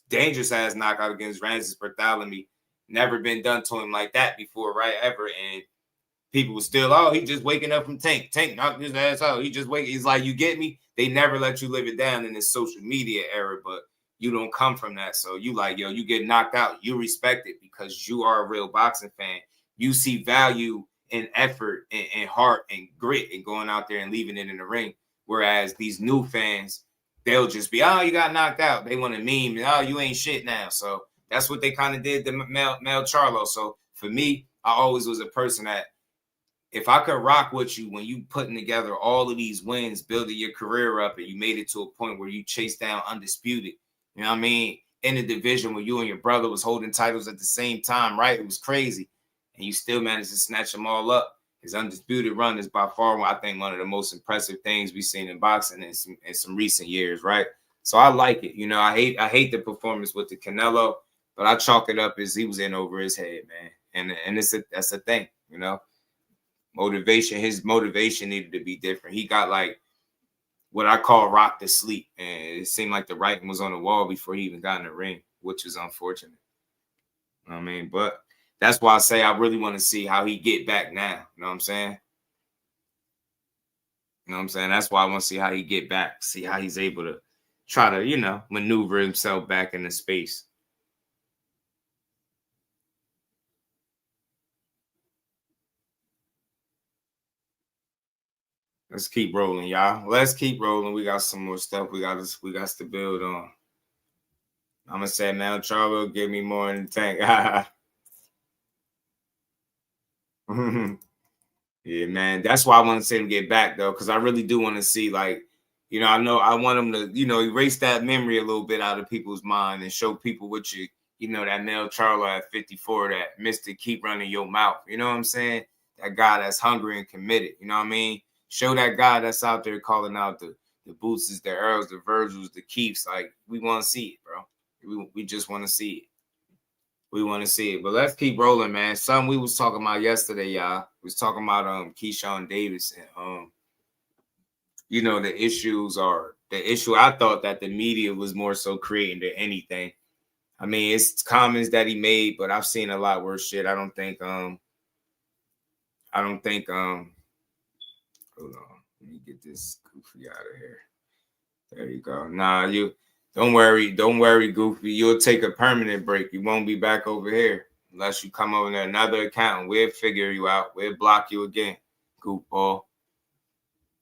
dangerous-ass knockout against Francis Bartholomew. Never been done to him like that before, right? Ever. And people were still, oh, he just waking up from Tank. Tank knocked his ass out. He just waking. He's like, you get me? They never let you live it down in this social media era, but you don't come from that. So you like, yo, you get knocked out. You respect it because you are a real boxing fan. You see value in effort and heart and grit and going out there and leaving it in the ring. Whereas these new fans, they'll just be, oh, you got knocked out. They want to meme, oh, you ain't shit now. So that's what they kind of did to Mel Charlo. So for me, I always was a person that if I could rock with you when you putting together all of these wins, building your career up, and you made it to a point where you chased down undisputed, you know what I mean, in the division where you and your brother was holding titles at the same time, right? It was crazy. And you still managed to snatch them all up. His undisputed run is by far, I think, one of the most impressive things we've seen in boxing in some recent years, right? So I like it. You know, I hate the performance with the Canelo, but I chalk it up as he was in over his head, man. And that's a thing, you know. His motivation needed to be different. He got like what I call rocked to sleep. And it seemed like the writing was on the wall before he even got in the ring, which is unfortunate. You know what I mean? But that's why I say I really want to see how he get back now. You know what I'm saying? You know what I'm saying? That's why I want to see how he get back, see how he's able to try to, you know, maneuver himself back into space. Let's keep rolling, y'all. Let's keep rolling. We got some more stuff we got to build on. I'm gonna say, man, Charlo, give me more in the tank. Yeah, man. That's why I want to see him get back, though, because I really do want to see, like, you know, I want him to, you know, erase that memory a little bit out of people's mind and show people what you know, that Mel Charlo at 54, that Mr. Keep Running Your Mouth. You know what I'm saying? That guy that's hungry and committed. You know what I mean? Show that guy that's out there calling out the Bootses, the Earls, the Virgils, the Keeps. Like, we want to see it, bro. We just want to see it. We want to see it. But let's keep rolling, man. Something we was talking about yesterday, y'all. We was talking about Keshon Davis and you know, the issue I thought that the media was more so creating than anything. I mean, it's comments that he made, but I've seen a lot worse shit. I don't think hold on, let me get this goofy out of here. There you go. Nah, you don't worry, Goofy. You'll take a permanent break. You won't be back over here unless you come over to another account. We'll figure you out. We'll block you again, goofball.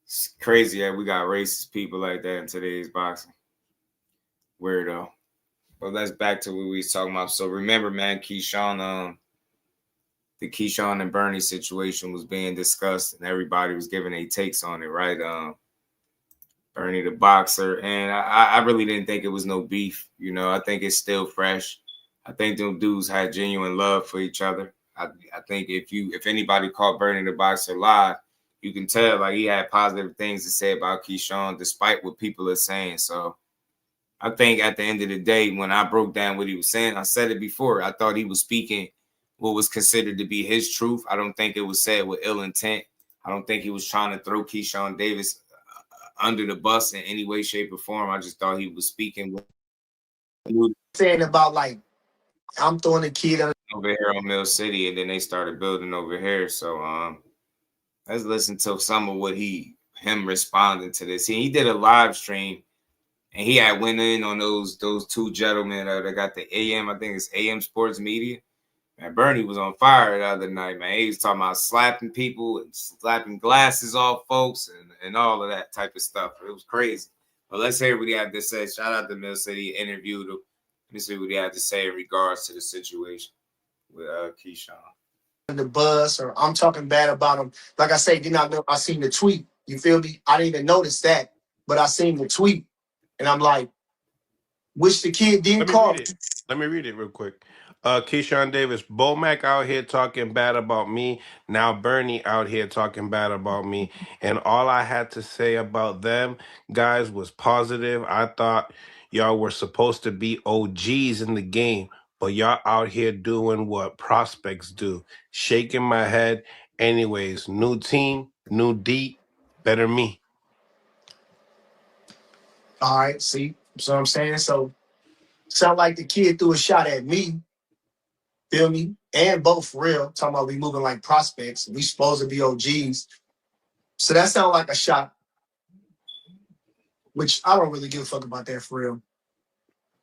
It's crazy that we got racist people like that in today's boxing. Weirdo. But let's back to what we was talking about. So remember, man, Keyshawn, the Keyshawn and Bernie situation was being discussed and everybody was giving their takes on it, right? Bernie the boxer. And I really didn't think it was no beef. You know, I think it's still fresh. I think them dudes had genuine love for each other. I think if anybody caught Bernie the boxer live, you can tell like he had positive things to say about Keyshawn despite what people are saying. So I think at the end of the day, when I broke down what he was saying, I said it before. I thought he was speaking what was considered to be his truth. I don't think it was said with ill intent. I don't think he was trying to throw Keshon Davis under the bus in any way, shape, or form. I just thought he was speaking with saying about like I'm throwing a kid over here on Mill City, and then they started building over here. So let's listen to some of what him responding to this. He did a live stream, and he had went in on those two gentlemen that got the AM. I think it's AM Sports Media. Man, Bernie was on fire the other night, man. He was talking about slapping people and slapping glasses off folks and all of that type of stuff. It was crazy. But let's hear what he had to say. Shout out to Mill City. Interviewed him. Let me see what he had to say in regards to the situation with Keyshawn. The bus, or I'm talking bad about him. Like I say, I seen the tweet. You feel me? I didn't even notice that, but I seen the tweet, and I'm like, wish the kid didn't call. Let me read it real quick. Keshon Davis, Bomac out here talking bad about me. Now Bernie out here talking bad about me. And all I had to say about them guys was positive. I thought y'all were supposed to be OGs in the game, but y'all out here doing what prospects do. Shaking my head. Anyways, new team, new D, better me. All right, see? So I'm saying, so sound like the kid threw a shot at me. Feel me? And both for real. Talking about we moving like prospects. We supposed to be OGs. So that sounds like a shot, which I don't really give a fuck about that for real.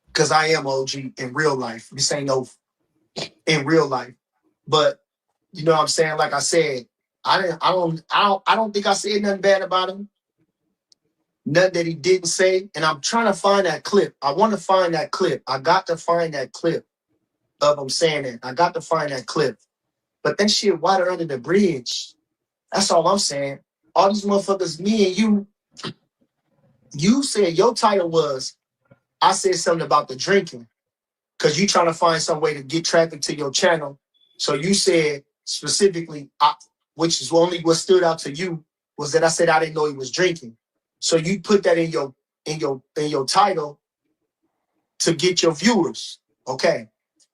Because I am OG in real life. This ain't no in real life. But you know what I'm saying? Like I said, I don't think I said nothing bad about him. Nothing that he didn't say. And I'm trying to find that clip. I want to find that clip. I got to find that clip of him saying that. I got to find that clip. But that shit water under the bridge. That's all I'm saying. All these motherfuckers, me and you said your title was, I said something about the drinking. Because you trying to find some way to get traffic to your channel. So you said specifically, which is only what stood out to you, was that I said I didn't know he was drinking. So you put that in your title to get your viewers. Okay.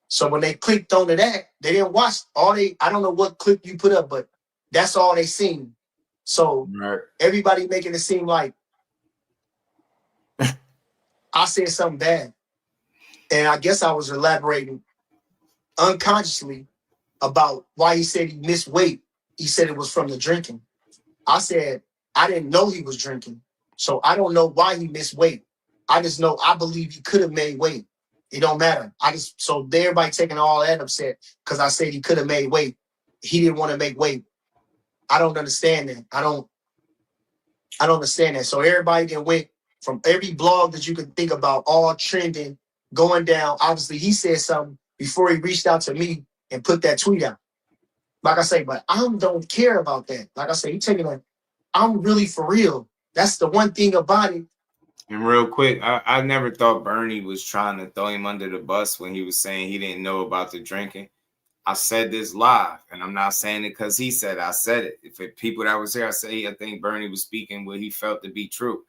So when they clicked onto that, they didn't watch I don't know what clip you put up, but that's all they seen. So everybody making it seem like I said something bad. And I guess I was elaborating unconsciously about why he said he missed weight. He said it was from the drinking. I said, I didn't know he was drinking. So I don't know why he missed weight. I just know I believe he could have made weight. It don't matter. So everybody taking all that upset because I said he could have made weight. He didn't want to make weight. I don't understand that. I don't understand that. So everybody then went from every blog that you could think about, all trending, going down. Obviously, he said something before he reached out to me and put that tweet out. Like I say, but I don't care about that. Like I say, I'm really for real. That's the one thing about it. And real quick, I never thought Bernie was trying to throw him under the bus when he was saying he didn't know about the drinking. I said this live, and I'm not saying it because he said it. I said it. If people that was here, I think Bernie was speaking what he felt to be true.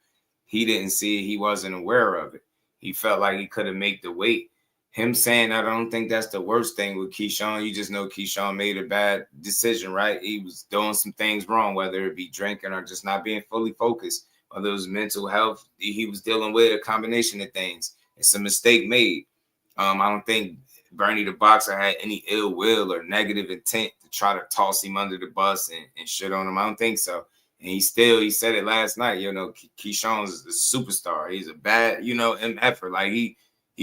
He didn't see it. He wasn't aware of it. He felt like he could have made the weight. Him saying, I don't think that's the worst thing with Keyshawn. You just know Keyshawn made a bad decision, right? He was doing some things wrong, whether it be drinking or just not being fully focused, whether it was mental health. He was dealing with a combination of things. It's a mistake made. I don't think Bernie the boxer had any ill will or negative intent to try to toss him under the bus and shit on him. I don't think so. And he said it last night, Keyshawn's a superstar. He's a bad, MFer. Like he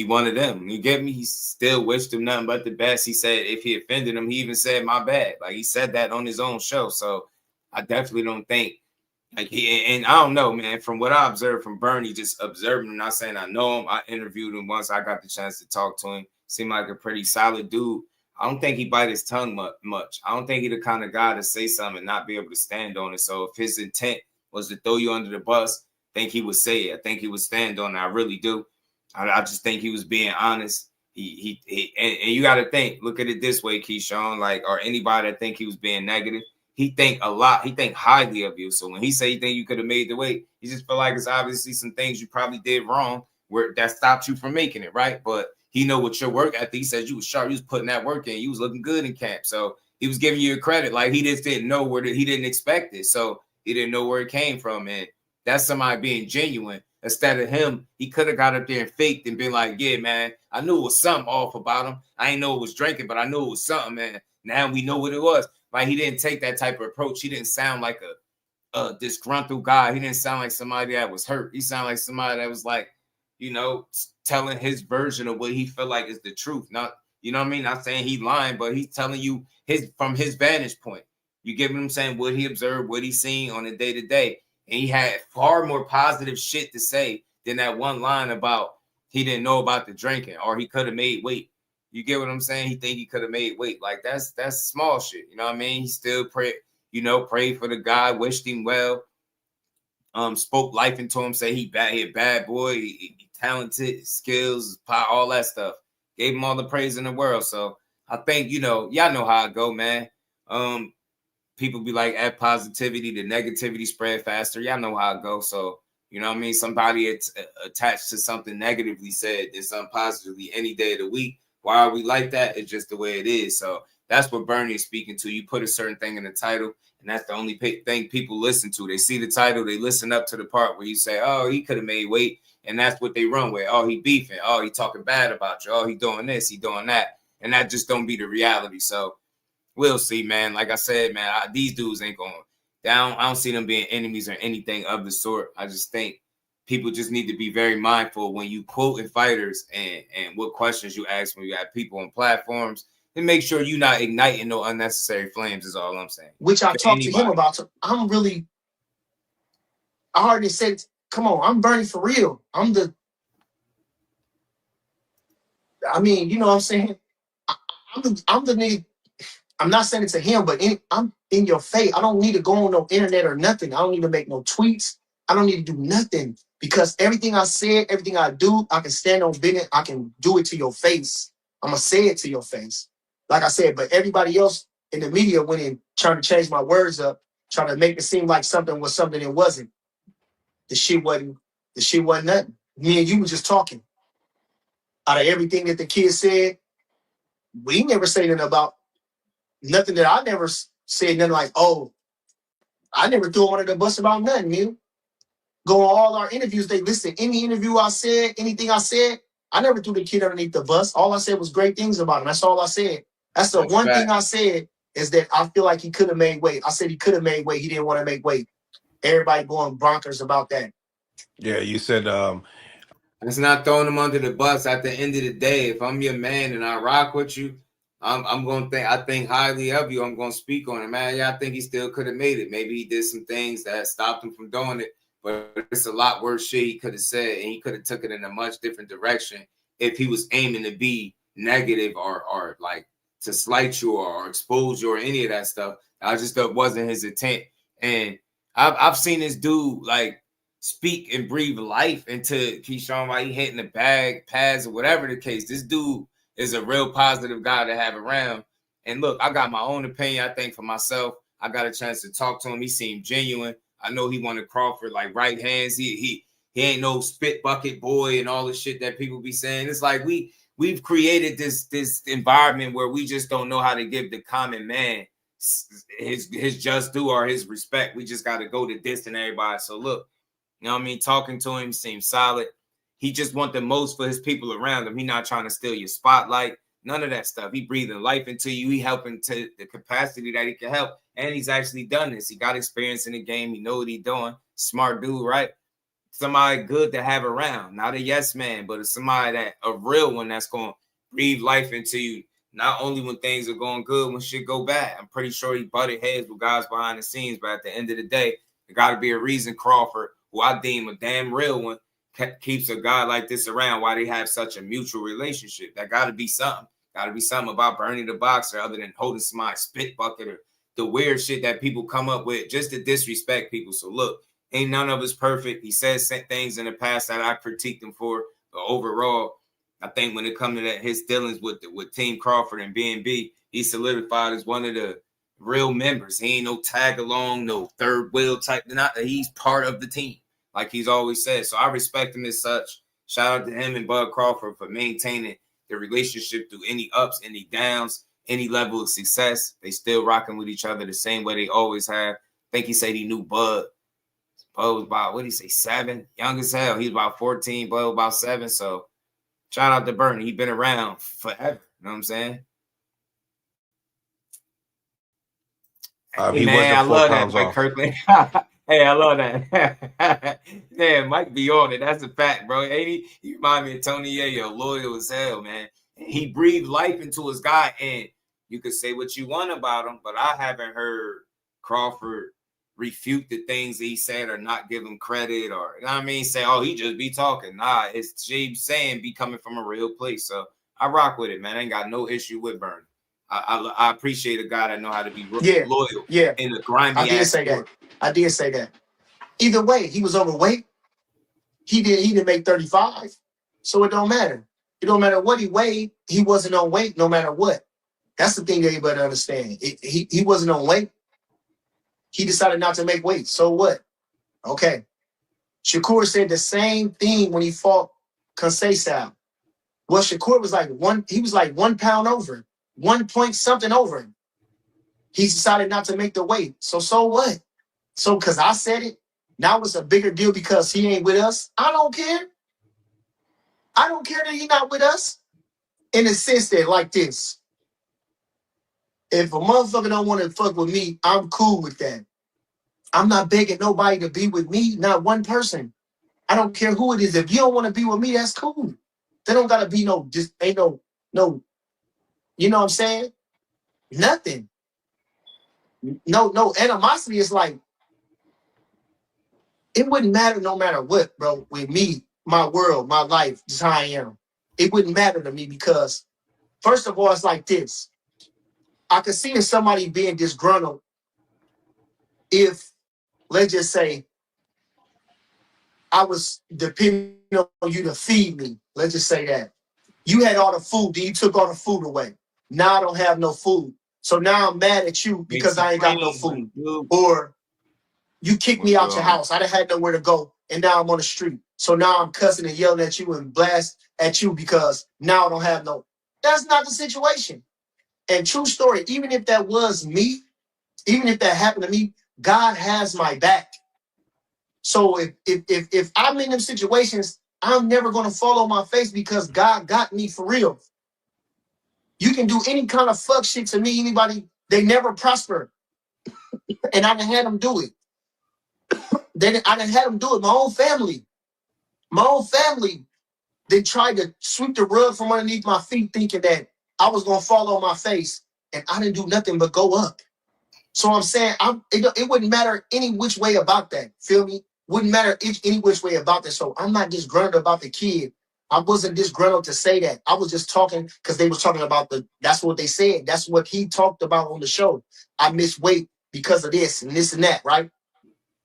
one of them. You get me? He still wished him nothing but the best. He said if he offended him, he even said my bad. Like he said that on his own show. So I definitely don't think and I don't know, man, from what I observed from Bernie, just observing him, not saying I know him. I interviewed him once. I got the chance to talk to him. Seemed like a pretty solid dude. I don't think he bite his tongue much. I don't think he the kind of guy to say something and not be able to stand on it. So if his intent was to throw you under the bus, I think he would say it. I think he would stand on it. I really do. I just think he was being honest. And you got to look at it this way, Keyshawn, or anybody that think he was being negative, he think a lot. He think highly of you. So when he say he think you could have made the weight, he just feel like it's obviously some things you probably did wrong where that stopped you from making it, right? But he know what your work ethic. He said you was sharp. You was putting that work in. You was looking good in camp. So he was giving you a credit. Like he just didn't know he didn't expect it. So he didn't know where it came from. And that's somebody being genuine. Instead of him, he could have got up there and faked and been like, yeah, man, I knew it was something off about him. I didn't know it was drinking, but I knew it was something, man. Now we know what it was. Like he didn't take that type of approach. He didn't sound like a disgruntled guy. He didn't sound like somebody that was hurt. He sounded like somebody that was like, telling his version of what he felt like is the truth. Not, what I mean? Not saying he lying, but he's telling you from his vantage point. You get what I'm saying? What he observed, what he seen on a day-to-day. And he had far more positive shit to say than that one line about he didn't know about the drinking or he could have made weight. You get what I'm saying? He think he could have made weight. Like that's small shit. You know what I mean? He still prayed for the guy, wished him well. Spoke life into him, say he a bad boy, he talented, skills, all that stuff. Gave him all the praise in the world. So I think, y'all know how it go, man. People be like, add positivity, the negativity spread faster. Y'all know how it goes. So, you know what I mean? Somebody attached to something negatively said than something positively any day of the week. Why are we like that? It's just the way it is. So that's what Bernie is speaking to. You put a certain thing in the title, and that's the only thing people listen to. They see the title, they listen up to the part where you say, oh, he could have made weight, and that's what they run with. Oh, he beefing. Oh, he talking bad about you. Oh, he doing this, he doing that. and that just don't be the reality. So we'll see, man. Like I said, man, these dudes ain't going down. I don't see them being enemies or anything of the sort. I just think people just need to be very mindful when you quoting fighters and what questions you ask when you have people on platforms, and make sure you're not igniting no unnecessary flames is all I'm saying. Which I talked to him about. So I already said, come on, I'm Bernie for real. You know what I'm saying? I'm the nigga. I'm not saying it to him, but I'm in your face. I don't need to go on no internet or nothing. I don't need to make no tweets. I don't need to do nothing because everything I said, everything I do, I can stand on business. I can do it to your face. I'm going to say it to your face. Like I said, but everybody else in the media went in trying to change my words up, trying to make it seem like something was something it wasn't. The shit wasn't nothing. Me and you were just talking. Out of everything that the kids said, we never say nothing about nothing that I never said nothing like, oh, I never threw him under the bus about nothing, man. Go on all our interviews, they listen. Any interview I said, anything I said, I never threw the kid underneath the bus. All I said was great things about him. That's all I said. That's the one thing I said is that I feel like he could have made weight. I said he could have made weight. He didn't want to make weight. Everybody going bonkers about that. Yeah, you said it's not throwing him under the bus. At the end of the day, if I'm your man and I rock with you, I'm gonna think I think highly of you. I'm gonna speak on it, man. Yeah, I think he still could have made it. Maybe he did some things that stopped him from doing it, but it's a lot worse shit he could have said, and he could have took it in a much different direction if he was aiming to be negative or like to slight you or expose you or any of that stuff. I just thought it wasn't his intent. And I've seen this dude like speak and breathe life into Keyshawn while he hitting the bag, pads, or whatever the case. This dude is a real positive guy to have around. And look, I got my own opinion, I think, for myself. I got a chance to talk to him. He seemed genuine. I know he wanted Crawford like right hands. He ain't no spit bucket boy and all the shit that people be saying. It's like we've created this environment where we just don't know how to give the common man his just due or his respect. We just got to go to distant everybody. So look, you know what I mean? Talking to him seems solid. He just want the most for his people around him. He not trying to steal your spotlight. None of that stuff. He breathing life into you. He helping to the capacity that he can help. And he's actually done this. He got experience in the game. He know what he's doing. Smart dude, right? Somebody good to have around. Not a yes man, but somebody that a real one that's going to breathe life into you. Not only when things are going good, when shit go bad. I'm pretty sure he butted heads with guys behind the scenes, but at the end of the day, there got to be a reason Crawford, who I deem a damn real one, keeps a guy like this around, why they have such a mutual relationship. That got to be something. Got to be something about Bernie the Boxer other than holding somebody's spit bucket or the weird shit that people come up with just to disrespect people. So look, ain't none of us perfect. He says things in the past that I critiqued him for, but overall, I think when it comes to that, his dealings with Team Crawford and B&B, he solidified as one of the real members. He ain't no tag along, no third wheel type. He's part of the team, like he's always said. So I respect him as such. Shout out to him and Bud Crawford for maintaining the relationship through any ups, any downs, any level of success. They still rocking with each other the same way they always have. I think he said he knew Bud. Bud was about, what did he say, 7? Young as hell. He was about 14, Bud was about 7. So shout out to Bernie. He's been around forever. You know what I'm saying? Hey, man, I love that, Mike Kirkland. Hey, I love that. Man, Mike be on it. That's a fact, bro. Ain't he remind me of Tony Yayo, loyal as hell, man. He breathed life into his guy, and you could say what you want about him, but I haven't heard Crawford refute the things he said or not give him credit or, you know what I mean, say, oh, he just be talking. Nah, it's James saying be coming from a real place. So I rock with it, man. I ain't got no issue with Bernie. I appreciate a guy that know how to be loyal in the grimy I did say that. Either way, he was overweight. He didn't make 35. So it don't matter. It don't matter what he weighed. He wasn't on weight no matter what. That's the thing that you better understand. He wasn't on weight. He decided not to make weight. So what? Okay. Shakur said the same thing when he fought Conceição. Well, Shakur was like 1 pound over, 1 point something over him. He decided not to make the weight. So what? So because I said it, now it's a bigger deal because he ain't with us. I don't care. I don't care that he's not with us. in the sense that like this. If a motherfucker don't want to fuck with me, I'm cool with that. I'm not begging nobody to be with me, not one person. I don't care who it is. If you don't want to be with me, that's cool. There don't gotta be no, just ain't no, you know what I'm saying? Nothing. No animosity is like, it wouldn't matter no matter what, bro, with me, my world, my life, just how I am. It wouldn't matter to me because, first of all, it's like this. I could see somebody being disgruntled if, let's just say, I was depending on you to feed me. Let's just say that. You had all the food, then you took all the food away. Now I don't have no food. So now I'm mad at you because I ain't got no food. Or you kicked me out your house. I done had nowhere to go, and now I'm on the street. So now I'm cussing and yelling at you and blast at you because now I don't have no. That's not the situation. And true story, even if that was me, even if that happened to me, God has my back. So if I'm in them situations, I'm never going to fall on my face because God got me for real. You can do any kind of fuck shit to me, anybody, they never prosper. And I done had them do it. I done had them do it. My own family, they tried to sweep the rug from underneath my feet thinking that I was going to fall on my face, and I didn't do nothing but go up. So I'm saying it wouldn't matter any which way about that. Feel me? Wouldn't matter any which way about that. So I'm not disgruntled about the kid. I wasn't disgruntled to say that. I was just talking because they was talking about that's what they said. That's what he talked about on the show. I missed weight because of this and this and that, right?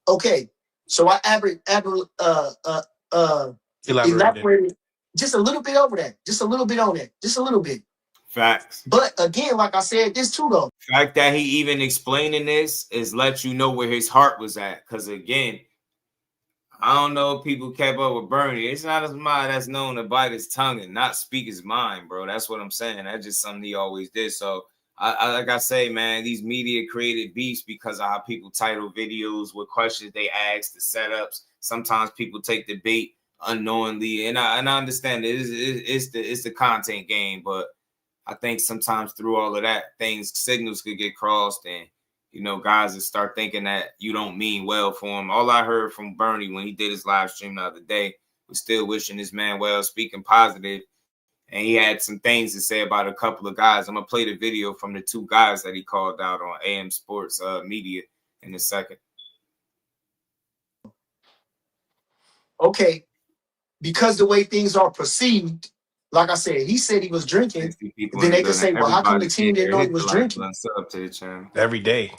Okay. So I elaborated just a little bit over that. Just a little bit on that. Just a little bit. Facts. But again, like I said, this too though. Fact that he even explaining this is let you know where his heart was at. Because again, I don't know if people kept up with Bernie. It's not a somebody that's known to bite his tongue and not speak his mind, bro. That's what I'm saying. That's just something he always did. So I like I say, man, these media created beefs because of how people title videos, what questions they ask, the setups. Sometimes people take the bait unknowingly, and I understand it's the content game, but I think sometimes through all of that, signals could get crossed, and guys that start thinking that you don't mean well for him. All I heard from Bernie when he did his live stream the other day was still wishing this man well, speaking positive, and he had some things to say about a couple of guys. I'm gonna play the video from the two guys that he called out on AM Sports Media in a second. Okay, because the way things are perceived, like I said, he said he was drinking. Then they could say, well, how come the team didn't know he was drinking? Every day,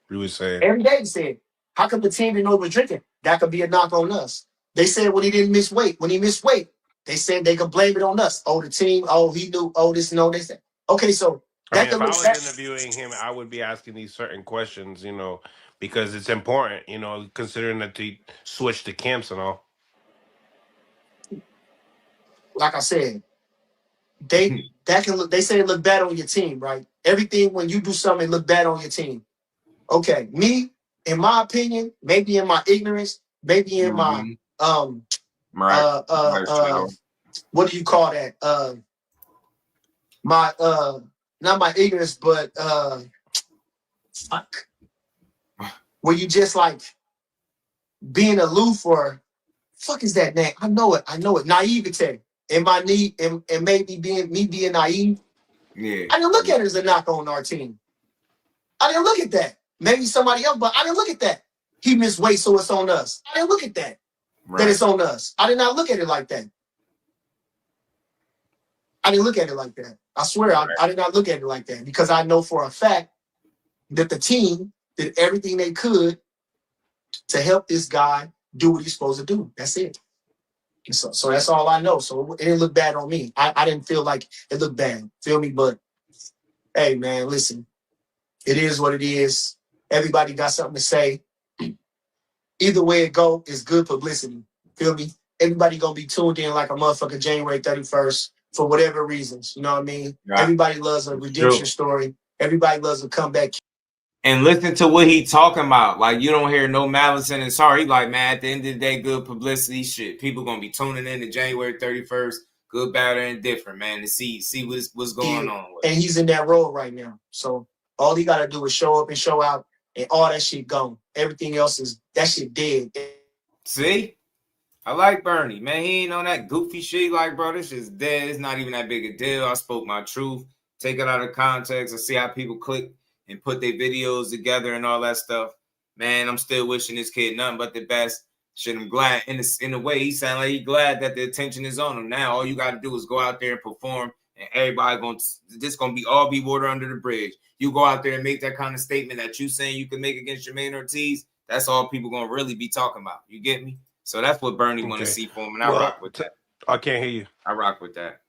we would say. Every day he said, how come the team didn't know he was drinking? That could be a knock on us. They said when he didn't miss weight. When he missed weight, they said they could blame it on us. Oh, the team. Oh, he knew. Oh, this and all this. Okay, so if I was interviewing him, I would be asking these certain questions, because it's important, considering that he switched the camps and all. Like I said, they say it look bad on your team, right? Everything when you do something, it look bad on your team. Okay, me, in my opinion, maybe in my ignorance, maybe in my what do you call that? Not my ignorance, but fuck. Where you just like being aloof or fuck is that name? I know it. Naivete. And maybe being naive. Yeah. I didn't look at it as a knock on our team. I didn't look at that. Maybe somebody else, but I didn't look at that. He missed weight, so it's on us. I didn't look at that. Right. That it's on us. I did not look at it like that. I didn't look at it like that. I swear, I did not look at it like that because I know for a fact that the team did everything they could to help this guy do what he's supposed to do. That's it. So that's all I know. So it didn't look bad on me. I didn't feel like it looked bad. Feel me? But hey, man, listen. It is what it is. Everybody got something to say. Either way it go, it's good publicity. Feel me? Everybody gonna be tuned in like a motherfucker January 31st for whatever reasons. You know what I mean? Yeah. Everybody loves a redemption story. Everybody loves a comeback. And listen to what he talking about. Like, you don't hear no malice in his heart. He like, man, at the end of the day, good publicity shit. People going to be tuning in to January 31st good, bad, or indifferent, man, to see what's going on with and he's in that role right now. So all he got to do is show up and show out, and all that shit gone. Everything else is that shit dead. See, I like Bernie, man. He ain't on that goofy shit. Like, bro, this shit's dead. It's not even that big a deal. I spoke my truth. Take it out of context. I see how people click and put their videos together and all that stuff. Man, I'm still wishing this kid nothing but the best. Shit, I'm glad in a way he sound like he glad that the attention is on him. Now all you got to do is go out there and perform, and everybody gonna be water under the bridge. You go out there and make that kind of statement that you saying you can make against Jermaine Ortiz. That's all people gonna really be talking about. You get me? So that's what Bernie want to see for him, and I rock with that. I can't hear you. I rock with that.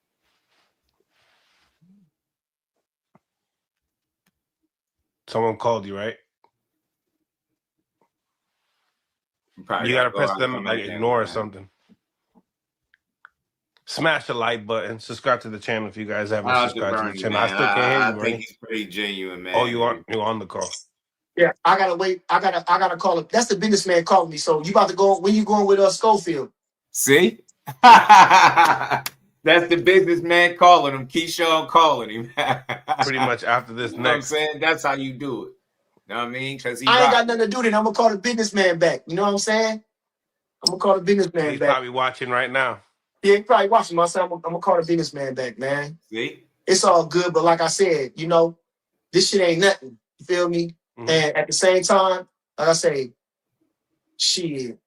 Someone called you, right? You gotta press them like ignore or something. Smash the like button. Subscribe to the channel if you guys haven't subscribed to the channel. Man. I still can't hear you, I think he's pretty genuine, man. Oh, you're on the call. Yeah, I gotta wait. I gotta call him. That's the businessman calling me. So you about to go? When you going with Schofield? See, that's the businessman calling him. Keyshawn calling him. Pretty much after this you know what I'm saying? That's how you do it. You know what I mean? Because I ain't got nothing to do then. I'm gonna call the businessman back. You know what I'm saying? I'm gonna call the businessman He's back. probably watching right now. Yeah, he probably watching my son. I'm gonna call the businessman back, man. See, it's all good, but like I said, you know, this shit ain't nothing. You feel me? Mm-hmm. And at the same time, like I say, shit,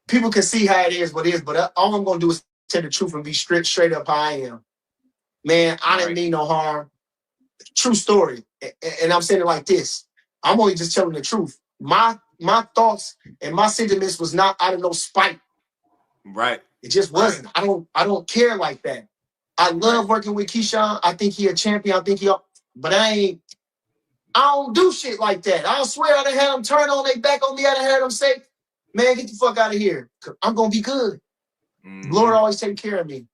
people can see how it is, what it is. But all I'm gonna do is tell the truth and be straight up how I am. Man, I didn't mean no harm. True story. And I'm saying it like this. I'm only just telling the truth. My thoughts and my sentiments was not out of no spite. Right. It just wasn't. I don't care like that. I love working with Keyshawn. I think he a champion. But I don't do shit like that. I swear I done had them turn on their back on me. I done had them say, man, get the fuck out of here. I'm gonna be good. Mm-hmm. Lord always take care of me.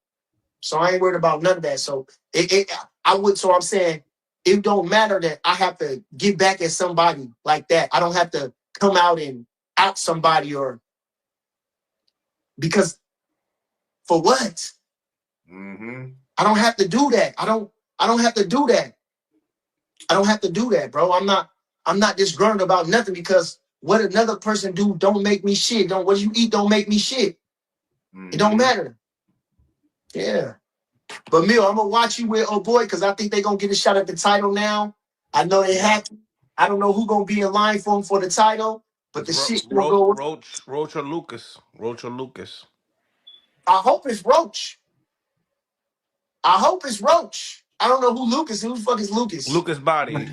So I ain't worried about none of that. So I'm saying it don't matter that I have to get back at somebody like that. I don't have to come out and out somebody because for what? Mm-hmm. I don't have to do that. I don't have to do that. I don't have to do that, bro. I'm not disgruntled about nothing because what another person do don't make me shit. What you eat don't make me shit. Mm-hmm. It don't matter. Yeah. But Mill, I'm gonna watch you with boy because I think they're gonna get a shot at the title now. I know they have to. I don't know who gonna be in line for him for the title, but the shit will go. Roach or Lucas. Roach or Lucas. I hope it's Roach. I don't know who Lucas. Who the fuck is Lucas? Lucas Bahdi. He's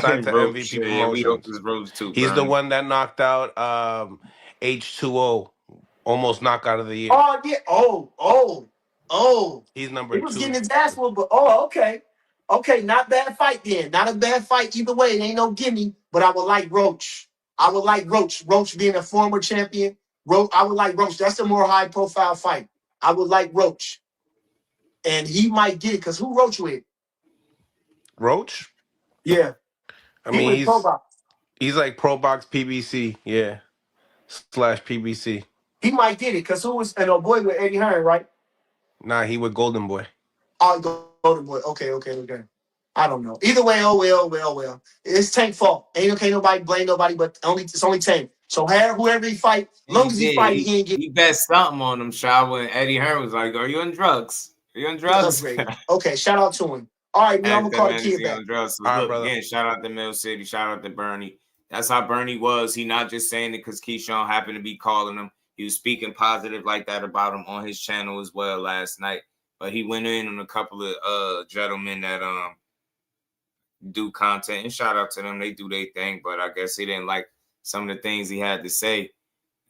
signed to MVP Promotions. He's the one that knocked out H2O, almost knockout of the year. Oh yeah. Oh. He's number 2. He was getting his ass whooped, but okay. Okay, not bad fight then. Not a bad fight either way. It ain't no gimme. But I would like Roach. Roach being a former champion. I would like Roach. That's a more high profile fight. I would like Roach. And he might get it because who Roach with? Roach? Yeah. I mean, he's like Pro Box PBC, yeah. / PBC. He might get it because who was an old boy with Eddie Hearn, right? Nah, he with Golden Boy. Oh, Golden Boy. Okay. I don't know. Either way, oh well. It's Tank fault. Ain't nobody blame nobody, but it's only Tank. So whoever he fight, as long as he fight, he ain't get. He bet something on him, Shaw, when Eddie Hearn was like, "Are you on drugs? Are you on drugs?" Okay, shout out to him. All right, man, I'm gonna call the kid back. So look, again, shout out to Mill City, shout out to Bernie. That's how Bernie was. He not just saying it because Keyshawn happened to be calling him. He was speaking positive like that about him on his channel as well last night. But he went in on a couple of gentlemen that do content, and shout out to them. They do their thing, but I guess he didn't like some of the things he had to say.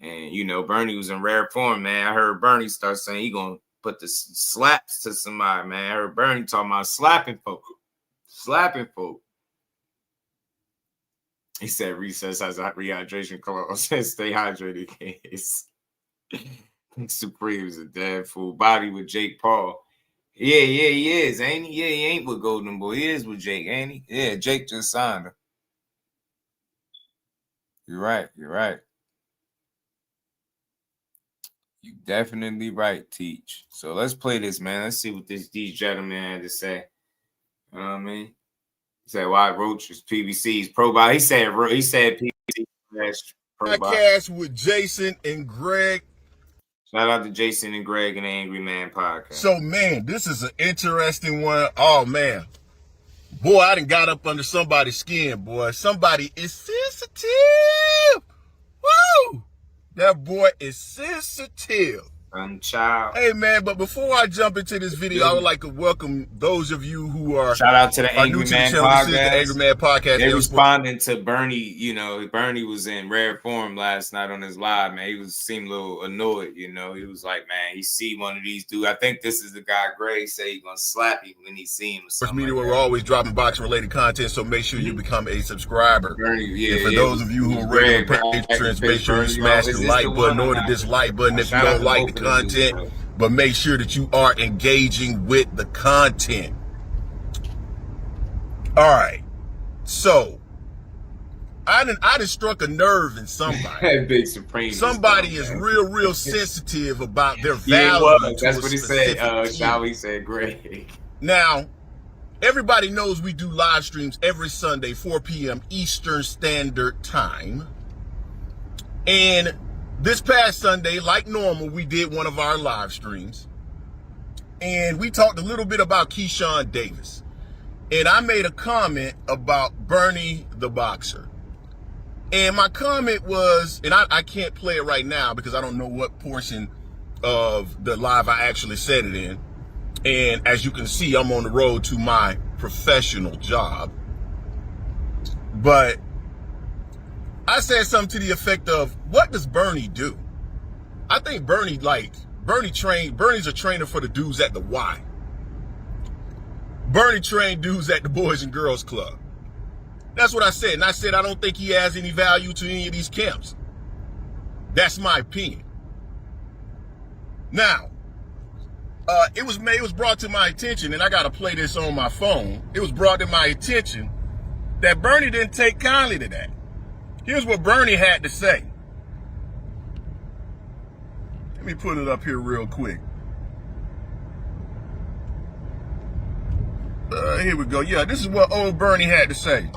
And you know, Bernie was in rare form, man. I heard Bernie start saying he gonna put the slaps to somebody, man. I heard Bernie talking about slapping folk. He said recess has a rehydration clause. Stay hydrated, kids. Supreme's a dead fool. Body with Jake Paul. Yeah, he is, ain't he? Yeah, he ain't with Golden Boy. He is with Jake, ain't he? Yeah, Jake just signed him. You're right. You definitely right, Teach. So let's play this, man. Let's see what these gentlemen had to say. You know what I mean? He said why Roach is PBC's pro body. He said PBC podcast with Jason and Greg. Shout out to Jason and Greg and the Angry Man podcast. So man, this is an interesting one. Oh man. Boy, I done got up under somebody's skin, boy. Somebody is sensitive. Woo! That boy is sensitive. Child. Hey man, but before I jump into this video, I would like to welcome those of you who are shout out to the Angry Man podcast. The Angry Man podcast. They responding to Bernie. You know, Bernie was in rare form last night on his live. Man, he seemed a little annoyed. You know, he was like, man, he see one of these dudes. I think this is the guy Greg say he's gonna slap him when he see him. First media, we're always dropping boxing related content, so make sure you become a subscriber. Bernie, yeah, and for those of you who are regular patrons, make sure you smash the like button or the dislike button if you don't like the content. But make sure that you are engaging with the content. All right. So I done struck a nerve in somebody. Big Supreme. Somebody is real sensitive about their value. That's what he said. Shall we say, Greg? Now, everybody knows we do live streams every Sunday, 4 p.m. Eastern Standard Time. And this past Sunday, like normal, we did one of our live streams. And we talked a little bit about Keshon Davis. And I made a comment about Bernie the boxer. And my comment was, and I can't play it right now because I don't know what portion of the live I actually said it in. And as you can see, I'm on the road to my professional job. But I said something to the effect of, what does Bernie do? I think Bernie's a trainer for the dudes at the Y. Bernie trained dudes at the Boys and Girls Club. That's what I said. And I said, I don't think he has any value to any of these camps. That's my opinion. Now, it was brought to my attention, and I got to play this on my phone. It was brought to my attention that Bernie didn't take kindly to that. Here's what Bernie had to say. Let me put it up here real quick. Here we go. Yeah, this is what old Bernie had to say.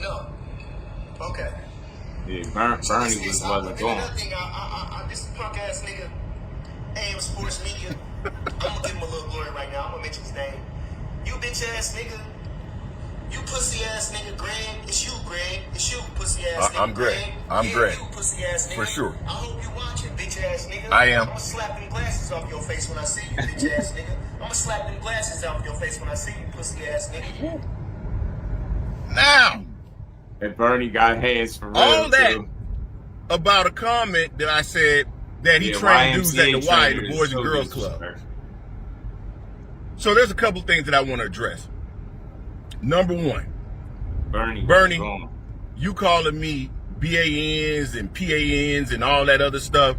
No. Okay. Yeah, Bernie was wasn't going. This punk ass nigga, AM Sports Media. I'm gonna give him a little glory right now. I'm gonna mention his name. You bitch ass nigga. You pussy ass nigga, Greg. It's you, Greg. It's you, pussy ass nigga. I'm Greg. I'm Greg. You, pussy ass nigga. For sure. I hope you watching, bitch ass nigga. I am. I'm gonna slap them glasses off your face when I see you, bitch ass nigga. I'm gonna slap them glasses off your face when I see you, pussy ass nigga. Now, and Bernie got hands for real. All that too. About a comment that I said that he trained dudes at the Y, the Boys and Girls Club. So there's a couple things that I want to address. Number one, Bernie, you calling me BANs and PANs and all that other stuff.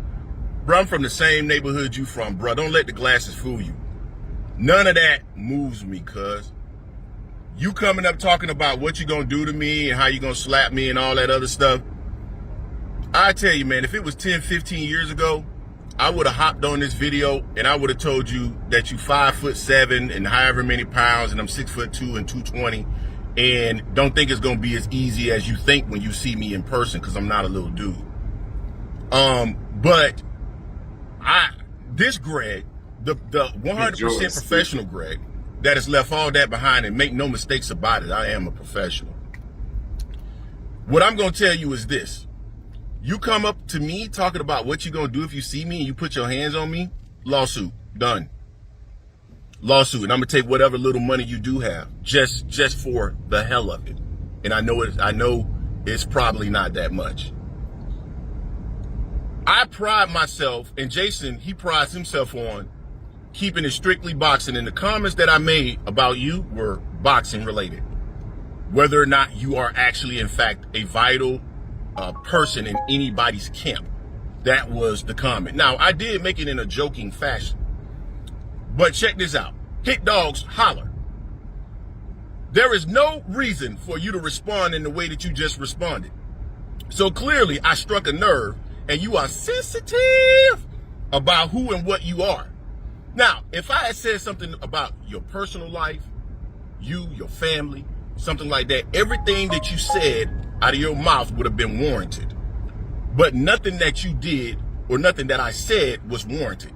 Bro, I'm from the same neighborhood you from, bro. Don't let the glasses fool you. None of that moves me, cuz. You coming up talking about what you gonna do to me and how you gonna slap me and all that other stuff. I tell you, man, if it was 10, 15 years ago, I would have hopped on this video and I would have told you that you 5'7" and however many pounds, and I'm 6'2" and 220, and don't think it's gonna be as easy as you think when you see me in person, because I'm not a little dude. But this Greg, the 100% professional Greg, that has left all that behind, and make no mistakes about it, I am a professional. What I'm gonna tell you is this. You come up to me talking about what you're going to do if you see me and you put your hands on me, lawsuit, done. Lawsuit, and I'm going to take whatever little money you do have, just for the hell of it. And I know it's probably not that much. I pride myself, and Jason, he prides himself on keeping it strictly boxing. And the comments that I made about you were boxing related. Whether or not you are actually, in fact, a vital person in anybody's camp. That was the comment. Now, I did make it in a joking fashion. But check this out. Hit dogs holler. There is no reason for you to respond in the way that you just responded. So clearly, I struck a nerve, and you are sensitive about who and what you are. Now, if I had said something about your personal life, you, your family, something like that, everything that you said out of your mouth would have been warranted. But nothing that you did or nothing that I said was warranted.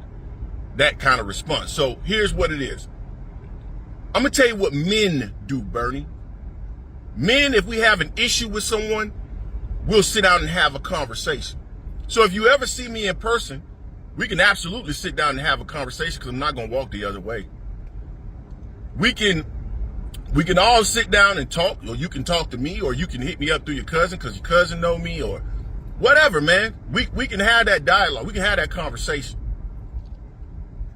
That kind of response. So here's what it is. I'm going to tell you what men do, Bernie. Men, if we have an issue with someone, we'll sit down and have a conversation. So if you ever see me in person, we can absolutely sit down and have a conversation because I'm not going to walk the other way. We can all sit down and talk, or you can talk to me, or you can hit me up through your cousin because your cousin know me, or whatever, man. We can have that dialogue. We can have that conversation.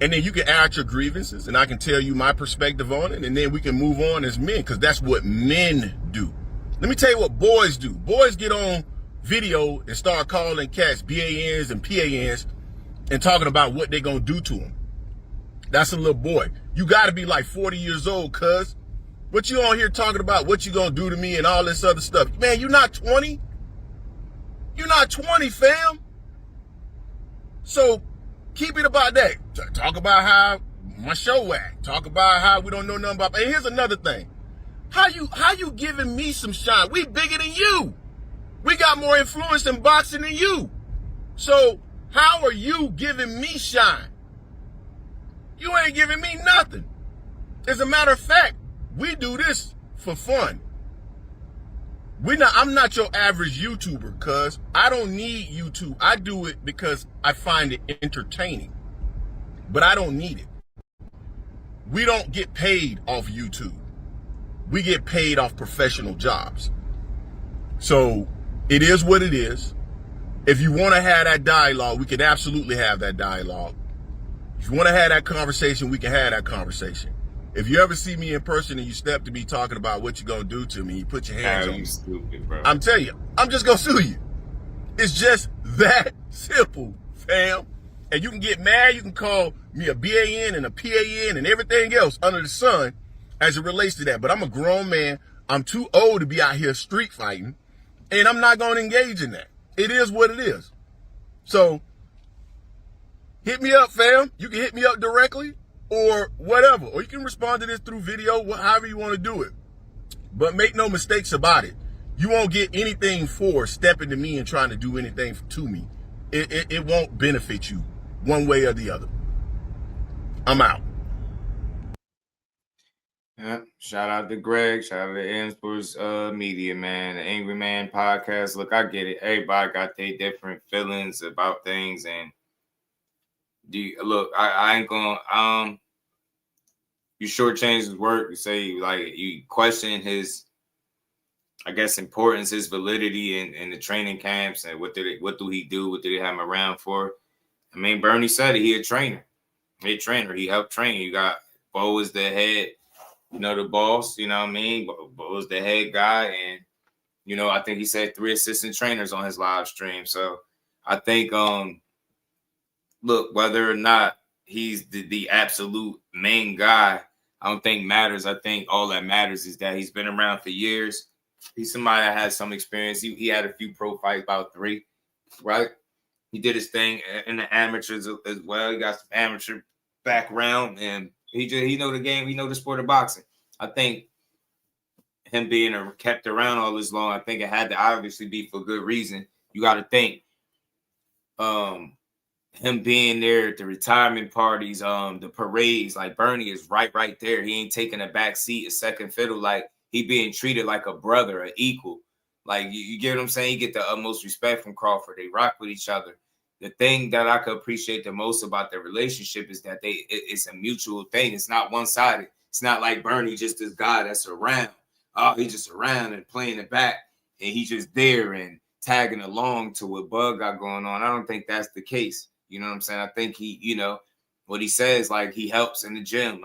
And then you can air out your grievances, and I can tell you my perspective on it, and then we can move on as men, because that's what men do. Let me tell you what boys do. Boys get on video and start calling cats BANs and PANs and talking about what they're going to do to them. That's a little boy. You got to be like 40 years old, cuz. What you on here talking about, what you going to do to me and all this other stuff? Man, you're not 20. You're not 20, fam. So keep it about that. Talk about how my show act. Talk about how we don't know nothing about. And here's another thing. How you giving me some shine? We bigger than you. We got more influence in boxing than you. So how are you giving me shine? You ain't giving me nothing. As a matter of fact, we do this for fun. I'm not your average YouTuber, cuz I don't need YouTube. I do it because I find it entertaining. But I don't need it. We don't get paid off YouTube. We get paid off professional jobs. So it is what it is. If you want to have that dialogue, we can absolutely have that dialogue. If you want to have that conversation, we can have that conversation. If you ever see me in person and you step to me talking about what you're going to do to me, you put your hands on me. You stupid, bro. I'm telling you, I'm just going to sue you. It's just that simple, fam. And you can get mad. You can call me a BAN and a PAN and everything else under the sun as it relates to that. But I'm a grown man. I'm too old to be out here street fighting. And I'm not going to engage in that. It is what it is. So hit me up, fam. You can hit me up directly or whatever. Or you can respond to this through video, however you want to do it. But make no mistakes about it. You won't get anything for stepping to me and trying to do anything to me. It won't benefit you one way or the other. I'm out. Yeah, shout out to Greg. Shout out to N-Sports Media, man. The Angry Man podcast. Look, I get it. Everybody got their different feelings about things, and look, I ain't gonna you shortchange his work. You say like you question his, I guess, importance, his validity in the training camps, and what do he do? What did they have him around for? I mean, Bernie said it. He a trainer. He helped train. You got Bo is the head. The boss, you know what I mean? Bo was the head guy. And, I think he said 3 assistant trainers on his live stream. So I think, look, whether or not he's the absolute main guy, I don't think matters. I think all that matters is that he's been around for years. He's somebody that has some experience. He had a few pro fights, about 3, right? He did his thing in the amateurs as well. He got some amateur background, and he know the game. He know the sport of boxing. I think him being kept around all this long, I think it had to obviously be for good reason. You got to think him being there at the retirement parties, the parades, like Bernie is right there. He ain't taking a back seat, a second fiddle. Like he being treated like a brother, an equal. Like you get what I'm saying? You get the utmost respect from Crawford. They rock with each other. The thing that I could appreciate the most about their relationship is that it's a mutual thing. It's not one-sided. It's not like Bernie just this guy that's around. Oh, he's just around and playing it back, and he's just there and tagging along to what Bug got going on. I don't think that's the case. You know what I'm saying? I think he, what he says, like he helps in the gym.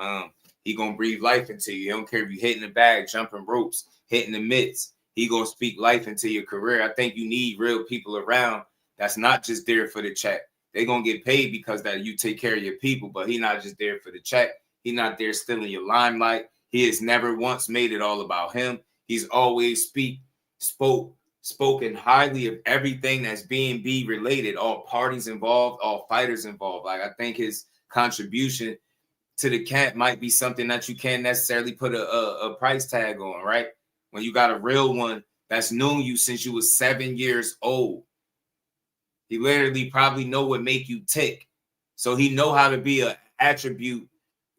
He gonna breathe life into you. He don't care if you hitting the bag, jumping ropes, hitting the mitts. He gonna speak life into your career. I think you need real people around that's not just there for the check. They're going to get paid because that you take care of your people, but he's not just there for the check. He's not there stealing your limelight. He has never once made it all about him. He's always spoke spoken highly of everything that's B&B related, all parties involved, all fighters involved. Like, I think his contribution to the camp might be something that you can't necessarily put a price tag on, right? When you got a real one that's known you since you was 7 years old. He literally probably know what make you tick. So he know how to be an attribute,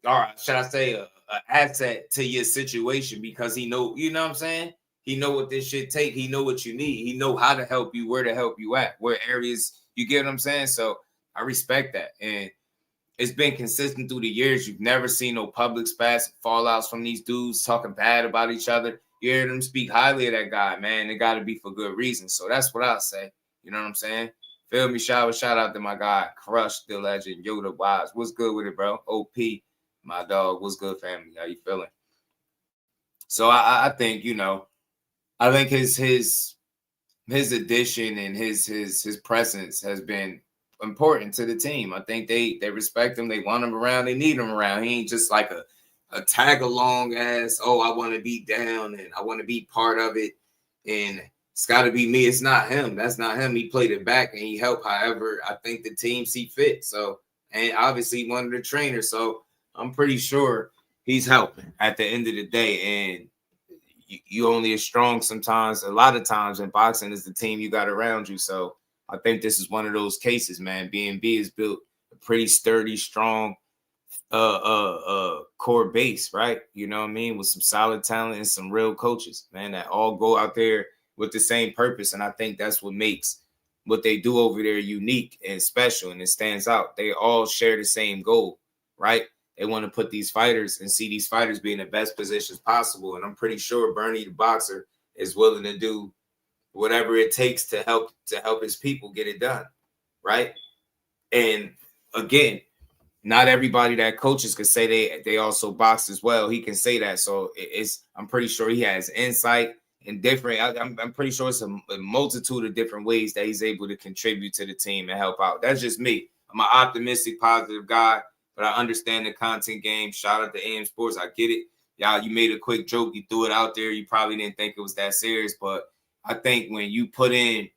or should I say a asset to your situation, because he know, you know what I'm saying? He know what this shit take. He know what you need. He know how to help you, where to help you at, where areas, you get what I'm saying? So I respect that. And it's been consistent through the years. You've never seen no public spats, fallouts from these dudes talking bad about each other. You hear them speak highly of that guy, man. It got to be for good reason. So that's what I'll say. You know what I'm saying? Feel me? Shout out to my guy, Crush, the legend, Yoda Wise. What's good with it, bro? OP, my dog. What's good, family? How you feeling? So I think, you know, I think his addition and his presence has been important to the team. I think they respect him. They want him around. They need him around. He ain't just like a tag along as, oh, I want to be down and I want to be part of it. And it's got to be me. It's not him. That's not him. He played it back and he helped however I think the team see fit. So, and obviously one of the trainers. So I'm pretty sure he's helping at the end of the day. And you only as strong sometimes, a lot of times in boxing, is the team you got around you. So I think this is one of those cases, man. B&B has built a pretty sturdy, strong core base, right? You know what I mean? With some solid talent and some real coaches, man, that all go out there with the same purpose. And I think that's what makes what they do over there unique and special, and it stands out. They all share the same goal, right? They want to put these fighters and see these fighters be in the best positions possible. And I'm pretty sure Bernie the boxer is willing to do whatever it takes to help his people get it done, right? And again, not everybody that coaches could say they also box as well. He can say that. So I'm pretty sure he has insight and different. I'm pretty sure it's a multitude of different ways that he's able to contribute to the team and help out. That's just me. I'm an optimistic, positive guy, but I understand the content game. Shout out to AM Sports. I get it. Y'all, you made a quick joke. You threw it out there. You probably didn't think it was that serious, but I think when you put in,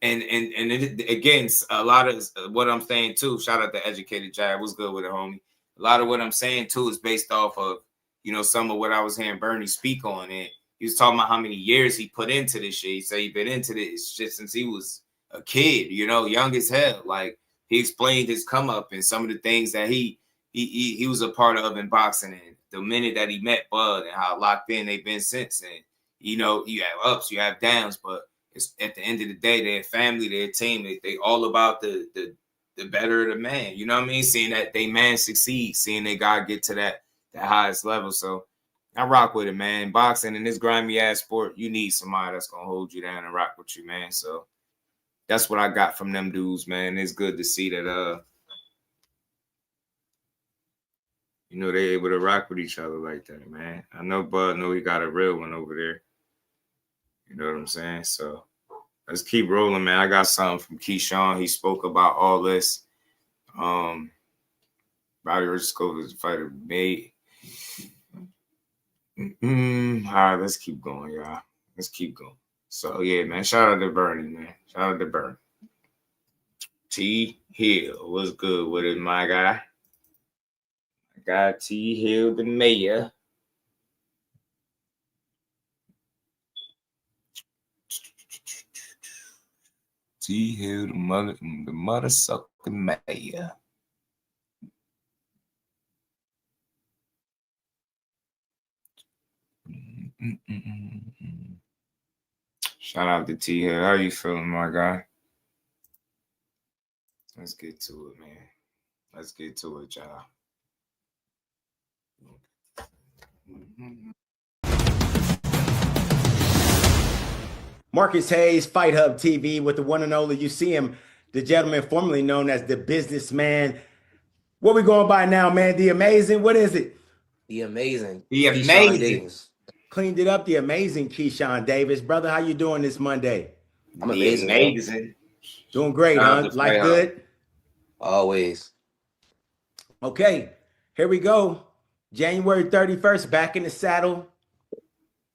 and again, a lot of what I'm saying too, shout out to Educated Jab. What's good with it, homie? A lot of what I'm saying too is based off of, you know, some of what I was hearing Bernie speak on. And he was talking about how many years he put into this shit. He said he's been into this shit since he was a kid, you know, young as hell. Like, he explained his come up and some of the things that he was a part of in boxing, and the minute that he met Bud and how locked in they've been since. And you know, you have ups, you have downs, but it's at the end of the day, their family, their team, they all about the better of the man. You know what I mean? Seeing that they man succeed, seeing they God get to that highest level. So I rock with it, man. Boxing in this grimy ass sport, you need somebody that's gonna hold you down and rock with you, man. So that's what I got from them dudes, man. It's good to see that you know, they're able to rock with each other like that, man. I know Bud know he got a real one over there. You know what I'm saying? So let's keep rolling, man. I got something from Keyshawn. He spoke about all this. Bahdi versus Schofield is a fighter made. All right, let's keep going, y'all. Let's keep going. So, yeah, man, shout out to Bernie, man. Shout out to Bernie. T. Hill, what's good with it, my guy? I got T. Hill, the mayor. T. Hill, the mother sucking mayor. Shout out to T. Hill. How you feeling, my guy? Let's get to it, man. Let's get to it, y'all. Marcus Hayes, Fight Hub TV, with the one and only. You see him, the gentleman formerly known as the businessman. What we going by now, man? The Amazing. What is it? The Amazing. The Keshon Amazing. Davis. Cleaned it up. The Amazing Keyshawn Davis. Brother, how you doing this Monday? I'm amazing. Amazing. Doing great, huh? Life good? Always. Okay, here we go. January 31st, back in the saddle.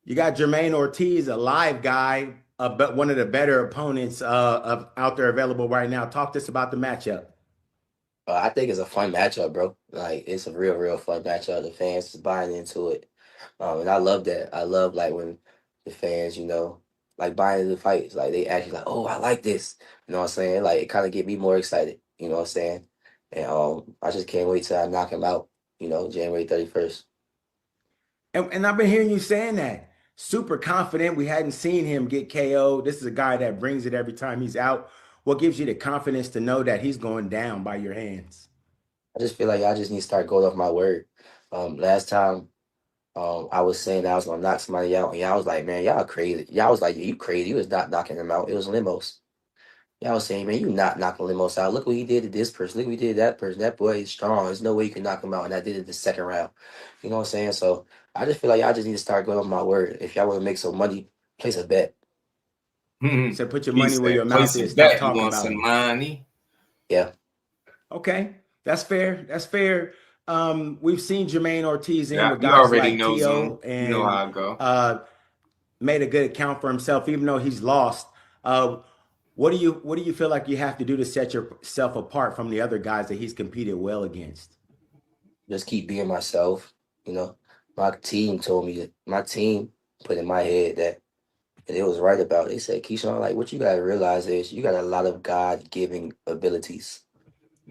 You got Jermaine Ortiz, a live guy, but one of the better opponents out there available right now. Talk to us about the matchup. I think it's a fun matchup, bro. Like it's a real fun matchup. The fans is buying into it, and I love that. I love like when the fans, like buying into the fights. Like they actually like, oh, I like this. You know what I'm saying? Like it kind of get me more excited. You know what I'm saying? And I just can't wait till I knock him out. January 31st. And I've been hearing you saying that. Super confident. We hadn't seen him get KO'd. This is a guy that brings it every time he's out. What gives you the confidence to know that he's going down by your hands? I just feel like I just need to start going off my word. Last time I was saying that I was going to knock somebody out, and y'all was like, man, y'all crazy. Y'all was like, you crazy. You was not knocking them out. It was limos. Y'all was saying, man, you not knocking limos out. Look what he did to this person. Look what he did to that person. That boy is strong. There's no way you can knock him out, and I did it the second round. You know what I'm saying? So I just feel like y'all just need to start going off my word. If y'all want to make some money, place a bet. So put your money where your mouth is. Stop talking about some it. money. Yeah. Okay, that's fair. That's fair. We've seen Jermaine Ortiz in with you guys already like know Tio, him. and You know how I go. made a good account for himself, even though he's lost. What do you feel like you have to do to set yourself apart from the other guys that he's competed well against? Just keep being myself. My team told me that my team put in my head that it was right about it. They said, Keyshawn, like what you gotta realize is you got a lot of God-given abilities.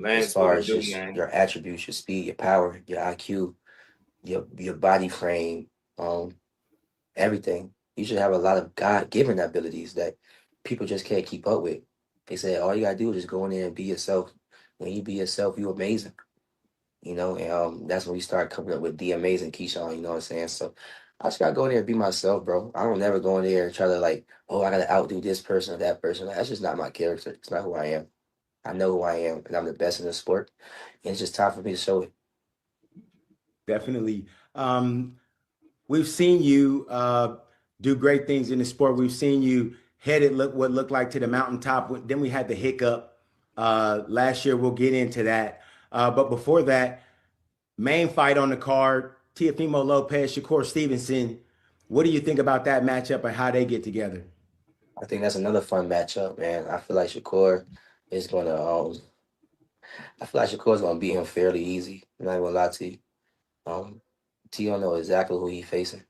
As far as just your attributes, your speed, your power, your IQ, your body frame, everything. You should have a lot of God-given abilities that people just can't keep up with. They said all you gotta do is just go in there and be yourself. When you be yourself, you're amazing. And that's when we start coming up with the amazing Keyshawn, you know what I'm saying? So I just gotta go in there and be myself, bro. I don't never go in there and try to like, oh, I gotta outdo this person or that person. That's just not my character. It's not who I am. I know who I am, and I'm the best in the sport. And it's just time for me to show it. Definitely. We've seen you do great things in the sport. We've seen you headed what looked like to the mountaintop. Then we had the hiccup last year. We'll get into that. But before that, main fight on the card, Teofimo Lopez, Shakur Stevenson. What do you think about that matchup and how they get together? I think that's another fun matchup, man. I feel like Shakur is gonna beat him fairly easy. I'm not gonna lie to you. Tio know exactly who he's facing.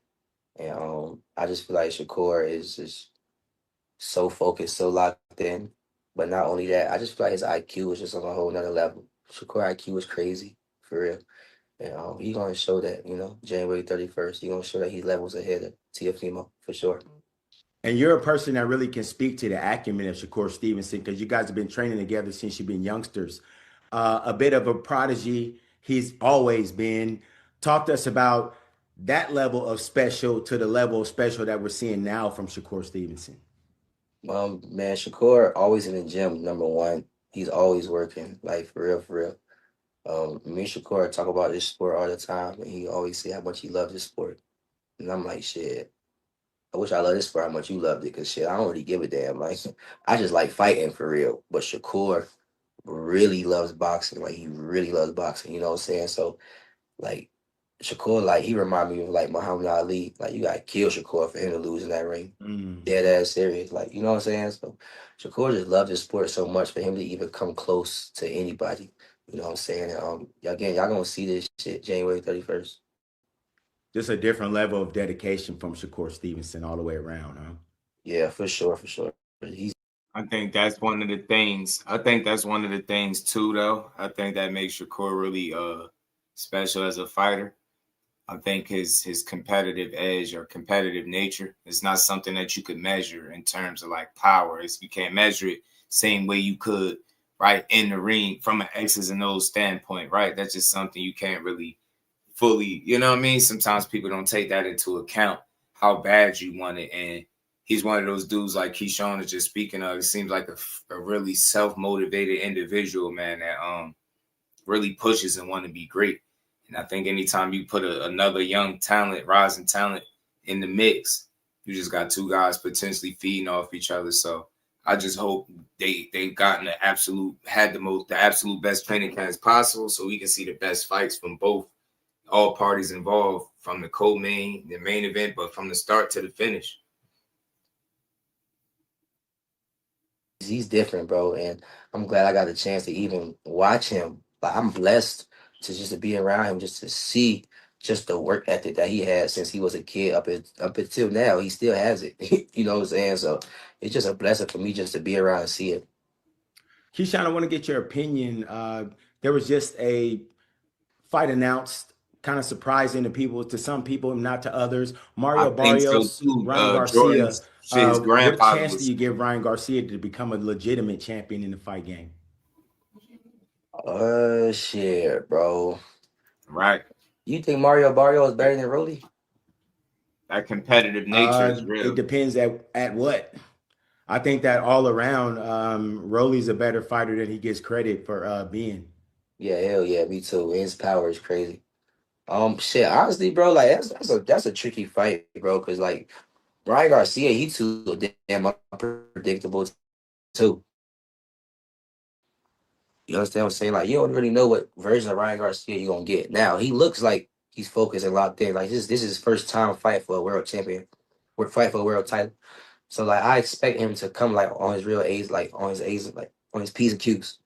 And I just feel like Shakur is just so focused, so locked in. But not only that, I just feel like his IQ is just on a whole nother level. Shakur IQ is crazy, for real. And he's going to show that, January 31st. He's going to show that he levels ahead of Teofimo, for sure. And you're a person that really can speak to the acumen of Shakur Stevenson because you guys have been training together since you've been youngsters. A bit of a prodigy, he's always been. Talk to us about that level of special to the level of special that we're seeing now from Shakur Stevenson. Man, Shakur always in the gym, number one. He's always working, like for real, for real. Me and Shakur talk about this sport all the time, and he always say how much he loves this sport. And I'm like, shit, I wish I loved this sport how much you loved it, because shit, I don't really give a damn. Like, I just like fighting for real. But Shakur really loves boxing. Like, he really loves boxing, you know what I'm saying? So, like, Shakur, like, he remind me of, like, Muhammad Ali. Like, you got to kill Shakur for him to lose in that ring. Dead ass serious. Like, you know what I'm saying? So, Shakur just loves this sport so much for him to even come close to anybody. You know what I'm saying? Again, y'all going to see this shit January 31st. Just a different level of dedication from Shakur Stevenson all the way around, huh? Yeah, for sure, for sure. I think that's one of the things. I think that's one of the things too, though. I think that makes Shakur really special as a fighter. I think his competitive edge or competitive nature is not something that you could measure in terms of like power. You can't measure it same way you could, right, in the ring from an X's and O's standpoint, right? That's just something you can't really fully, you know what I mean? Sometimes people don't take that into account, how bad you want it. And he's one of those dudes like Keyshawn is just speaking of. It seems like a really self-motivated individual, man, that really pushes and want to be great. And I think anytime you put another young talent, rising talent in the mix, you just got two guys potentially feeding off each other. So I just hope they've gotten the absolute best training camp as possible, so we can see the best fights from all parties involved, from the main event, but from the start to the finish. he's different, bro. And I'm glad I got a chance to even watch him. Like I'm blessed to be around him, just to see just the work ethic that he had since he was a kid up until now. He still has it. You know what I'm saying? So it's just a blessing for me just to be around and see it. Keyshawn, I want to get your opinion. There was just a fight announced, kind of surprising to some people, not to others. I Mario think so Barrios, too. Ryan Garcia. Jordan's shit, his What grandfather chance do was you give Ryan Garcia to become a legitimate champion in the fight game? Shit, bro. right. You think Mario Barrio is better than Rolly? That competitive nature is real. It depends at what. I think that all around, Rolly's a better fighter than he gets credit for being. Yeah, hell yeah, me too. His power is crazy. Shit, honestly, bro, like that's a tricky fight, bro, because like Ryan Garcia, he too damn unpredictable too. You understand what I'm saying? Like you don't really know what version of Ryan Garcia you're gonna get. Now he looks like he's focused and locked in. Like this is his first time fight for a world champion. We're fight for a world title. So like I expect him to come like on his real age, like on his age, like on his P's and Q's.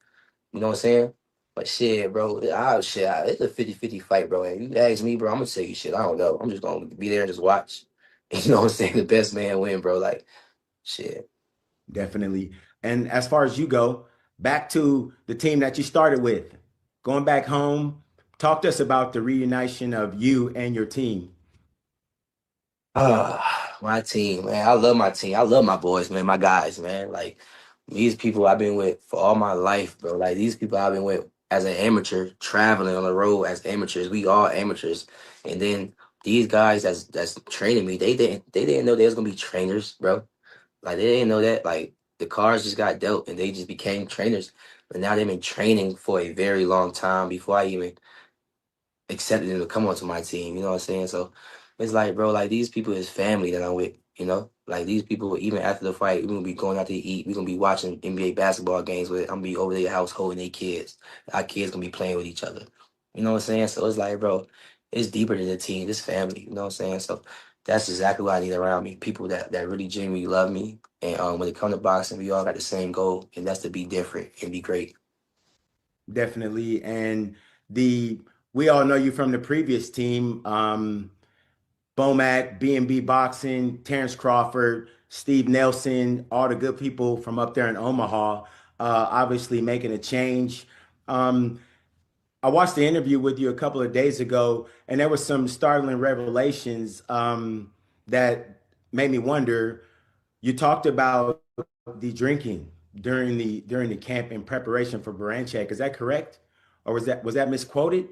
You know what I'm saying? But shit, bro, it's a 50-50 fight, bro. And you ask me, bro, I'm gonna tell you shit. I don't know. I'm just gonna be there and just watch. You know what I'm saying? The best man win, bro. Like, shit. Definitely. And as far as you go, back to the team that you started with, going back home, talk to us about the reunition of you and your team. My team, man. I love my team. I love my boys, man. My guys, man. Like these people I've been with for all my life, bro. Like these people I've been with as an amateur, traveling on the road as amateurs. We all amateurs. And then these guys that's training me, they didn't know they was gonna be trainers, bro. Like they didn't know that. Like the cards just got dealt and they just became trainers. But now they've been training for a very long time before I even accepted them to come onto my team. You know what I'm saying? So it's like, bro, like these people is family that I'm with. You know, like these people, even after the fight, we're gonna be going out to eat. We're gonna be watching NBA basketball games with. I'm gonna be over their house holding their kids. Our kids gonna be playing with each other. You know what I'm saying? So it's like, bro, it's deeper than a team. It's family. You know what I'm saying? So that's exactly what I need around me. People that really genuinely love me. And when it comes to boxing, we all got the same goal, and that's to be different and be great. Definitely. And we all know you from the previous team. Bomac, B&B Boxing, Terrence Crawford, Steve Nelson, all the good people from up there in Omaha, obviously making a change. I watched the interview with you a couple of days ago, and there was some startling revelations that made me wonder. You talked about the drinking during the camp in preparation for Baranchek. Is that correct, or was that misquoted?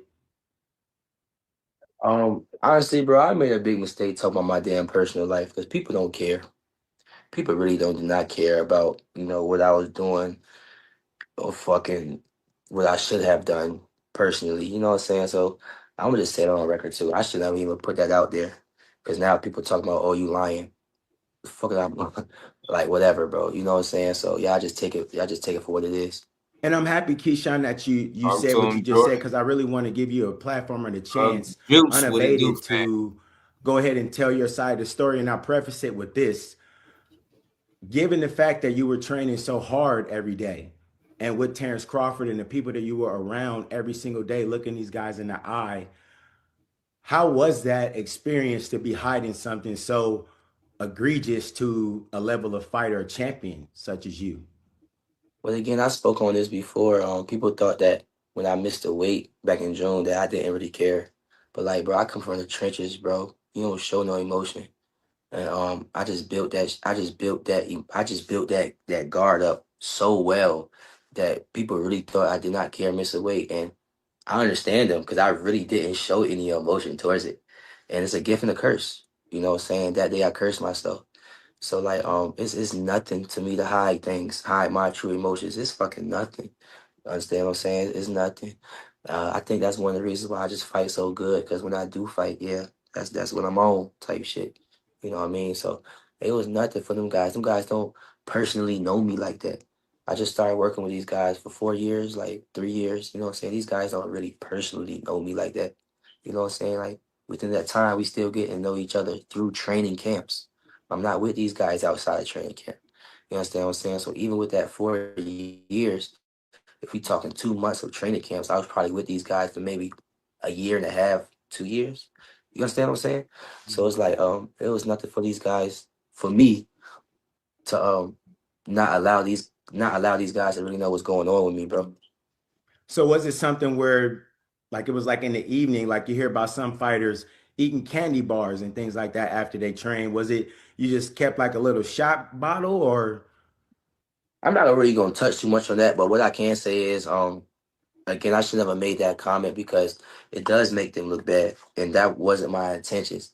Honestly, bro, I made a big mistake talking about my damn personal life because people don't care. People really do not care about, what I was doing or fucking what I should have done personally. You know what I'm saying? So I'm gonna just say it on record too. I should never even put that out there because now people talking about, oh, you lying. Fuck it, I'm like whatever, bro. You know what I'm saying? So y'all just take it. Y'all just take it for what it is. And I'm happy, Keyshawn, that you Talk said to what him, you just said, Jordan. because I really want to give you a platform and a chance, Juice, what it do, unabated, to go ahead and tell your side of the story. And I'll preface it with this. Given the fact that you were training so hard every day, and with Terrence Crawford and the people that you were around every single day, looking these guys in the eye, how was that experience to be hiding something so egregious to a level of fighter or champion such as you? Well, again, I spoke on this before. People thought that when I missed the weight back in June that I didn't really care. But like, bro, I come from the trenches, bro. You don't show no emotion. And I just built that. I just built that guard up so well that people really thought I did not care, miss a weight, and I understand them because I really didn't show any emotion towards it, and it's a gift and a curse. You know, what I'm saying that day I cursed myself. So like, it's nothing to me to hide things, hide my true emotions. It's fucking nothing. Understand what I'm saying? It's nothing. I think that's one of the reasons why I just fight so good. Because when I do fight, yeah, that's what I'm on type shit. You know what I mean? So it was nothing for them guys. Them guys don't personally know me like that. I just started working with these guys for 4 years, like 3 years. You know what I'm saying? These guys don't really personally know me like that. You know what I'm saying? Like within that time, we still get to know each other through training camps. I'm not with these guys outside of training camp. You understand what I'm saying? So even with that 4 years, if we talking 2 months of training camps, I was probably with these guys for maybe a year and a half, 2 years. You understand what I'm saying? So it's like it was nothing for these guys, for me to not allow these guys to really know what's going on with me, bro. So was it something where, like, it was like in the evening, like you hear about some fighters eating candy bars and things like that after they train? Was it you just kept like a little shot bottle, or? I'm not really gonna touch too much on that, but what I can say is again, I should never made that comment because it does make them look bad, and that wasn't my intentions.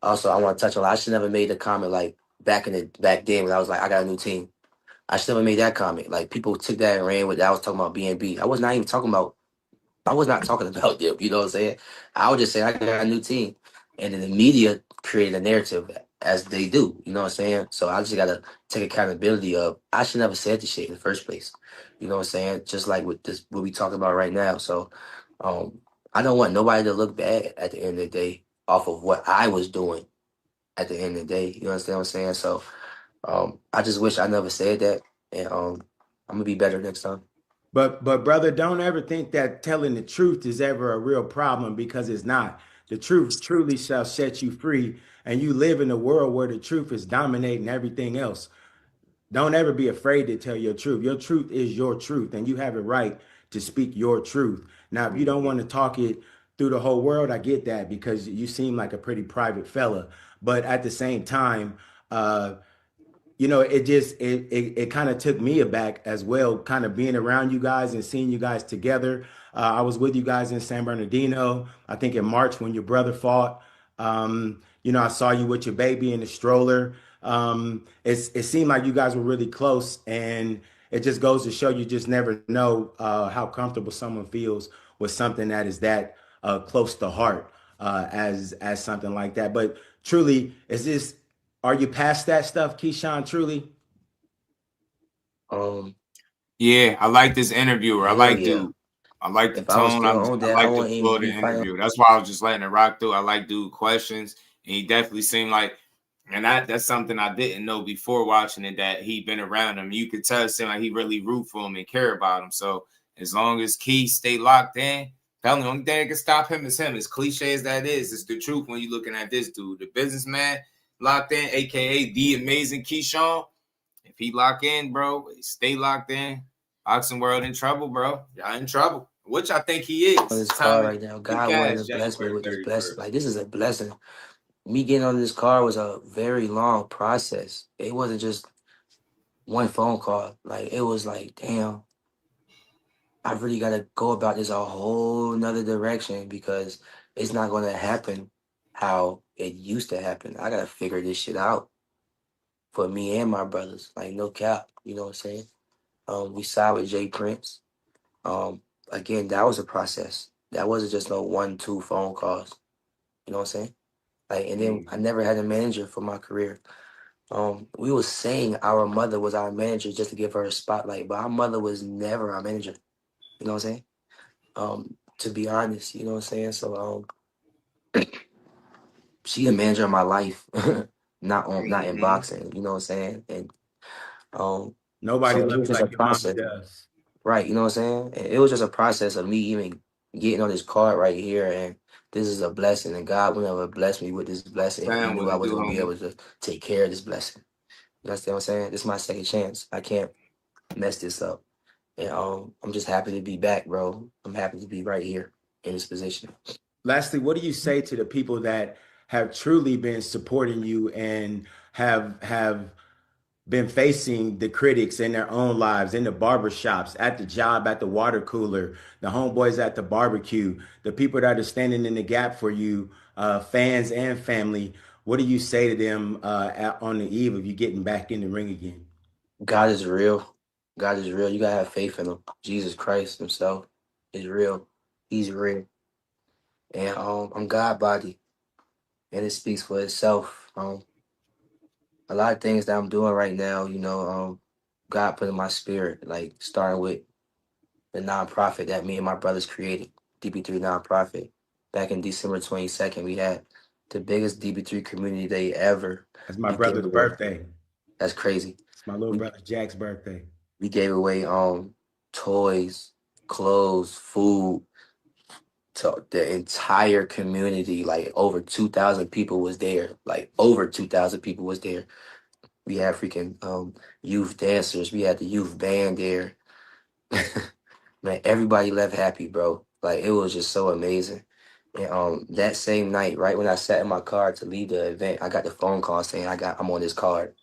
Also, I want to touch on, I should never made the comment like back then when I was like, I got a new team. I should never made that comment. Like, people took that and ran with that. I was talking about BNB. I was not talking about them. You know what I'm saying? I was just saying I got a new team, and then the media created a narrative as they do. You know what I'm saying? So I just gotta take accountability of, I should never said this shit in the first place. You know what I'm saying? Just like with this, what we talking about right now. So I don't want nobody to look bad at the end of the day off of what I was doing at the end of the day. You understand what I'm saying? So I just wish I never said that, and I'm gonna be better next time. But brother, don't ever think that telling the truth is ever a real problem, because it's not. The truth truly shall set you free, and you live in a world where the truth is dominating everything else. Don't ever be afraid to tell your truth. Your truth is your truth, and you have a right to speak your truth. Now, if you don't want to talk it through the whole world, I get that, because you seem like a pretty private fella. But at the same time, it kind of took me aback as well, kind of being around you guys and seeing you guys together. I was with you guys in San Bernardino, I think in March when your brother fought. I saw you with your baby in the stroller. It seemed like you guys were really close, and it just goes to show you just never know how comfortable someone feels with something that is that close to heart, as something like that. But truly, are you past that stuff, Keyshawn, truly? Yeah, I like this interviewer. I like dude. I like the tone. I like the flow of the interview. That's why I was just letting it rock through. I like dude questions, and he definitely seemed like, and that's something I didn't know before watching it, that he'd been around him. You could tell it seemed like he really root for him and care about him. So as long as Key stay locked in, the only thing that can stop him is him. As cliche as that is, it's the truth when you're looking at this dude, the businessman locked in, aka the amazing Keyshawn. If he lock in, bro, stay locked in. Boxing world in trouble, bro. Y'all in trouble, which I think he is. On this car right now, God wanted to bless me with this blessing. Like, this is a blessing. Me getting on this car was a very long process. It wasn't just one phone call. Like, it was like, damn, I really got to go about this a whole nother direction, because it's not going to happen how it used to happen. I got to figure this shit out for me and my brothers. Like, no cap. You know what I'm saying? We signed with Jay Prince. Again, that was a process. That wasn't just no 1-2 phone calls. You know what I'm saying? Like, and then I never had a manager for my career. We was saying our mother was our manager just to give her a spotlight, but our mother was never our manager. You know what I'm saying? To be honest, you know what I'm saying? So she the manager of my life, not in boxing. You know what I'm saying? And nobody so loves like your mama does. Right, you know what I'm saying? It was just a process of me even getting on this card right here, and this is a blessing, and God would never bless me with this blessing if He knew I wasn't going to be able to take care of this blessing. You understand what I'm saying? This is my second chance. I can't mess this up. And I'm just happy to be back, bro. I'm happy to be right here in this position. Lastly, what do you say to the people that have truly been supporting you and have been facing the critics in their own lives, in the barbershops, at the job, at the water cooler, the homeboys at the barbecue, the people that are standing in the gap for you, fans and family? What do you say to them on the eve of you getting back in the ring again? God is real. God is real. You got to have faith in Him. Jesus Christ Himself is real. He's real. And I'm God body. And it speaks for itself. A lot of things that I'm doing right now, God put in my spirit, like starting with the nonprofit that me and my brothers created, DB3 nonprofit. Back in December 22nd, we had the biggest DB3 community day ever. That's my brother's birthday. That's crazy. My little brother Jack's birthday. We gave away toys, clothes, food to the entire community. Like over 2,000 people was there. Like over 2,000 people was there. We had freaking youth dancers. We had the youth band there. Man, everybody left happy, bro. Like it was just so amazing. And that same night, right when I sat in my car to leave the event, I got the phone call saying I'm on this card.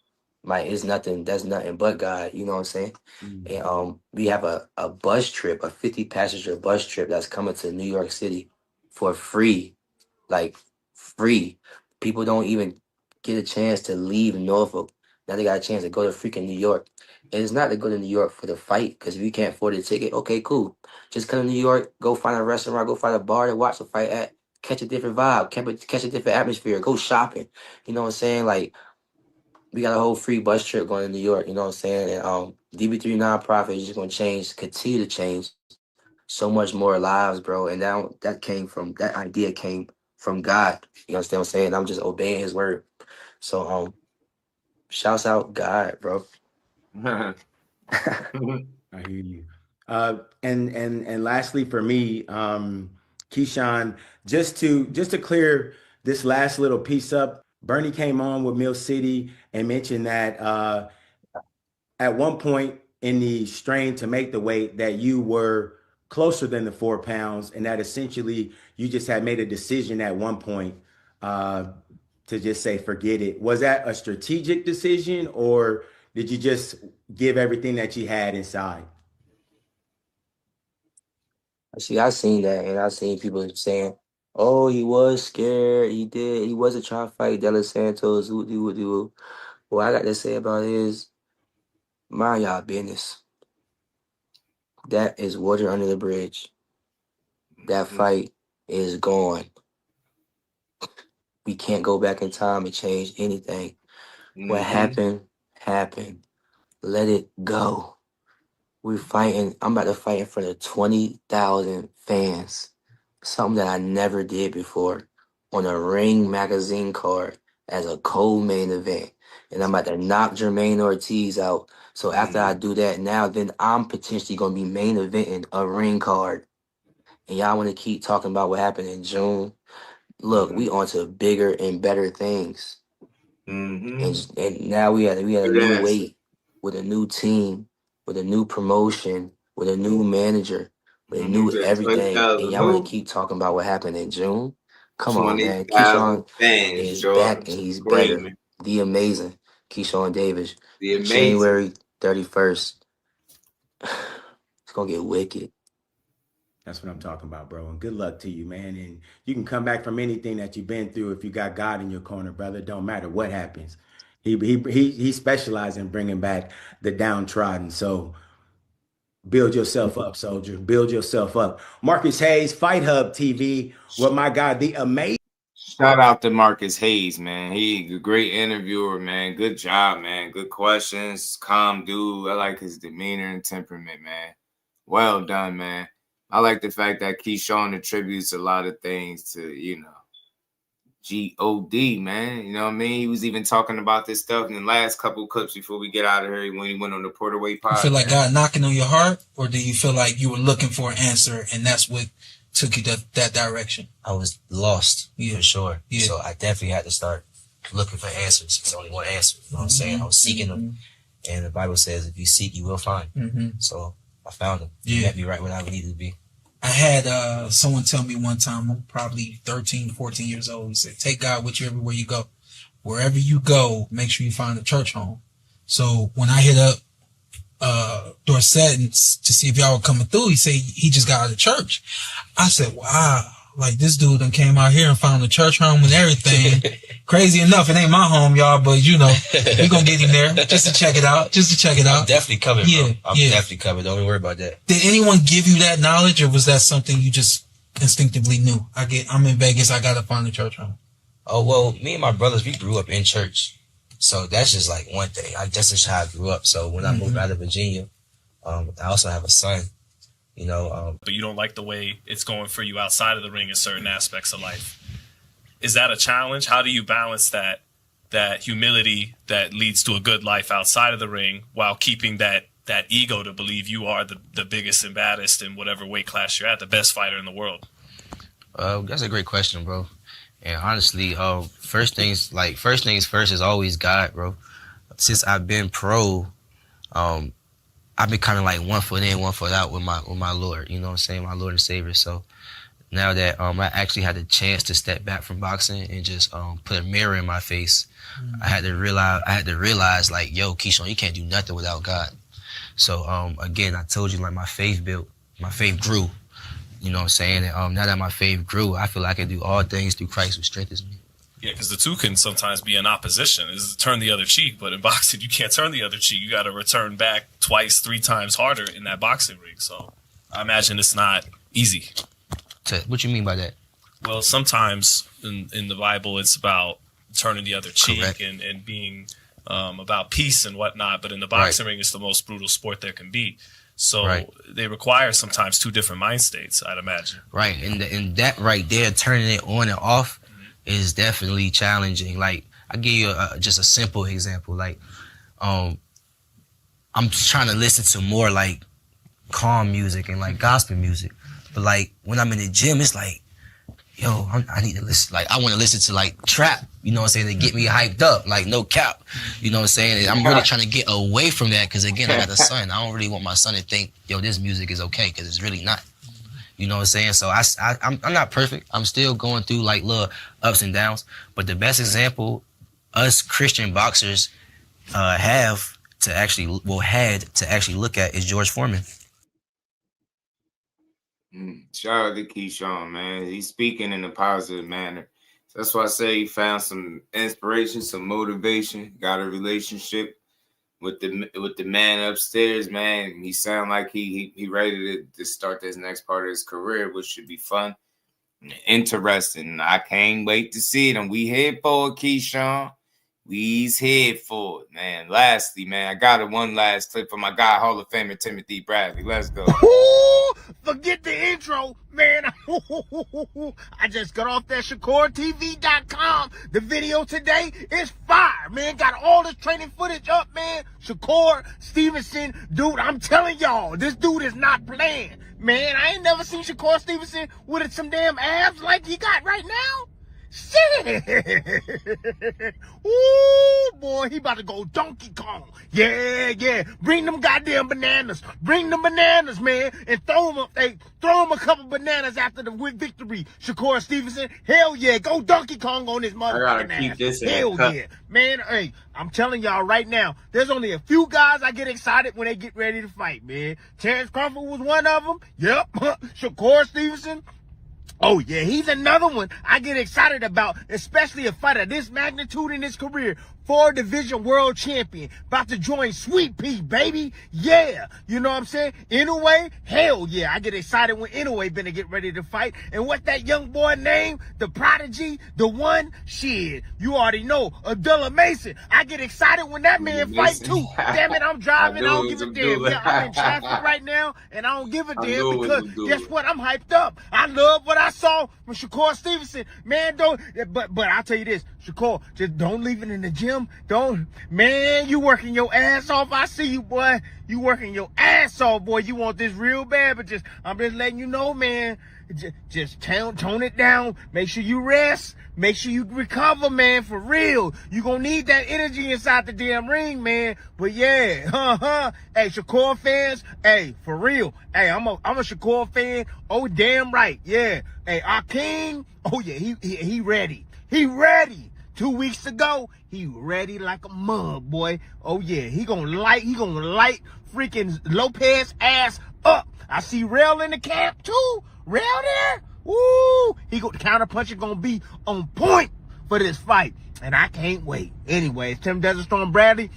Like it's nothing, that's nothing but God, you know what I'm saying? And we have a bus trip, a 50 passenger bus trip that's coming to New York City for free. Like free. People don't even get a chance to leave Norfolk. Now they got a chance to go to freaking New York. And it's not to go to New York for the fight, because if you can't afford a ticket, okay, cool. Just come to New York, go find a restaurant, go find a bar to watch the fight at, catch a different vibe, catch a different atmosphere, go shopping. You know what I'm saying? Like, we got a whole free bus trip going to New York, you know what I'm saying? And DB3 nonprofit is just gonna continue to change so much more lives, bro. And now that idea came from God. You understand what I'm saying? I'm just obeying his word. So shouts out God, bro. I hear you. And lastly for me, Keyshawn, just to clear this last little piece up, Bernie came on with Mill City and mentioned that at one point in the strain to make the weight that you were closer than the 4 pounds, and that essentially you just had made a decision at one point to just say, forget it. Was that a strategic decision, or did you just give everything that you had inside? See, I seen that, and I seen people saying, "Oh, he was scared. He wasn't trying to fight De Los Santos." What I got to say about it is, mind y'all business. That is water under the bridge. That fight is gone. We can't go back in time and change anything. What happened, happened. Let it go. We're fighting. I'm about to fight in front of 20,000 fans. Something that I never did before, on a Ring magazine card as a co-main event. And I'm about to knock Jermaine Ortiz out. So after I do that, then I'm potentially going to be main eventing a Ring card. And y'all want to keep talking about what happened in June? Look, we on to bigger and better things. And now we had a new weight, with a new team, with a new promotion, with a new manager, with a new everything. And y'all want to keep talking about what happened in June? Come on, man. Keshon is back, and he's better. The amazing Keshon Davis. January 31st. It's going to get wicked. That's what I'm talking about, bro. And good luck to you, man. And you can come back from anything that you've been through if you got God in your corner, brother. Don't matter what happens. He specializes in bringing back the downtrodden. So build yourself up, soldier. Build yourself up. Marcus Hayes, Fight Hub TV. With my God, the amazing. Shout out to Marcus Hayes, man. He a great interviewer, man. Good job, man. Good questions. Calm dude. I like his demeanor and temperament, man. Well done, man. I like the fact that Keyshawn attributes a lot of things to, G-O-D, man. You know what I mean? He was even talking about this stuff in the last couple clips before we get out of here when he went on the Porterway podcast. You feel like God knocking on your heart, or do you feel like you were looking for an answer and that's what took you that direction? I was lost, for sure. Yeah. So I definitely had to start looking for answers. There's only one answer. You know what I'm saying? I was seeking them. And the Bible says, if you seek, you will find. So I found him. He met me right when I needed to be. I had someone tell me one time, I'm probably 13, 14 years old. He said, take God with you everywhere you go. Wherever you go, make sure you find a church home. So when I hit up Dorset and to see if y'all were coming through, he said he just got out of church. I said, wow, like this dude done came out here and found a church home and everything. Crazy enough, it ain't my home, y'all, but we gonna get him there just to check it out. I'm definitely covered, bro. I'm definitely covered. Don't even worry about that. Did anyone give you that knowledge, or was that something you just instinctively knew? I'm in Vegas, I gotta find a church home. Oh, well, me and my brothers, we grew up in church. So that's just like one thing. That's just how I grew up. So when I moved out of Virginia, I also have a son, But you don't like the way it's going for you outside of the ring in certain aspects of life. Is that a challenge? How do you balance that that humility that leads to a good life outside of the ring, while keeping that ego to believe you are the biggest and baddest in whatever weight class you're at, the best fighter in the world? That's a great question, bro. And honestly, first things first is always God, bro. Since I've been pro, I've been kind of like 1 foot in, 1 foot out with my Lord. You know what I'm saying? My Lord and Savior. So now that I actually had the chance to step back from boxing and just put a mirror in my face, I had to realize like, yo, Keyshawn, you can't do nothing without God. So again, I told you, like, my faith grew. You know what I'm saying? And now that my faith grew, I feel like I can do all things through Christ who strengthens me. Yeah, because the two can sometimes be in opposition. Is turn the other cheek, but in boxing, you can't turn the other cheek. You got to return back twice, 3 times harder in that boxing ring. So I imagine it's not easy. What you mean by that? Well, sometimes in the Bible, it's about turning the other cheek and being about peace and whatnot. But in the boxing ring, it's the most brutal sport there can be. So they require sometimes 2 different mind states, I'd imagine. Right, and that right there, turning it on and off, is definitely challenging. Like, I'll give you just a simple example. Like, I'm trying to listen to more like calm music and like gospel music, but like when I'm in the gym, it's like, yo, I need to listen. Like, I want to listen to like trap, you know what I'm saying, to get me hyped up, like no cap, you know what I'm saying. And I'm really trying to get away from that because, again, I got a son. I don't really want my son to think, yo, this music is okay, because it's really not. You know what I'm saying? So I'm not perfect. I'm still going through like little ups and downs. But the best example us Christian boxers had to actually look at is George Foreman. Shout out to Keyshawn, man. He's speaking in a positive manner. That's why I say he found some inspiration, some motivation, got a relationship with the man upstairs, man. He sound like he ready to start this next part of his career, which should be fun and interesting. I can't wait to see it. And we here for it, Keyshawn. We's here for it, man. Lastly, man, I got one last clip for my guy, Hall of Famer Timothy Bradley. Let's go. Forget the intro, man. I just got off that ShakurTV.com. The video today is fire, man. Got all this training footage up, man. Shakur, Stevenson, dude, I'm telling y'all, this dude is not playing. Man, I ain't never seen Shakur Stevenson with some damn abs like he got right now. Shit. Ooh, boy, he about to go Donkey Kong. Yeah. Bring them goddamn bananas. Bring them bananas, man. And throw him a couple bananas after the victory. Shakur Stevenson, hell yeah. Go Donkey Kong on his motherfucking ass. Keep this hell yeah. Man, hey, I'm telling y'all right now, there's only a few guys I get excited when they get ready to fight, man. Terrence Crawford was one of them. Yep. Shakur Stevenson. Oh, yeah, he's another one I get excited about, especially a fighter this magnitude in his career. 4-division world champion, about to join Sweet Pea, baby. Yeah, you know what I'm saying? Inoue, hell yeah, I get excited when Inoue been to get ready to fight. And what that young boy name, the prodigy, the one, shit, you already know, Abdullah Mason. I get excited when that man fight too. Damn it, I'm driving, I don't give a damn. Yeah, I'm in traffic right now, and I don't give a damn because guess what? I'm hyped up. I love what I saw from Shakur Stevenson. Man, but I'll tell you this, Shakur, just don't leave it in the gym. Man, you working your ass off. I see you, boy. You working your ass off, boy. You want this real bad, but I'm just letting you know, man. Just tone it down. Make sure you rest. Make sure you recover, man, for real. You gonna need that energy inside the damn ring, man. But yeah, Hey, Shakur fans, hey, for real. Hey, I'm a Shakur fan. Oh, damn right. Yeah. Hey, our king. Oh yeah, he ready. He ready. 2 weeks ago, he ready like a mug, boy. Oh yeah, he gonna light freaking Lopez ass up. I see Rail in the camp too. Rail there? Woo! The counter puncher gonna be on point for this fight. And I can't wait. Anyways, Tim Desert Storm Bradley,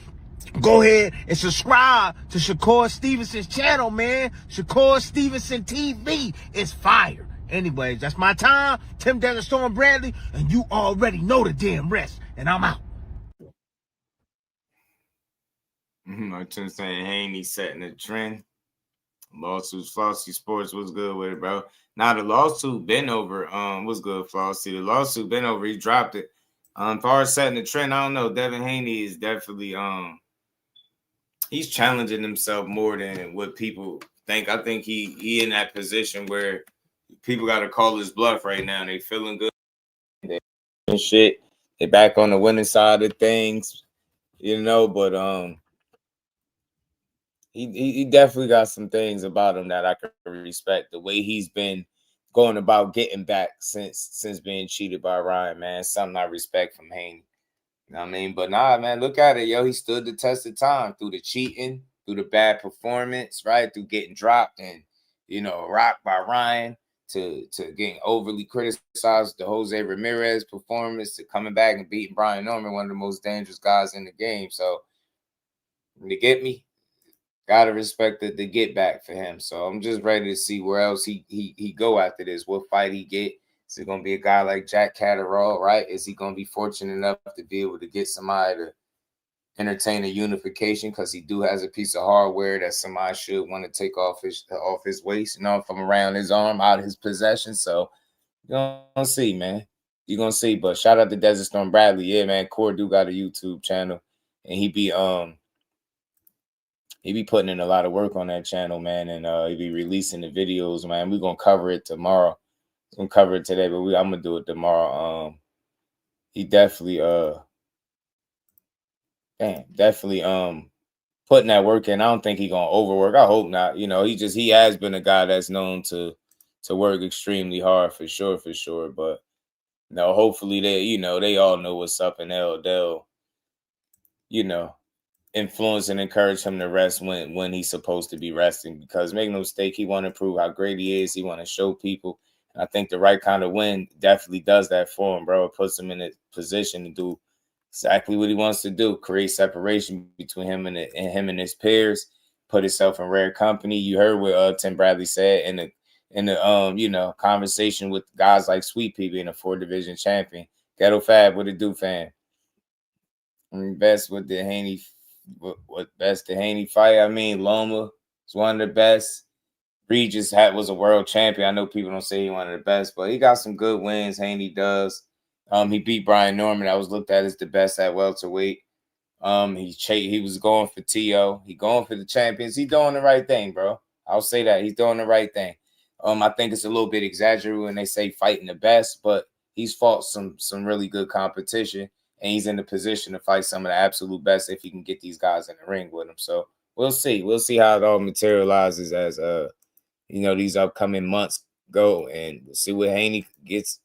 go ahead and subscribe to Shakur Stevenson's channel, man. Shakur Stevenson TV is fire. Anyways, that's my time. Tim Desert Storm Bradley, and you already know the damn rest. And I'm out. I'm just saying, Haney setting the trend. Lawsuits, Flossie Sports, what's good with it, bro? Now the lawsuit been over. What's good, Flossie? The lawsuit been over. He dropped it. As far as setting the trend, I don't know. Devin Haney is definitely he's challenging himself more than what people think. I think he in that position where people got to call his bluff right now. They feeling good. They and shit. They back on the winning side of things, but he definitely got some things about him that I can respect. The way he's been going about getting back since being cheated by Ryan, man. Something I respect from Haney. You know what I mean? But nah, man, look at it, yo. He stood the test of time through the cheating, through the bad performance, right? Through getting dropped and, rocked by Ryan, to getting overly criticized, the Jose Ramirez performance, to coming back and beating Brian Norman, one of the most dangerous guys in the game. So, you get me? Gotta respect the get back for him. So I'm just ready to see where else he go after this. What fight he get? Is it gonna be a guy like Jack Catterall, right? Is he gonna be fortunate enough to be able to get somebody to entertain a unification? Because he has a piece of hardware that somebody should want to take off his waist, from around his arm, out of his possession. So you're gonna see, man. You're gonna see. But shout out to Desert Storm Bradley. Yeah, man. Core do got a YouTube channel, and he be putting in a lot of work on that channel, man, and he be releasing the videos, man. We're gonna cover it tomorrow. We're gonna cover it today, but I'm gonna do it tomorrow. He definitely putting that work in. I don't think he's gonna overwork. I hope not. He has been a guy that's known to work extremely hard for sure. But hopefully they all know what's up, and they'll influence and encourage him to rest when he's supposed to be resting, because make no mistake, he want to prove how great he is. He want to show people. And I think the right kind of win definitely does that for him, bro. It puts him in a position to do exactly what he wants to do, create separation between him and his peers, put himself in rare company. You heard what Tim Bradley said in the conversation with guys like Sweet Pea being a 4-division champion. Ghetto Fab, what it do, fam? Best with the Haney. What best the Haney fight? I mean, Loma is one of the best. Regis was a world champion. I know people don't say he's one of the best, but he got some good wins. Haney does. He beat Brian Norman. That was looked at as the best at welterweight. He was going for T.O. He going for the champions. He doing the right thing, bro. I'll say that. He's doing the right thing. I think it's a little bit exaggerated when they say fighting the best, but he's fought some really good competition. And he's in the position to fight some of the absolute best if he can get these guys in the ring with him. So we'll see. We'll see how it all materializes as these upcoming months go, and we'll see what Haney gets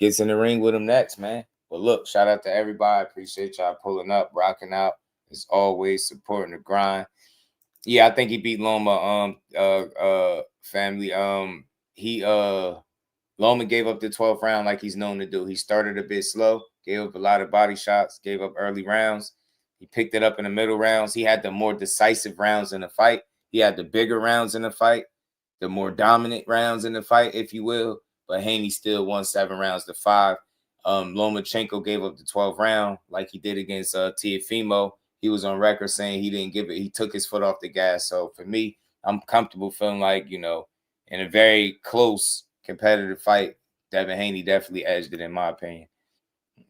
in the ring with him next, man. But look, shout out to everybody. Appreciate y'all pulling up, rocking out, as always, supporting the grind. Yeah, I think he beat Loma family. Loma gave up the 12th round like he's known to do. He started a bit slow, gave up a lot of body shots, gave up early rounds. He picked it up in the middle rounds. He had the more decisive rounds in the fight. He had the bigger rounds in the fight, the more dominant rounds in the fight, if you will. But Haney still won 7 rounds to 5. Lomachenko gave up the 12th round like he did against Teofimo. He was on record saying he didn't give it. He took his foot off the gas. So for me, I'm comfortable feeling like, in a very close competitive fight, Devin Haney definitely edged it, in my opinion.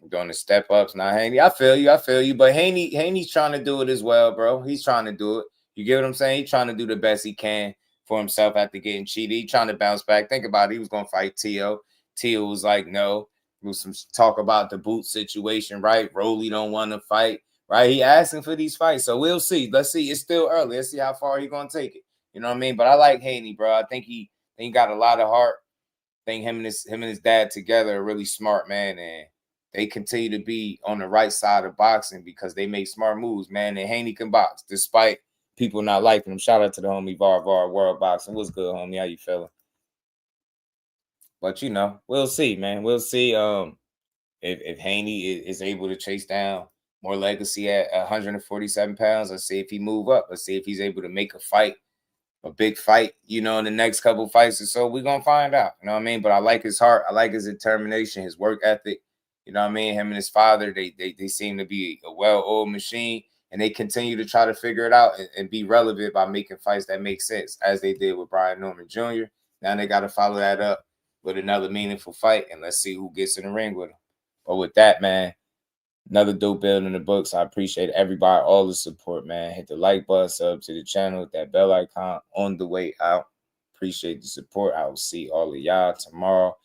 Doing the step ups. Now, Haney, I feel you. But Haney's trying to do it as well, bro. He's trying to do it. You get what I'm saying? He's trying to do the best he can for himself after getting cheated. He's trying to bounce back. Think about it. He was going to fight T.O. T.O. was like, no. There was some talk about the boot situation, right? Rolly don't want to fight, right? He asking for these fights. So we'll see. Let's see. It's still early. Let's see how far he's going to take it. You know what I mean? But I like Haney, bro. I think he got a lot of heart. I think him and his dad together are really smart, man. And they continue to be on the right side of boxing because they make smart moves, man. And Haney can box despite people not liking him. Shout out to the homie Var World Boxing. What's good, homie? How you feeling? But we'll see, man. We'll see if Haney is able to chase down more legacy at 147 pounds. Let's see if he move up. Let's see if he's able to make a big fight, in the next couple fights or so. We're gonna find out. You know what I mean? But I like his heart. I like his determination, his work ethic. You know what I mean? Him and his father, they seem to be a well-oiled machine, and they continue to try to figure it out and be relevant by making fights that make sense, as they did with Brian Norman Jr. Now they got to follow that up with another meaningful fight, and let's see who gets in the ring with him. But with that, man, Another dope build in the books. I appreciate everybody, all the support, man. Hit the like button, sub to the channel, that bell icon on the way out. Appreciate the support. I will see all of y'all tomorrow.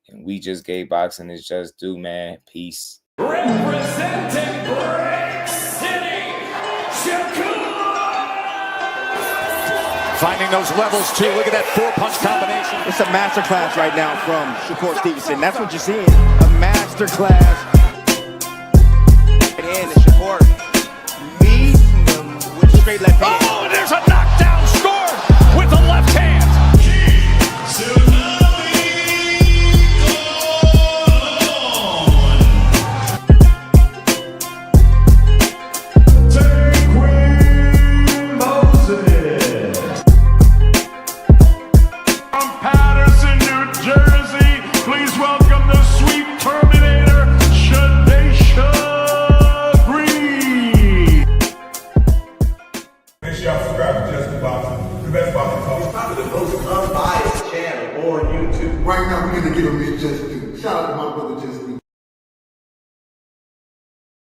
And we just gave boxing is just due, man. Peace. Representing Brick City, Shakur! Finding those levels, too. Look at that four-punch combination. It's a masterclass right now from Shakur Stevenson. That's what you're seeing. A masterclass. And Shakur meeting them with straight left hand. Oh, there's a knockdown scored with the left hand. From Patterson, New Jersey, please welcome the sweet Terminator, Shakur. Make sure y'all subscribe to Just Boxing, the best boxing talk. It's probably the most unbiased channel on YouTube. Right now, we're going to give him his just due. Shout out to my brother Just Due.